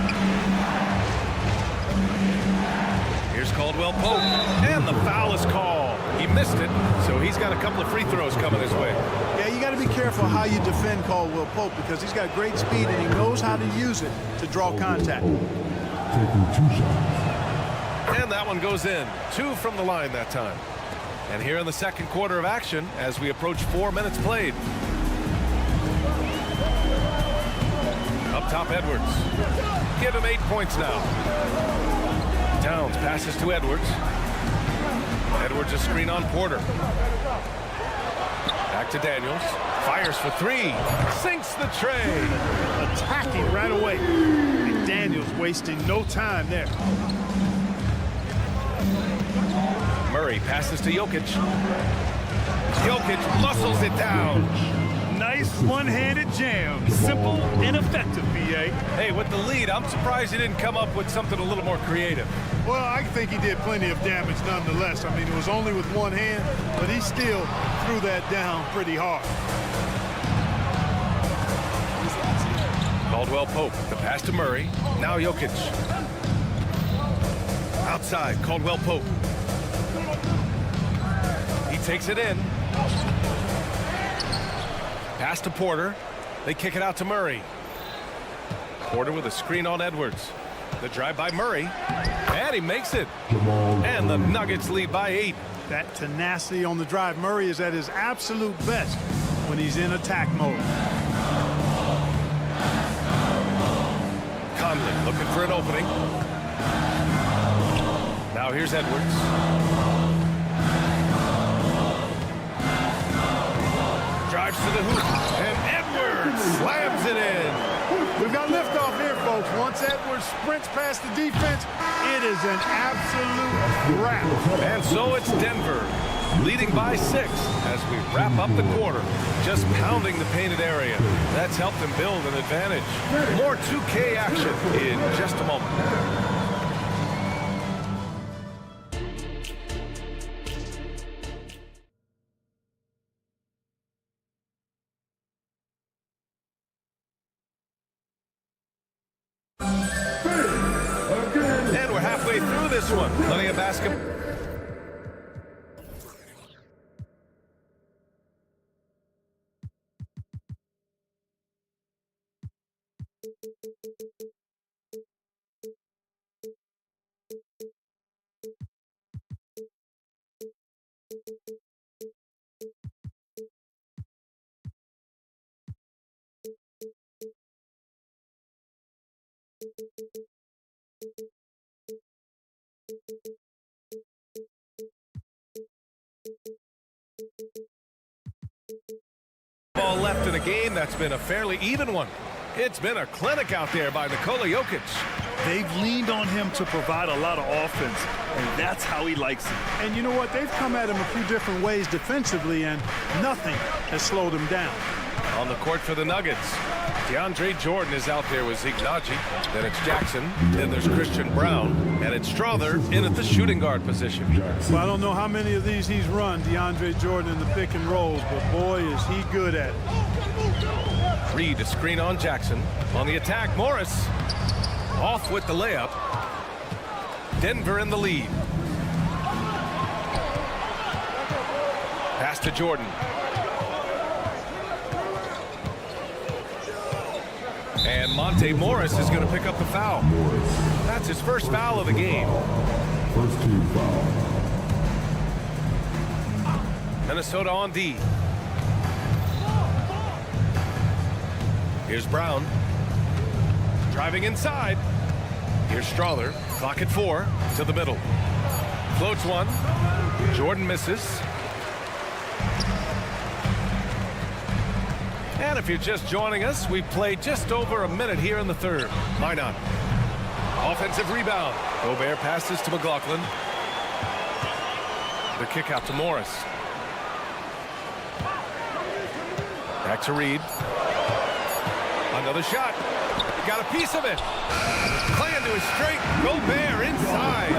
Here's Caldwell Pope. And the foul is called. He missed it, so he's got a couple of free throws coming his way. Yeah, you got to be careful how you defend Caldwell Pope because he's got great speed and he knows how to use it to draw contact. Taking 2 shots. And that one goes in. 2 from the line that time. And here in the second quarter of action as we approach 4 minutes played. Up top, Edwards. Give him 8 points now. Towns passes to Edwards. Edwards a screen on Porter. Back to Daniels. Fires for 3. Sinks the tray. Attacking right away. McDaniels wasting no time there. Murray passes to Jokic. Jokic muscles it down. Nice one-handed jam. Simple and effective, B.A. Hey, with the lead, I'm surprised he didn't come up with something a little more creative. Well, I think he did plenty of damage nonetheless. I mean, it was only with one hand, but he still threw that down pretty hard. Caldwell Pope, the pass to Murray. Now Jokic. Outside, Caldwell Pope. He takes it in. Pass to Porter. They kick it out to Murray. Porter with a screen on Edwards. The drive by Murray. And he makes it. And the Nuggets lead by 8. That tenacity on the drive. Murray is at his absolute best when he's in attack mode. Conley looking for an opening. Now here's Edwards. Drives to the hoop, and Edwards slams it in. We've got liftoff here, folks. Once Edwards sprints past the defense, it is an absolute wrap. And so it's Denver, leading by 6 as we wrap up the quarter. Just pounding the painted area. That's helped them build an advantage. More 2K action in just a moment. This one, plenty of basketball. Ball left in a game that's been a fairly even one. It's been a clinic out there by Nikola Jokic. They've leaned on him to provide a lot of offense, and that's how he likes it. And you know what? They've come at him a few different ways defensively, and nothing has slowed him down. On the court for the Nuggets, DeAndre Jordan is out there with Zeke Naji. Then it's Jackson. Then there's Christian Brown. And it's Strother in at the shooting guard position. Well, I don't know how many of these he's run, DeAndre Jordan, in the pick and rolls, but boy, is he good at it. Reed to screen on Jackson. On the attack, Morris. Off with the layup. Denver in the lead. Pass to Jordan. And Monte Morris is going to pick up the foul. That's his first foul of the game. First team foul. Minnesota on D. Here's Brown. Driving inside. Here's Strother. Clock at 4 to the middle. Floats one. Jordan misses. And if you're just joining us, we've played just over a minute here in the third. Why not? Offensive rebound. Gobert passes to McLaughlin. The kick out to Morris. Back to Reed. Another shot. Got a piece of it. Playing to his straight. Gobert inside.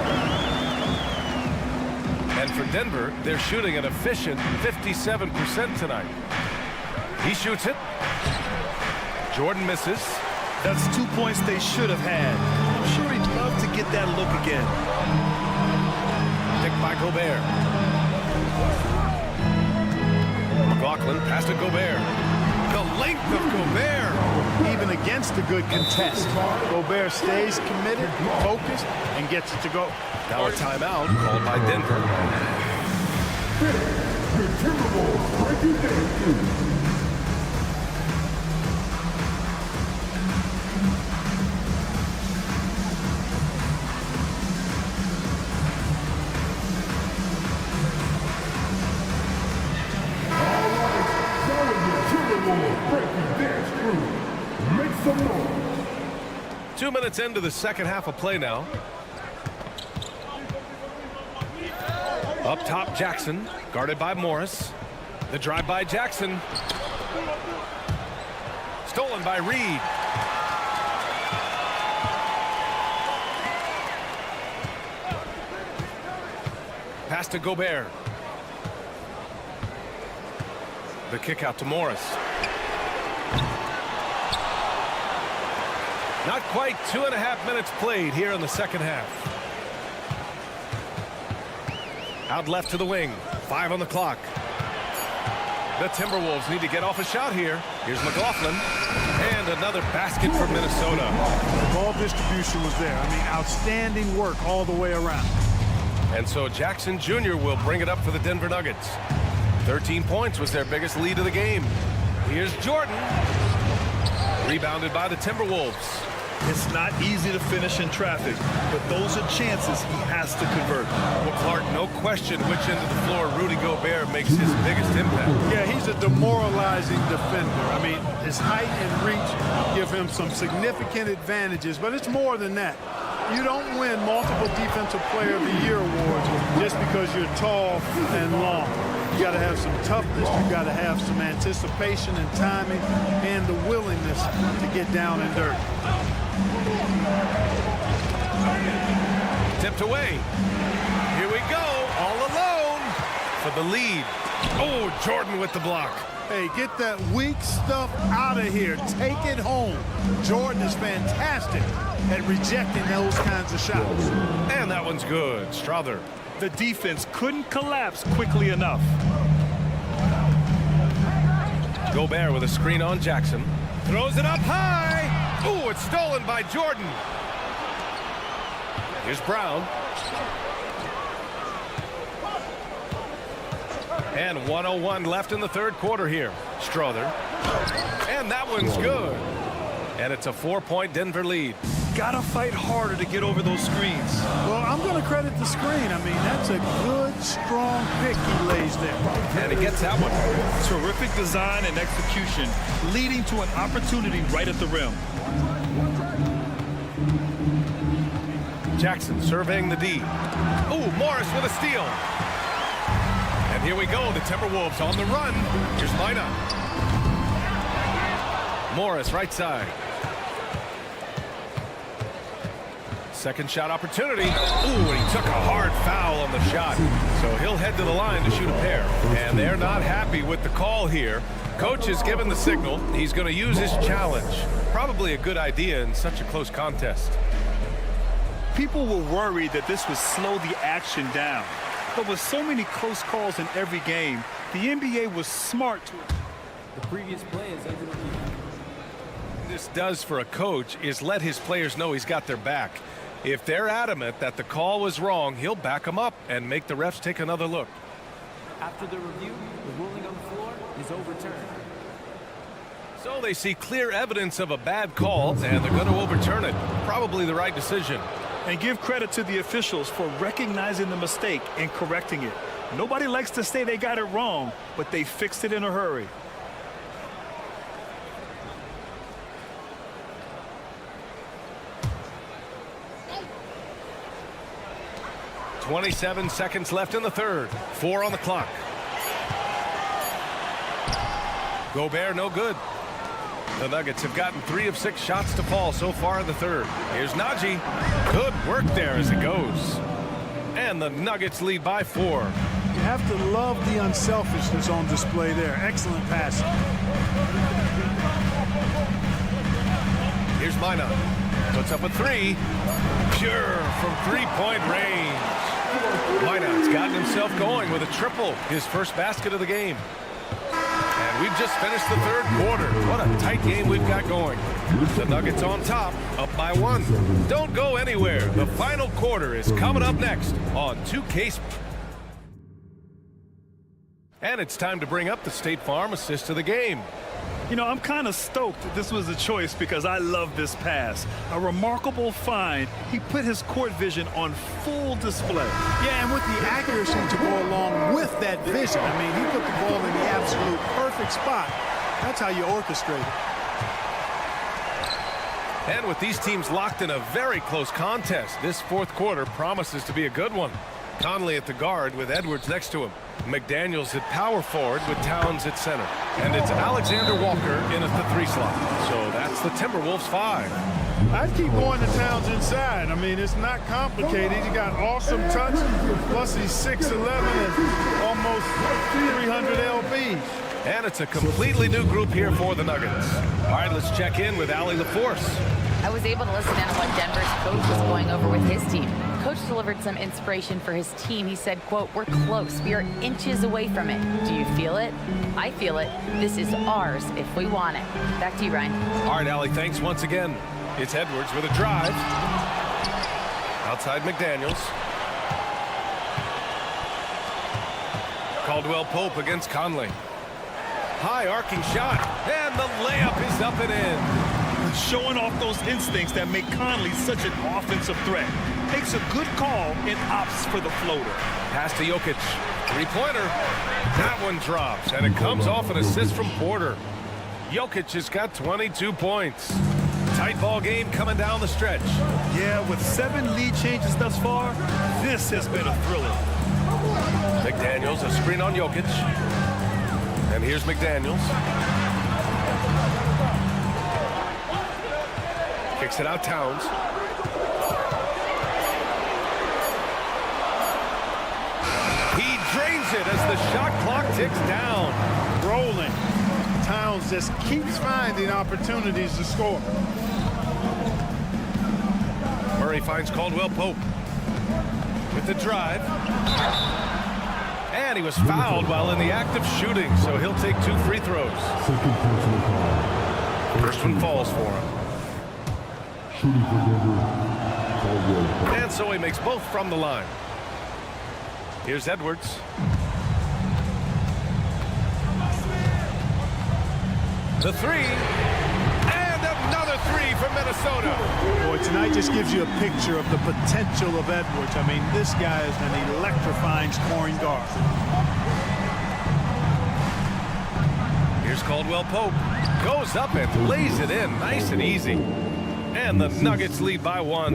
And for Denver, they're shooting an efficient 57% tonight. He shoots it. Jordan misses. That's 2 points they should have had. I'm sure he'd love to get that look again. Picked by Gobert. McLaughlin pass to Gobert. The length of Gobert. Even against a good contest, Gobert stays committed, focused, and gets it to go. Now a timeout called by Denver. The Timberwolves break it down. 2 minutes into the second half of play now. Up top, Jackson, guarded by Morris. The drive by Jackson. Stolen by Reed. Pass to Gobert. The kick out to Morris. Not quite 2.5 minutes played here in the second half. Out left to the wing. 5 on the clock. The Timberwolves need to get off a shot here. Here's McLaughlin. And another basket for Minnesota. The ball distribution was there. I mean, outstanding work all the way around. And so Jackson Jr. will bring it up for the Denver Nuggets. 13 points was their biggest lead of the game. Here's Jordan. Rebounded by the Timberwolves. It's not easy to finish in traffic, but those are chances he has to convert. Well, Clark, no question which end of the floor Rudy Gobert makes his biggest impact. Yeah, he's a demoralizing defender. I mean, his height and reach give him some significant advantages, but it's more than that. You don't win multiple Defensive Player of the Year awards just because you're tall and long. You got to have some toughness. You got to have some anticipation and timing and the willingness to get down and dirty. Tipped away. Here we go, all alone for the lead. Oh, Jordan with the block. Hey, get that weak stuff out of here. Take it home. Jordan is fantastic at rejecting those kinds of shots. And that one's good. Strother. The defense couldn't collapse quickly enough. Gobert with a screen on Jackson. Throws it up high. Ooh, it's stolen by Jordan. Here's Brown. And 1:01 left in the third quarter here. Strother. And that one's good. And it's a 4-point Denver lead. Gotta fight harder to get over those screens. Well, I'm going to credit the screen. I mean, that's a good, strong pick he lays there. And he gets that one. Terrific design and execution, leading to an opportunity right at the rim. Jackson surveying the D. Ooh, Morris with a steal. And here we go, the Timberwolves on the run. Here's Mina. Morris right side. Second shot opportunity. Ooh, and he took a hard foul on the shot. So he'll head to the line to shoot a pair. And they're not happy with the call here. Coach has given the signal. He's going to use his challenge. Probably a good idea in such a close contest. People were worried that this would slow the action down. But with so many close calls in every game, the NBA was smart to it. The previous play is ended. This does for a coach is let his players know he's got their back. If they're adamant that the call was wrong, he'll back them up and make the refs take another look. After the review, the ruling on the floor is overturned. So they see clear evidence of a bad call, and they're going to overturn it. Probably the right decision. And give credit to the officials for recognizing the mistake and correcting it. Nobody likes to say they got it wrong, but they fixed it in a hurry. 27 seconds left in the third. 4 on the clock. Gobert no good. The Nuggets have gotten 3 of 6 shots to fall so far in the third. Here's Najee. Good work there as it goes. And the Nuggets lead by 4. You have to love the unselfishness on display there. Excellent passing. Here's Mina. Puts up a 3. Pure from 3-point range. Mina's gotten himself going with a triple. His first basket of the game. And we've just finished the third quarter. What a tight game we've got going. The Nuggets on top, up by 1. Don't go anywhere. The final quarter is coming up next on 2K. And it's time to bring up the State Farm assist of the game. You know, I'm kind of stoked that this was a choice because I love this pass. A remarkable find. He put his court vision on full display. Yeah, and with the accuracy to go along with that vision. I mean, he put the ball in the absolute perfect spot. That's how you orchestrate it. And with these teams locked in a very close contest, this fourth quarter promises to be a good one. Conley at the guard with Edwards next to him. McDaniels at power forward with Towns at center. And it's Alexander Walker in at the 3 slot. So that's the Timberwolves 5. I'd keep going to Towns inside. I mean, it's not complicated. He got awesome touch, plus he's 6'11" and almost 300 lbs. And it's a completely new group here for the Nuggets. All right, let's check in with Allie LaForce. I was able to listen in on what Denver's coach was going over with his team. Coach delivered some inspiration for his team. He said, quote, "We're close. We are inches away from it. Do you feel it? I feel it. This is ours if we want it." Back to you, Ryan. All right, Allie, thanks once again. It's Edwards with a drive. Outside McDaniels. Caldwell Pope against Conley. High arcing shot, and the layup is up and in. Showing off those instincts that make Conley such an offensive threat. Takes a good call and opts for the floater. Pass to Jokic. Three-pointer. That one drops, and it comes off an assist from Porter. Jokic has got 22 points. Tight ball game coming down the stretch. Yeah, with 7 lead changes thus far, this has been a thriller. McDaniels, a screen on Jokic. And here's McDaniels. Kicks it out, Towns. He drains it as the shot clock ticks down. Rolling. Towns just keeps finding opportunities to score. Murray finds Caldwell Pope with the drive. And he was fouled while in the act of shooting, so he'll take 2 free throws. First one falls for him. And so he makes both from the line. Here's Edwards. The 3. And another 3 from Minnesota. Boy, tonight just gives you a picture of the potential of Edwards. I mean, this guy is an electrifying scoring guard. Here's Caldwell Pope. Goes up and lays it in nice and easy. And the Nuggets lead by 1.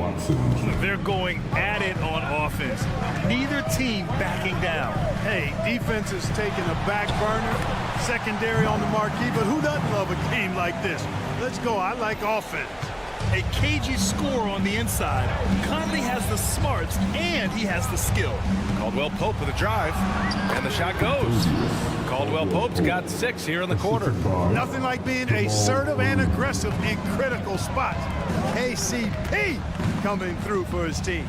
They're going at it on offense. Neither team backing down. Hey, defense is taking a back burner, secondary on the marquee, but who doesn't love a game like this? Let's go. I like offense. A cagey score on the inside. Conley has the smarts and he has the skill. Caldwell Pope with a drive. And the shot goes. Caldwell Pope's got 6 here in the quarter. Nothing like being assertive and aggressive in critical spots. KCP coming through for his team.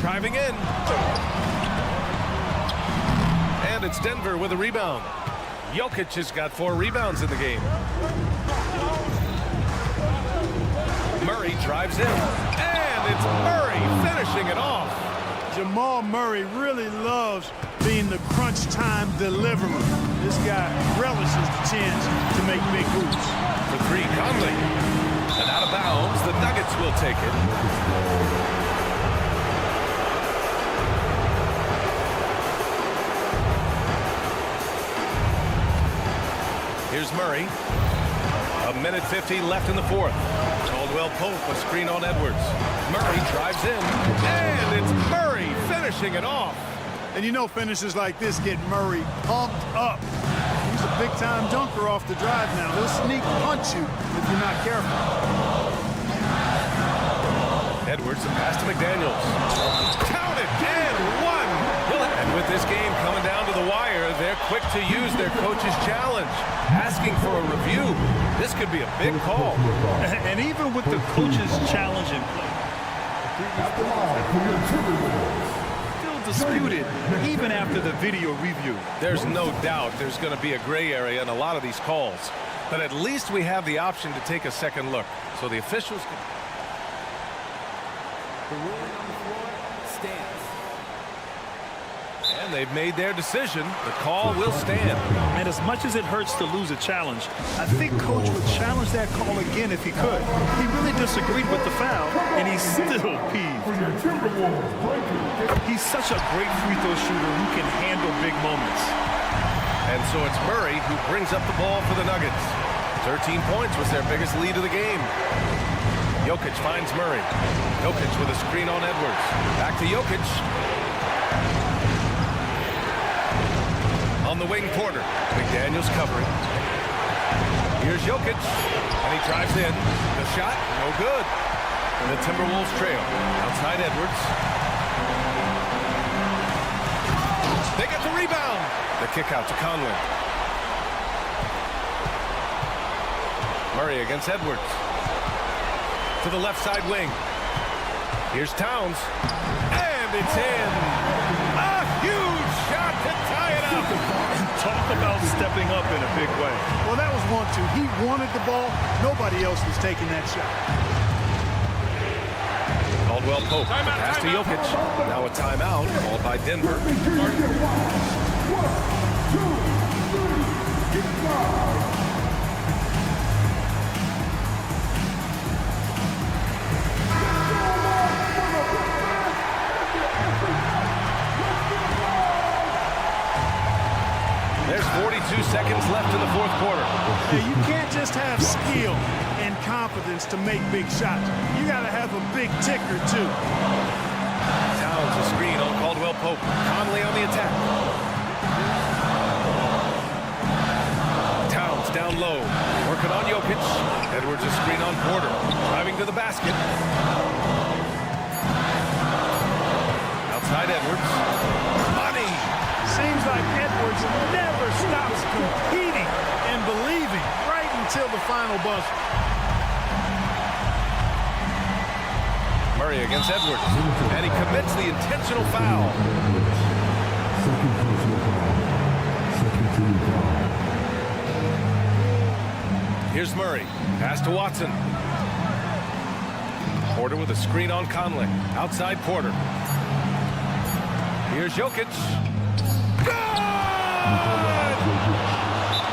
Driving in. And it's Denver with a rebound. Jokic has got 4 rebounds in the game. Murray drives in. And it's Murray finishing it off. Jamal Murray really loves being the crunch time deliverer. This guy relishes the chance to make big hoops. For 3, Conley. And out of bounds, the Nuggets will take it. Here's Murray. 1:50 left in the 4th. Caldwell Pope, a screen on Edwards. Murray drives in. And it's Murray finishing it off. And you know finishes like this get Murray pumped up. He's a big-time dunker off the drive now. He'll sneak punch you if you're not careful. Edwards, a pass to McDaniels. Count it, and 1. And with this game coming down to the wire, they're quick to use their coach's challenge. Asking for a review. This could be a big call. And even with the coach's challenge in play, still disputed even after the video review. There's no doubt there's going to be a gray area in a lot of these calls. But at least we have the option to take a second look. So the officials can... The ruling on the floor stands. And they've made their decision. The call will stand. And as much as it hurts to lose a challenge, I think Coach would challenge that call again if he could. He really disagreed with the foul, and he's still peeved. He's such a great free throw shooter who can handle big moments. And so it's Murray who brings up the ball for the Nuggets. 13 points was their biggest lead of the game. Jokic finds Murray. Jokic with a screen on Edwards. Back to Jokic. On the wing, Porter. McDaniels covering. Here's Jokic, and he drives in. The shot, no good. And the Timberwolves trail. Outside Edwards. They get the rebound. The kick out to Conley. Murray against Edwards. To the left side wing. Here's Towns. And it's in. A huge shot to tie it up. Talk about stepping up in a big way. Well, that was 1-2. He wanted the ball. Nobody else was taking that shot. Caldwell Pope. Pass to Jokic. Now a timeout called by Denver. There's 42 seconds left in the fourth quarter. Hey, you can't just have skill and confidence to make big shots. You got to have a big ticker, too. Towns a screen on Caldwell Pope. Conley on the attack. Towns down low. Working on Jokic. Edwards a screen on Porter. Driving to the basket. Outside Edwards. Money. Seems like Edwards never stops competing and believing right until the final buzzer. Murray against Edwards. And he commits the intentional foul. Second personal foul. Second team foul. Here's Murray. Pass to Watson. Porter with a screen on Conley. Outside Porter. Here's Jokic.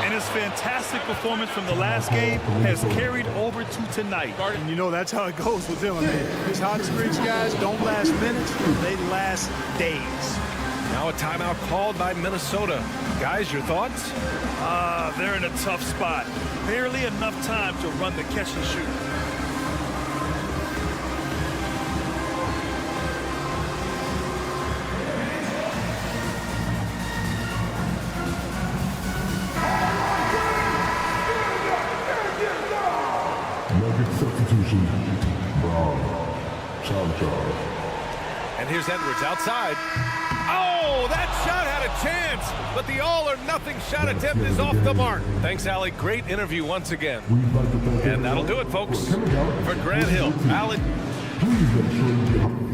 And his fantastic performance from the last game has carried over to tonight. And you know that's how it goes with them. I mean, these hot streak guys don't last minutes, they last days. Now a timeout called by Minnesota. Guys, your thoughts? They're in a tough spot. Barely enough time to run the catch and shoot. Substitution. And here's Edwards outside. Oh, that shot had a chance, but the all-or-nothing shot attempt is off the mark. Thanks, Allie. Great interview once again. And that'll do it, folks. For Grant Hill, Allie. Please make sure you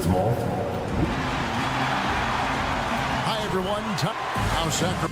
small. Hi, everyone. Now Sacramento.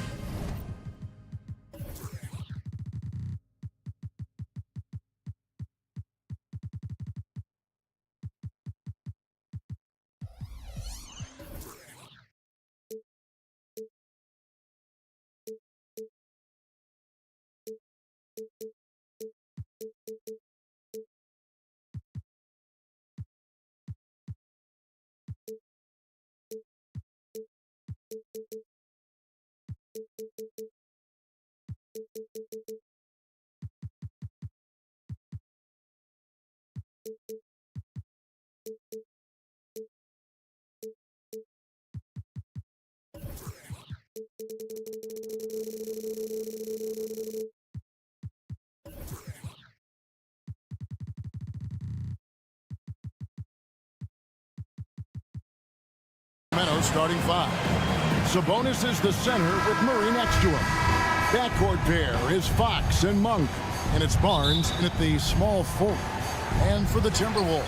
Starting five. Sabonis is the center with Murray next to him. Backcourt pair is Fox and Monk. And it's Barnes in at the small forward. And for the Timberwolves,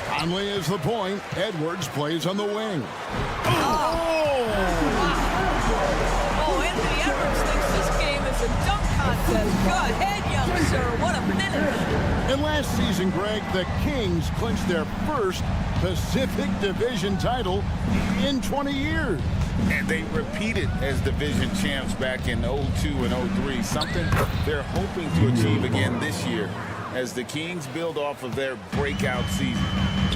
Conley is the point. Edwards plays on the wing. Oh, Anthony Edwards thinks this game is a dunk contest. Go ahead, young sir. What a finish. And last season, Greg, the Kings clinched their first Pacific Division title in 20 years. And they repeated as division champs back in 02 and 03, something they're hoping to achieve again this year as the Kings build off of their breakout season.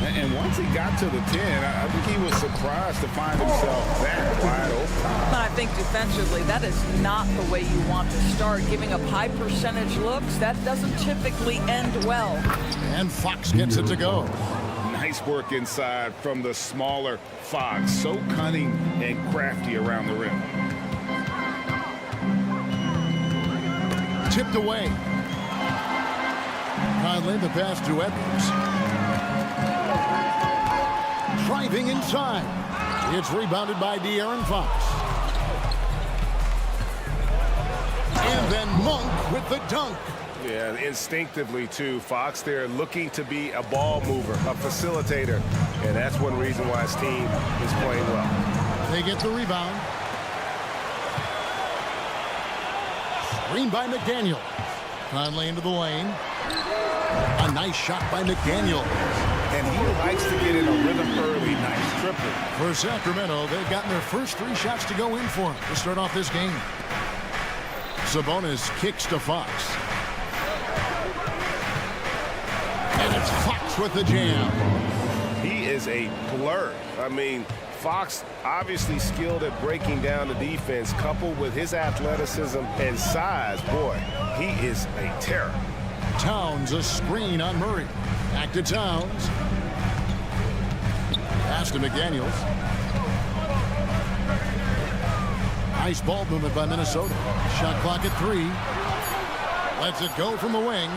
And once he got to the 10, I think he was surprised to find himself that wide open. But I think defensively, that is not the way you want to start. Giving up high percentage looks, that doesn't typically end well. And Fox gets it to go. Nice work inside from the smaller Fox. So cunning and crafty around the rim. Tipped away. Conley the pass to Edwards. Driving inside. It's rebounded by De'Aaron Fox. And then Monk with the dunk. Yeah, instinctively, too. Fox there looking to be a ball mover, a facilitator. And that's one reason why his team is playing well. They get the rebound. Screen by McDaniel. Conley into the lane. A nice shot by McDaniel. And he likes to get in a rhythm early. Nice triple. For Sacramento, they've gotten their first 3 shots to go in for him to start off this game. Sabonis kicks to Fox. And it's Fox with the jam. He is a blur. I mean, Fox obviously skilled at breaking down the defense, coupled with his athleticism and size. Boy, he is a terror. Towns a screen on Murray. Back to Towns. Pass to McDaniels. Nice ball movement by Minnesota. Shot clock at 3. Lets it go from the wing.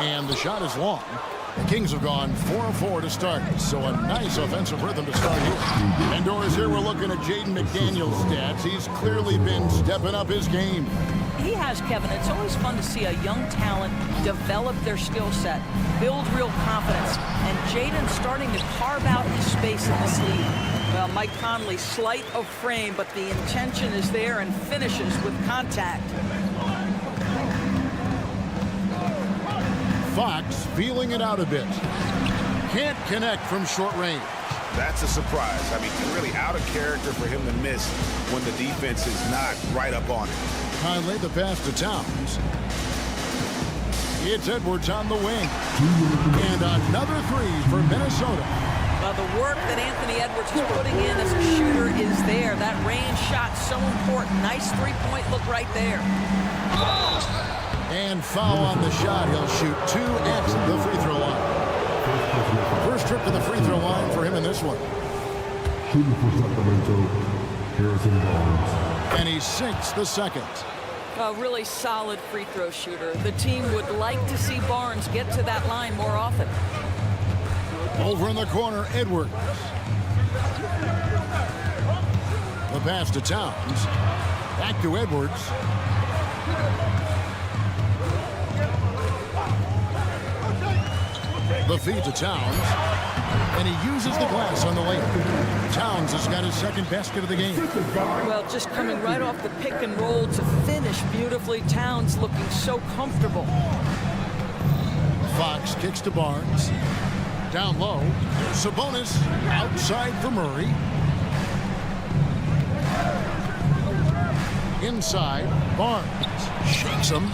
And the shot is long. The Kings have gone 4 of 4 to start, so a nice offensive rhythm to start here. Indoors here, we're looking at Jaden McDaniel's stats. He's clearly been stepping up his game. He has, Kevin. It's always fun to see a young talent develop their skill set, build real confidence, and Jaden starting to carve out his space in this league. Well, Mike Conley, slight of frame, but the intention is there and finishes with contact. Fox feeling it out a bit. Can't connect from short range. That's a surprise. I mean, really out of character for him to miss when the defense is not right up on it. Conley the pass to Towns. It's Edwards on the wing. And another 3 for Minnesota. Well, the work that Anthony Edwards is putting in as a shooter is there. That range shot so important. Nice three-point look right there. And foul on the shot. He'll shoot 2 at the free throw line. First trip to the free throw line for him in this one. Shooting for Sacramento, Harrison Barnes. And he sinks the second. A really solid free throw shooter. The team would like to see Barnes get to that line more often. Over in the corner, Edwards. The pass to Towns. Back to Edwards. The feed to Towns. And he uses the glass on the layup. Towns has got his second basket of the game. Well, just coming right off the pick and roll to finish beautifully. Towns looking so comfortable. Fox kicks to Barnes. Down low. Sabonis outside for Murray. Inside, Barnes shakes him.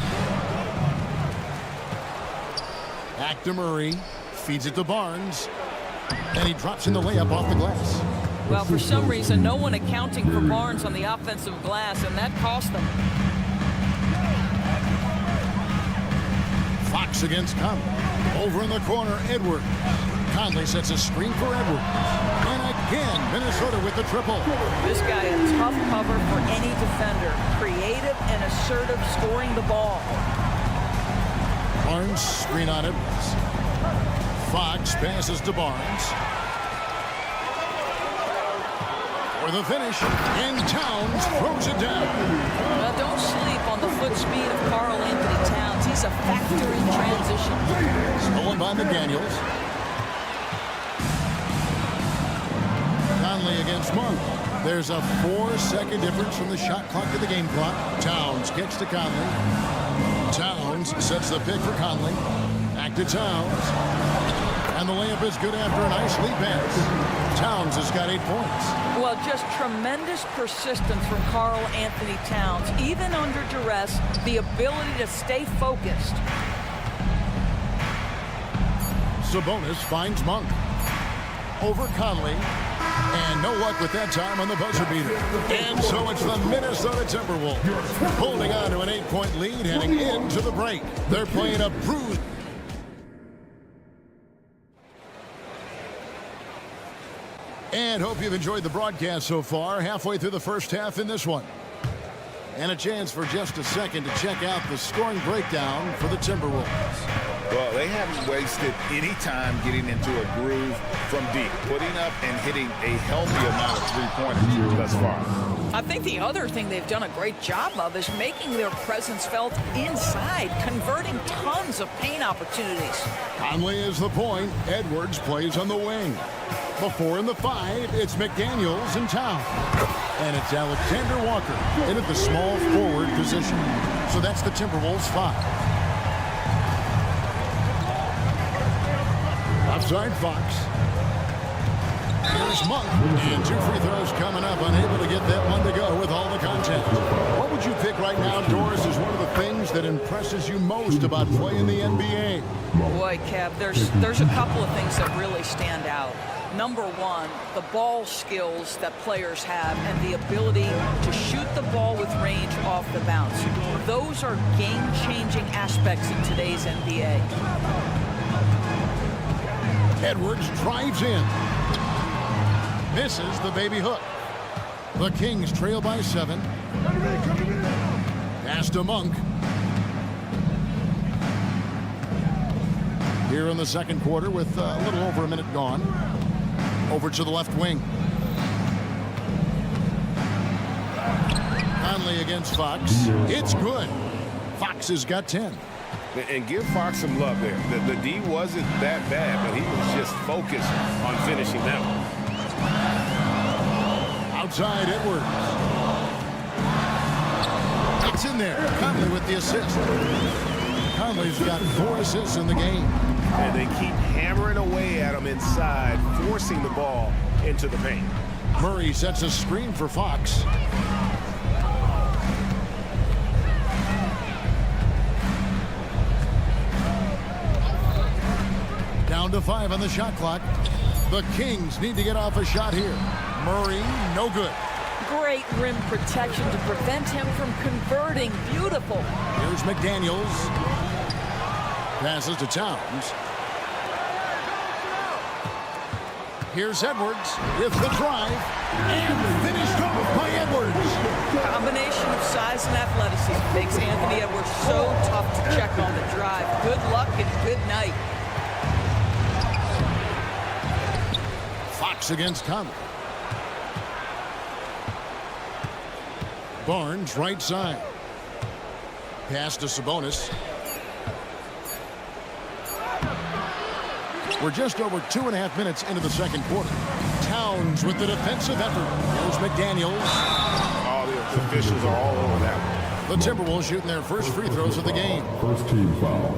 Back to Murray. Feeds it to Barnes. And he drops in the layup off the glass. Well, for some reason, no one accounting for Barnes on the offensive glass, and that cost them. Fox against Conley. Over in the corner, Edwards. Conley sets a screen for Edwards. And again, Minnesota with the triple. This guy a tough cover for any defender. Creative and assertive scoring the ball. Barnes screen on Edwards. Fox passes to Barnes. For the finish, and Towns throws it down. Well, don't sleep on the foot speed of Karl Anthony Towns. He's a factor in transition. Stolen by McDaniels. Conley against Monk. There's a 4-second difference from the shot clock to the game clock. Towns kicks to Conley. Towns sets the pick for Conley. Back to Towns. And the layup is good after a nice lead pass. Towns has got 8 points. Well, just tremendous persistence from Karl Anthony Towns. Even under duress, the ability to stay focused. Sabonis finds Monk. Over Conley. And no luck with that time on the buzzer beater. And so it's the Minnesota Timberwolves holding on to an 8-point lead heading into the break. They're playing a bruised. And hope you've enjoyed the broadcast so far. Halfway through the first half in this one. And a chance for just a second to check out the scoring breakdown for the Timberwolves. Well, they haven't wasted any time getting into a groove from deep, putting up and hitting a healthy amount of three-pointers thus far. I think the other thing they've done a great job of is making their presence felt inside, converting tons of paint opportunities. Conley is the point. Edwards plays on the wing. The 4 and the 5, it's McDaniels in town. And it's Alexander Walker in at the small forward position. So that's the Timberwolves 5. Outside Fox. Here's Monk. And 2 free throws coming up. Unable to get that one to go with all the contact. What would you pick right now, Doris, is one of the things that impresses you most about playing the NBA? Boy, Kev, there's a couple of things that really stand out. Number one, the ball skills that players have and the ability to shoot the ball with range off the bounce. Those are game-changing aspects in today's NBA. Edwards drives in. Misses the baby hook. The Kings trail by 7. Pass to Monk. Here in the second quarter with a little over a minute gone. Over to the left wing. Conley against Fox. It's good. Fox has got 10. And give Fox some love there. The D wasn't that bad, but he was just focused on finishing that one. Outside Edwards. It's in there. Conley with the assist. Conley's got 4 assists in the game. And they keep hammering away at him inside, forcing the ball into the paint. Murray sets a screen for Fox. Down to 5 on the shot clock. The Kings need to get off a shot here. Murray, no good. Great rim protection to prevent him from converting. Beautiful. Here's McDaniels. Passes to Towns. Here's Edwards with the drive. And finished off by Edwards. Combination of size and athleticism makes Anthony Edwards so tough to check on the drive. Good luck and good night. Fox against Conley. Barnes right side. Pass to Sabonis. We're just over 2.5 minutes into the second quarter. Towns with the defensive effort. Here's McDaniels. All the officials are all over that one. The Timberwolves shooting their first free throws of the game. First team foul.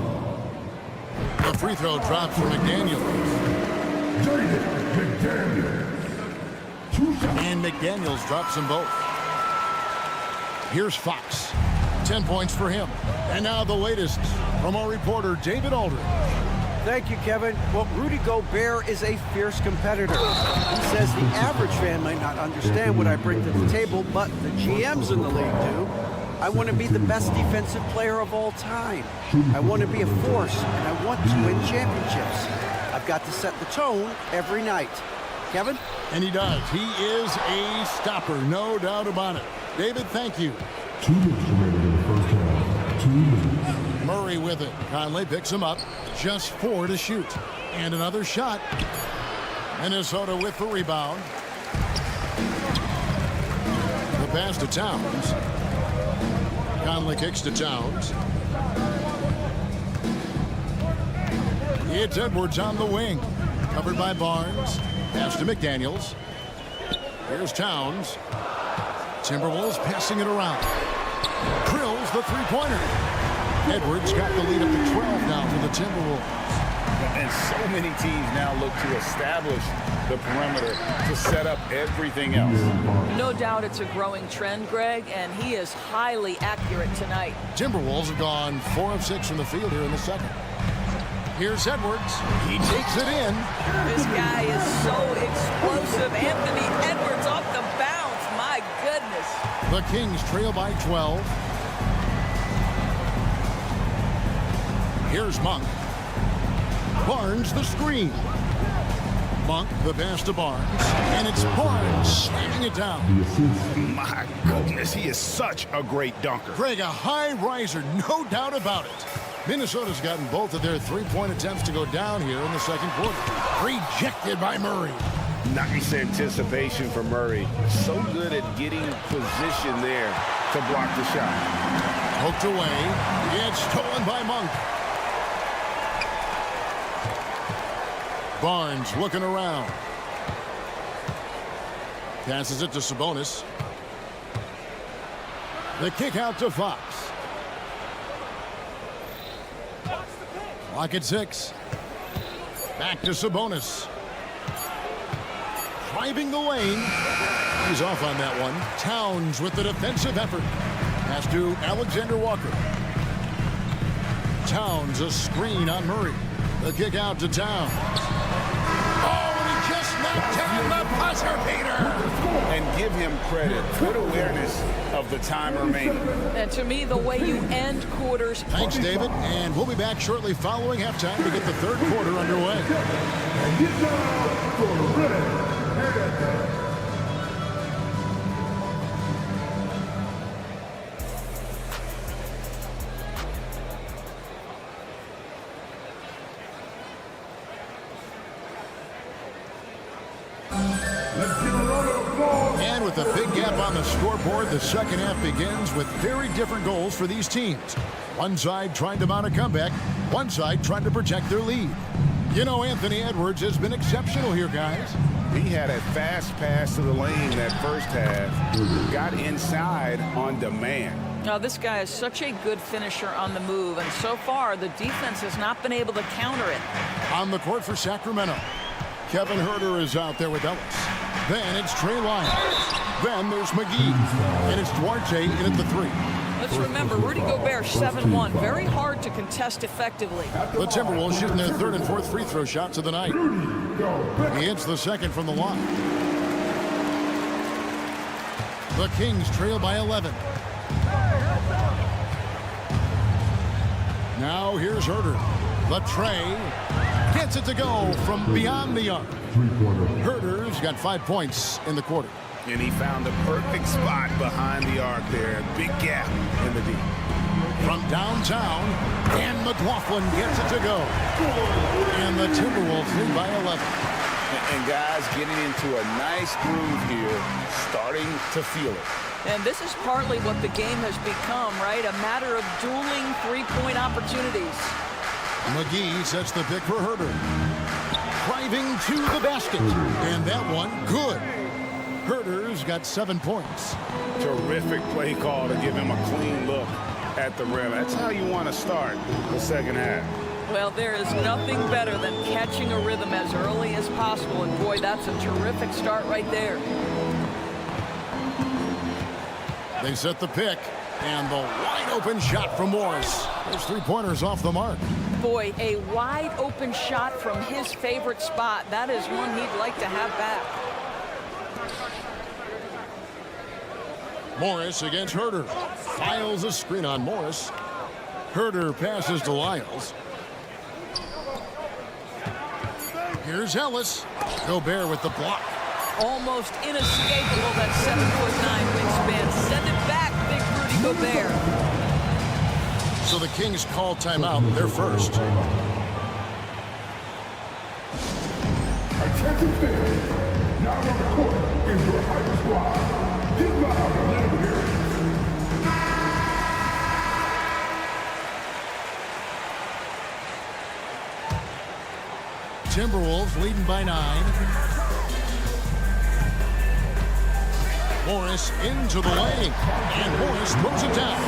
The free throw drops for McDaniels. And McDaniels drops them both. Here's Fox. 10 points for him. And now the latest from our reporter, David Aldridge. Thank you, Kevin. Well, Rudy Gobert is a fierce competitor. He says the average fan might not understand what I bring to the table, but the GMs in the league do. I want to be the best defensive player of all time. I want to be a force, and I want to win championships. I've got to set the tone every night. Kevin? And he does. He is a stopper, no doubt about it. David, thank you. 2 minutes remaining in the first half. 2 minutes. Murray with it. Conley picks him up. Just 4 to shoot. And another shot. Minnesota with the rebound. The pass to Towns. Conley kicks to Towns. It's Edwards on the wing. Covered by Barnes. Pass to McDaniels. Here's Towns. Timberwolves passing it around. Drills the three-pointer. Edwards got the lead up to 12 now for the Timberwolves. And so many teams now look to establish the perimeter to set up everything else. No doubt it's a growing trend, Greg, and he is highly accurate tonight. Timberwolves have gone 4 of 6 from the field here in the second. Here's Edwards. He takes it in. This guy is so explosive. Anthony Edwards off the bounce. My goodness. The Kings trail by 12. Here's Monk. Barnes the screen. Monk the pass to Barnes. And it's Barnes slamming it down. My goodness, he is such a great dunker. Greg, a high riser, no doubt about it. Minnesota's gotten both of their three-point attempts to go down here in the second quarter. Rejected by Murray. Nice anticipation for Murray. So good at getting position there to block the shot. Poked away. It's stolen by Monk. Barnes looking around. Passes it to Sabonis. The kick out to Fox. Clock at 6. Back to Sabonis. Driving the lane. He's off on that one. Towns with the defensive effort. Pass to Alexander Walker. Towns a screen on Murray. The kick out to Towns. Oh, and he just knocked down the buzzer beater. And give him credit. Good awareness of the time remaining. And to me, the way you end quarters. Thanks, David. And we'll be back shortly following halftime to get the third quarter underway. And get down for the red. And with a big gap on the scoreboard, the second half begins with very different goals for these teams. One side trying to mount a comeback, one side trying to protect their lead. You know, Anthony Edwards has been exceptional here, guys. He had a fast pass to the lane that first half. Got inside on demand. Now, this guy is such a good finisher on the move, and so far the defense has not been able to counter it. On the court for Sacramento, Kevin Huerter is out there with Ellis. Then it's Trey Lyons. Then there's McGee. And it's Duarte in at the 3. Let's remember, Rudy Gobert 7-1. Very hard to contest effectively. The Timberwolves shooting their third and fourth free throw shots of the night. He hits the second from the line. The Kings trail by 11. Now here's Huerter. The tray gets it to go from beyond the arc. Huerter's got 5 points in the quarter. And he found the perfect spot behind the arc there. Big gap in the D. From downtown, and McLaughlin gets it to go. And the Timberwolves lead by 11. And guys getting into a nice groove here, starting to feel it. And this is partly what the game has become, right? A matter of dueling three-point opportunities. McGee sets the pick for Huerter. driving to the basket. And that one, good. Herder's got 7 points. Terrific play call to give him a clean look at the rim. That's how you want to start the second half. Well, there is nothing better than catching a rhythm as early as possible. And boy, that's a terrific start right there. They set the pick. And the wide open shot from Morris. Those 3-pointers off the mark. Boy, a wide open shot from his favorite spot. That is one he'd like to have back. Morris against Herder. Files a screen on Morris. Herder passes to Lyles. Here's Ellis. Gobert with the block. Almost inescapable, that 7'9" wingspan. Send it back, big Rudy Gobert. So the Kings call timeout. They're first. Attention fans. Now on the court is your hyper squad. Get loud and let them hear it. Timberwolves leading by 9. Morris into the lane, and Morris throws it down.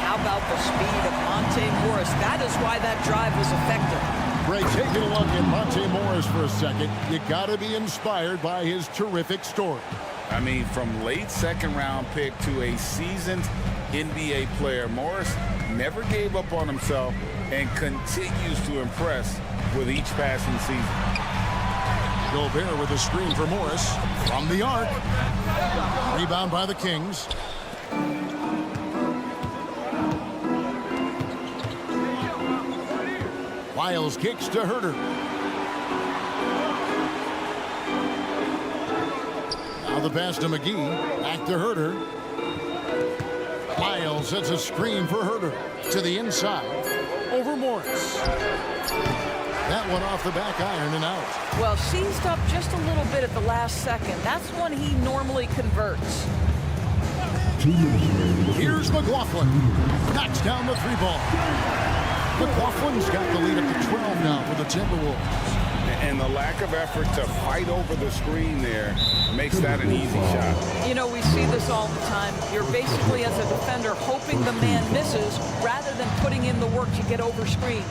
How about the speed of Monte Morris? That is why that drive was effective. Ray, taking a look at Monte Morris for a second, you got to be inspired by his terrific story. I mean, from late second-round pick to a seasoned NBA player, Morris never gave up on himself and continues to impress with each passing season. Gobert with a screen for Morris from the arc. Rebound by the Kings. Lyles kicks to Herder. Now the pass to McGee. Back to Herder. Lyles sets a screen for Herder. To the inside. Over Morris. That one off the back iron and out. Well, seized up just a little bit at the last second. That's when he normally converts. Here's McLaughlin. Knocks down the 3-ball. McLaughlin's got the lead up to 12 now for the Timberwolves. And the lack of effort to fight over the screen there makes that an easy shot. You know, we see this all the time. You're basically, as a defender, hoping the man misses rather than putting in the work to get over screens.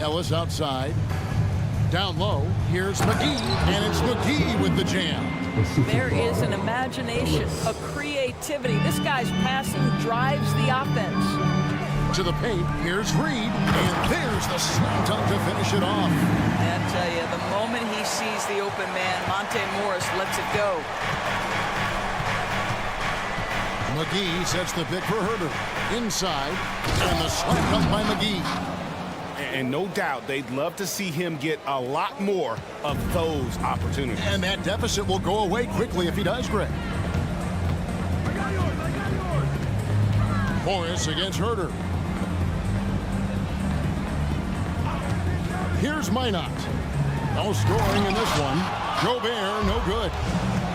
Ellis outside. Down low. Here's McGee. And it's McGee with the jam. There is an imagination, a creativity. This guy's passing drives the offense. To the paint. Here's Reed. And there's the slam dunk to finish it off. I tell you, the moment he sees the open man, Monte Morris lets it go. McGee sets the pick for Herder. Inside. And the slam dunk by McGee. And no doubt they'd love to see him get a lot more of those opportunities. And that deficit will go away quickly if he does, Greg. Morris against Herder. Here's Minot. No scoring in this one. Gobert, no good.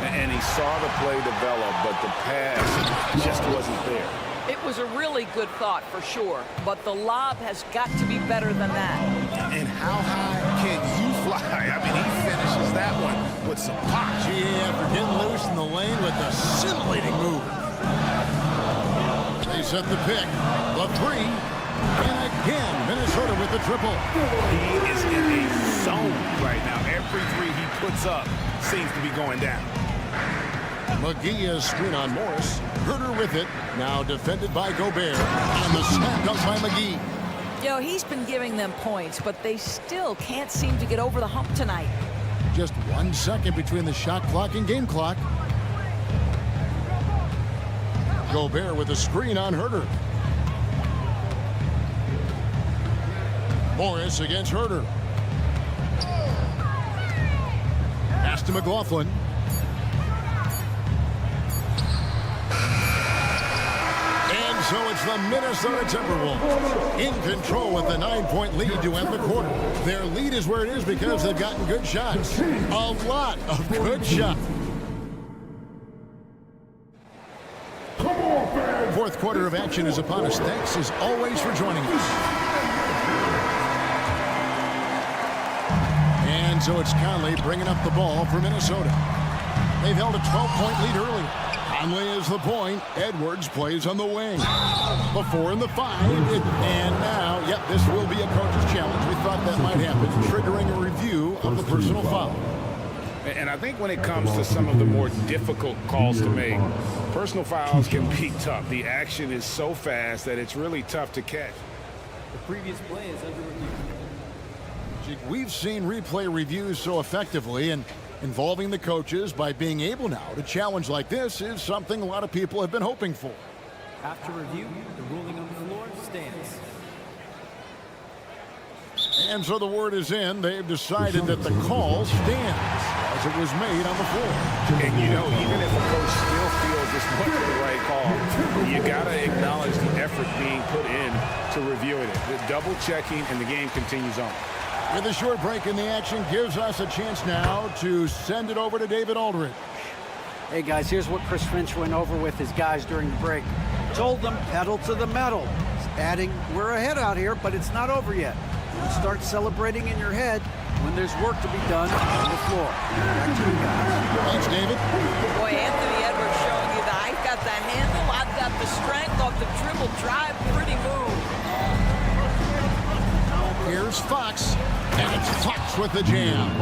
And he saw the play develop, but the pass just wasn't there. It was a really good thought for sure, but the lob has got to be better than that. And how high can you fly? I mean, he finishes that one with some pop. Yeah, for getting loose in the lane with a scintillating move. They set the pick. The 3. And again, Minnesota with the triple. He is in a zone right now. Every 3 he puts up seems to be going down. McGee is screen on Morris. Herder with it. Now defended by Gobert. And the snap dunk by McGee. You know, he's been giving them points, but they still can't seem to get over the hump tonight. Just 1 second between the shot clock and game clock. Gobert with a screen on Herder. Morris against Herder. Pass to McLaughlin. And so it's the Minnesota Timberwolves in control with the 9-point lead to end the quarter. Their lead is where it is because they've gotten good shots. A lot of good shots. Fourth quarter of action is upon us. Thanks as always for joining us. And so it's Conley bringing up the ball for Minnesota. They've held a 12-point lead earlier. Conley is the point. Edwards plays on the wing. The 4 and the 5. And now, yep, this will be a coach's challenge. We thought that might happen, triggering a review of the personal foul. And I think when it comes to some of the more difficult calls to make, personal fouls can be tough. The action is so fast that it's really tough to catch. The previous play is under review. We've seen replay reviews so effectively, and involving the coaches by being able now to challenge like this is something a lot of people have been hoping for. After review, the ruling on the floor stands. And so the word is in. They've decided that the call stands as it was made on the floor. And, you know, even if a coach still feels this wasn't the right call, you got to acknowledge the effort being put in to reviewing it. The double checking, and the game continues on. With a short break in the action gives us a chance now to send it over to David Aldridge. Hey, guys, here's what Chris Finch went over with his guys during the break. Told them, pedal to the metal. Adding, we're ahead out here, but it's not over yet. You start celebrating in your head when there's work to be done on the floor. Back to you guys. Thanks, David. Boy, Anthony Edwards showing you that I've got the handle, I've got the strength off the dribble drive, pretty move. Here's Fox, and it's Fox with the jam.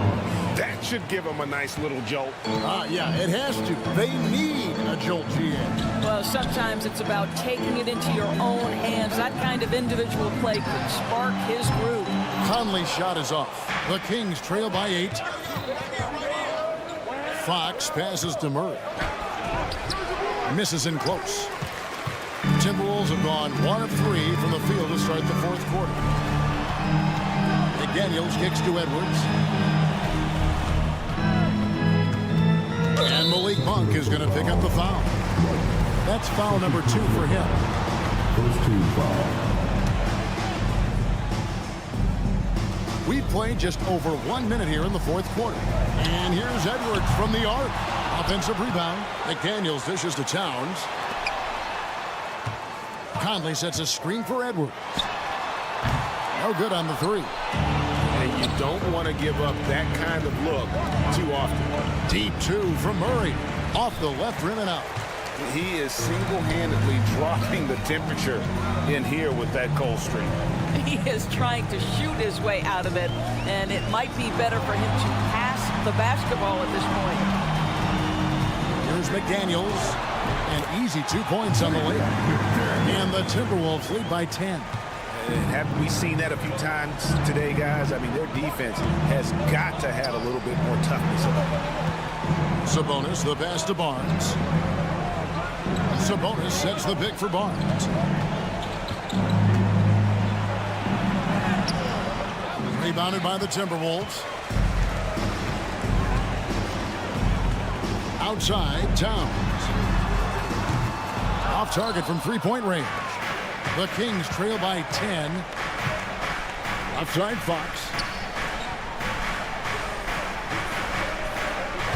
That should give him a nice little jolt. Yeah, it has to. They need a jolt, GA. Well, sometimes it's about taking it into your own hands. That kind of individual play could spark his groove. Conley's shot is off. The Kings trail by 8. Fox passes to Murray. Misses in close. Timberwolves have gone 1 of 3 from the field to start the fourth quarter. McDaniels kicks to Edwards. And Malik Monk is going to pick up the foul. That's foul number 2 for him. First team foul. We've played just over 1 minute here in the fourth quarter. And here's Edwards from the arc. Offensive rebound. McDaniels dishes to Towns. Conley sets a screen for Edwards. No good on the 3. And you don't want to give up that kind of look too often. Deep 2 from Murray. Off the left rim and out. He is single-handedly dropping the temperature in here with that cold streak. He is trying to shoot his way out of it, and it might be better for him to pass the basketball at this point. Here's McDaniels. An easy 2 points on the layup. And the Timberwolves lead by 10. Haven't we seen that a few times today, guys? I mean, their defense has got to have a little bit more toughness about it. Sabonis, the pass to Barnes. Sabonis sets the pick for Barnes. Rebounded by the Timberwolves. Outside, Towns. Off target from three-point range. The Kings trail by 10. Outside, Fox.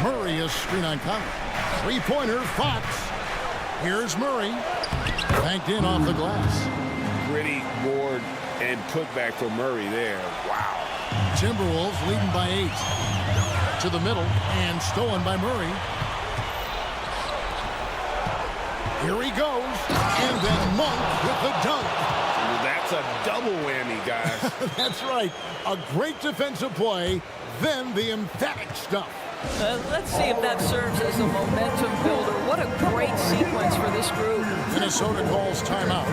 Murray is screen on Conley. Three-pointer, Fox. Here's Murray. Banked in off the glass. Gritty board and putback for Murray there. Wow. Timberwolves leading by 8. To the middle and stolen by Murray. Here he goes. And then Monk with the dunk. That's a double whammy, guys. That's right. A great defensive play, then the emphatic stuff. Let's see if that serves as a momentum builder. What a great sequence for this group. Minnesota calls timeout.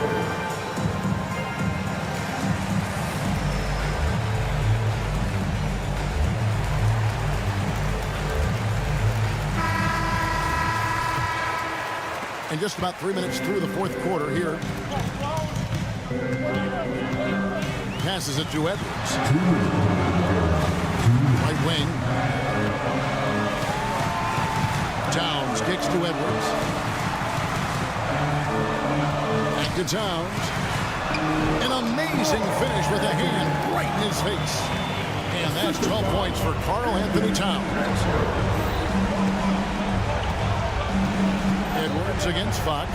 And just about 3 minutes through the fourth quarter here. Passes it to Edwards. Right wing. Towns kicks to Edwards. Back to Towns. An amazing finish with a hand right in his face. And that's 12 points for Karl Anthony Towns. Edwards against Fox.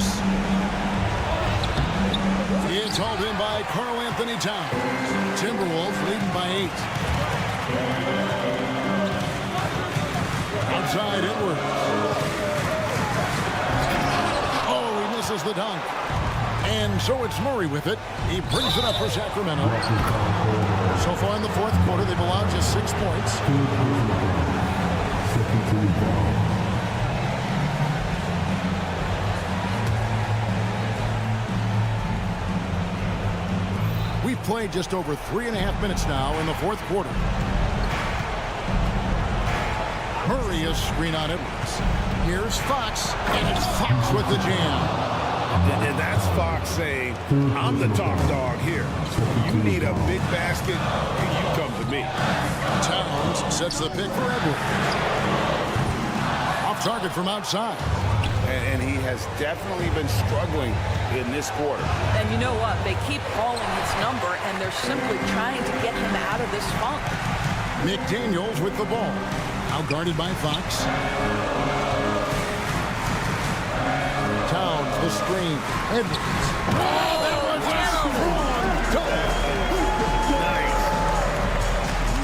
It's hauled in by Karl Anthony Towns. Timberwolves leading by 8. Outside Edwards. Oh, he misses the dunk. And so it's Murray with it. He brings it up for Sacramento. So far in the fourth quarter, they've allowed just 6 points. We've played just over 3.5 minutes now in the fourth quarter. Murray is screen on Edwards. Here's Fox, and it's Fox with the jam. And that's Fox saying, I'm the top dog here. You need a big basket, you come to me. Towns sets the pick for Edwards. Off target from outside. And he has definitely been struggling in this quarter. And you know what? They keep calling his number, and they're simply trying to get him out of this funk. McDaniels with the ball. Out guarded by Fox. Towns, the screen. Edwards. Oh, that was a strong Nice.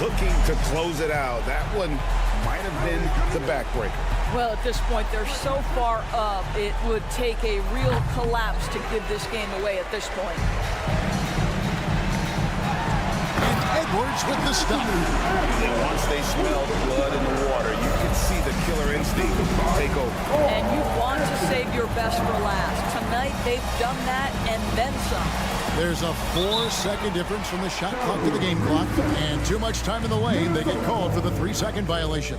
Looking to close it out. That one might have been the backbreaker. Well, at this point, they're so far up, it would take a real collapse to give this game away at this point. And Edwards with the stop. And once they smell the blood in the water, you can see the killer instinct take over. And you want to save your best for last. Tonight, they've done that and then some. There's a 4-second difference from the shot clock to the game clock. And too much time in the lane, they get called for the 3-second violation.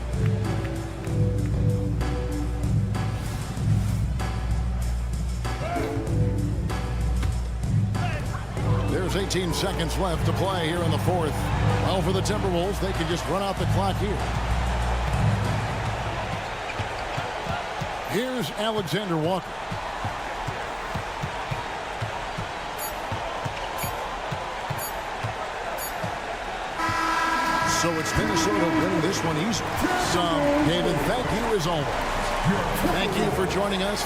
There's 18 seconds left to play here in the fourth. Well, for the Timberwolves, they can just run out the clock here. Here's Alexander Walker. So it's Minnesota winning this one easy. So, David, thank you as always. Thank you for joining us.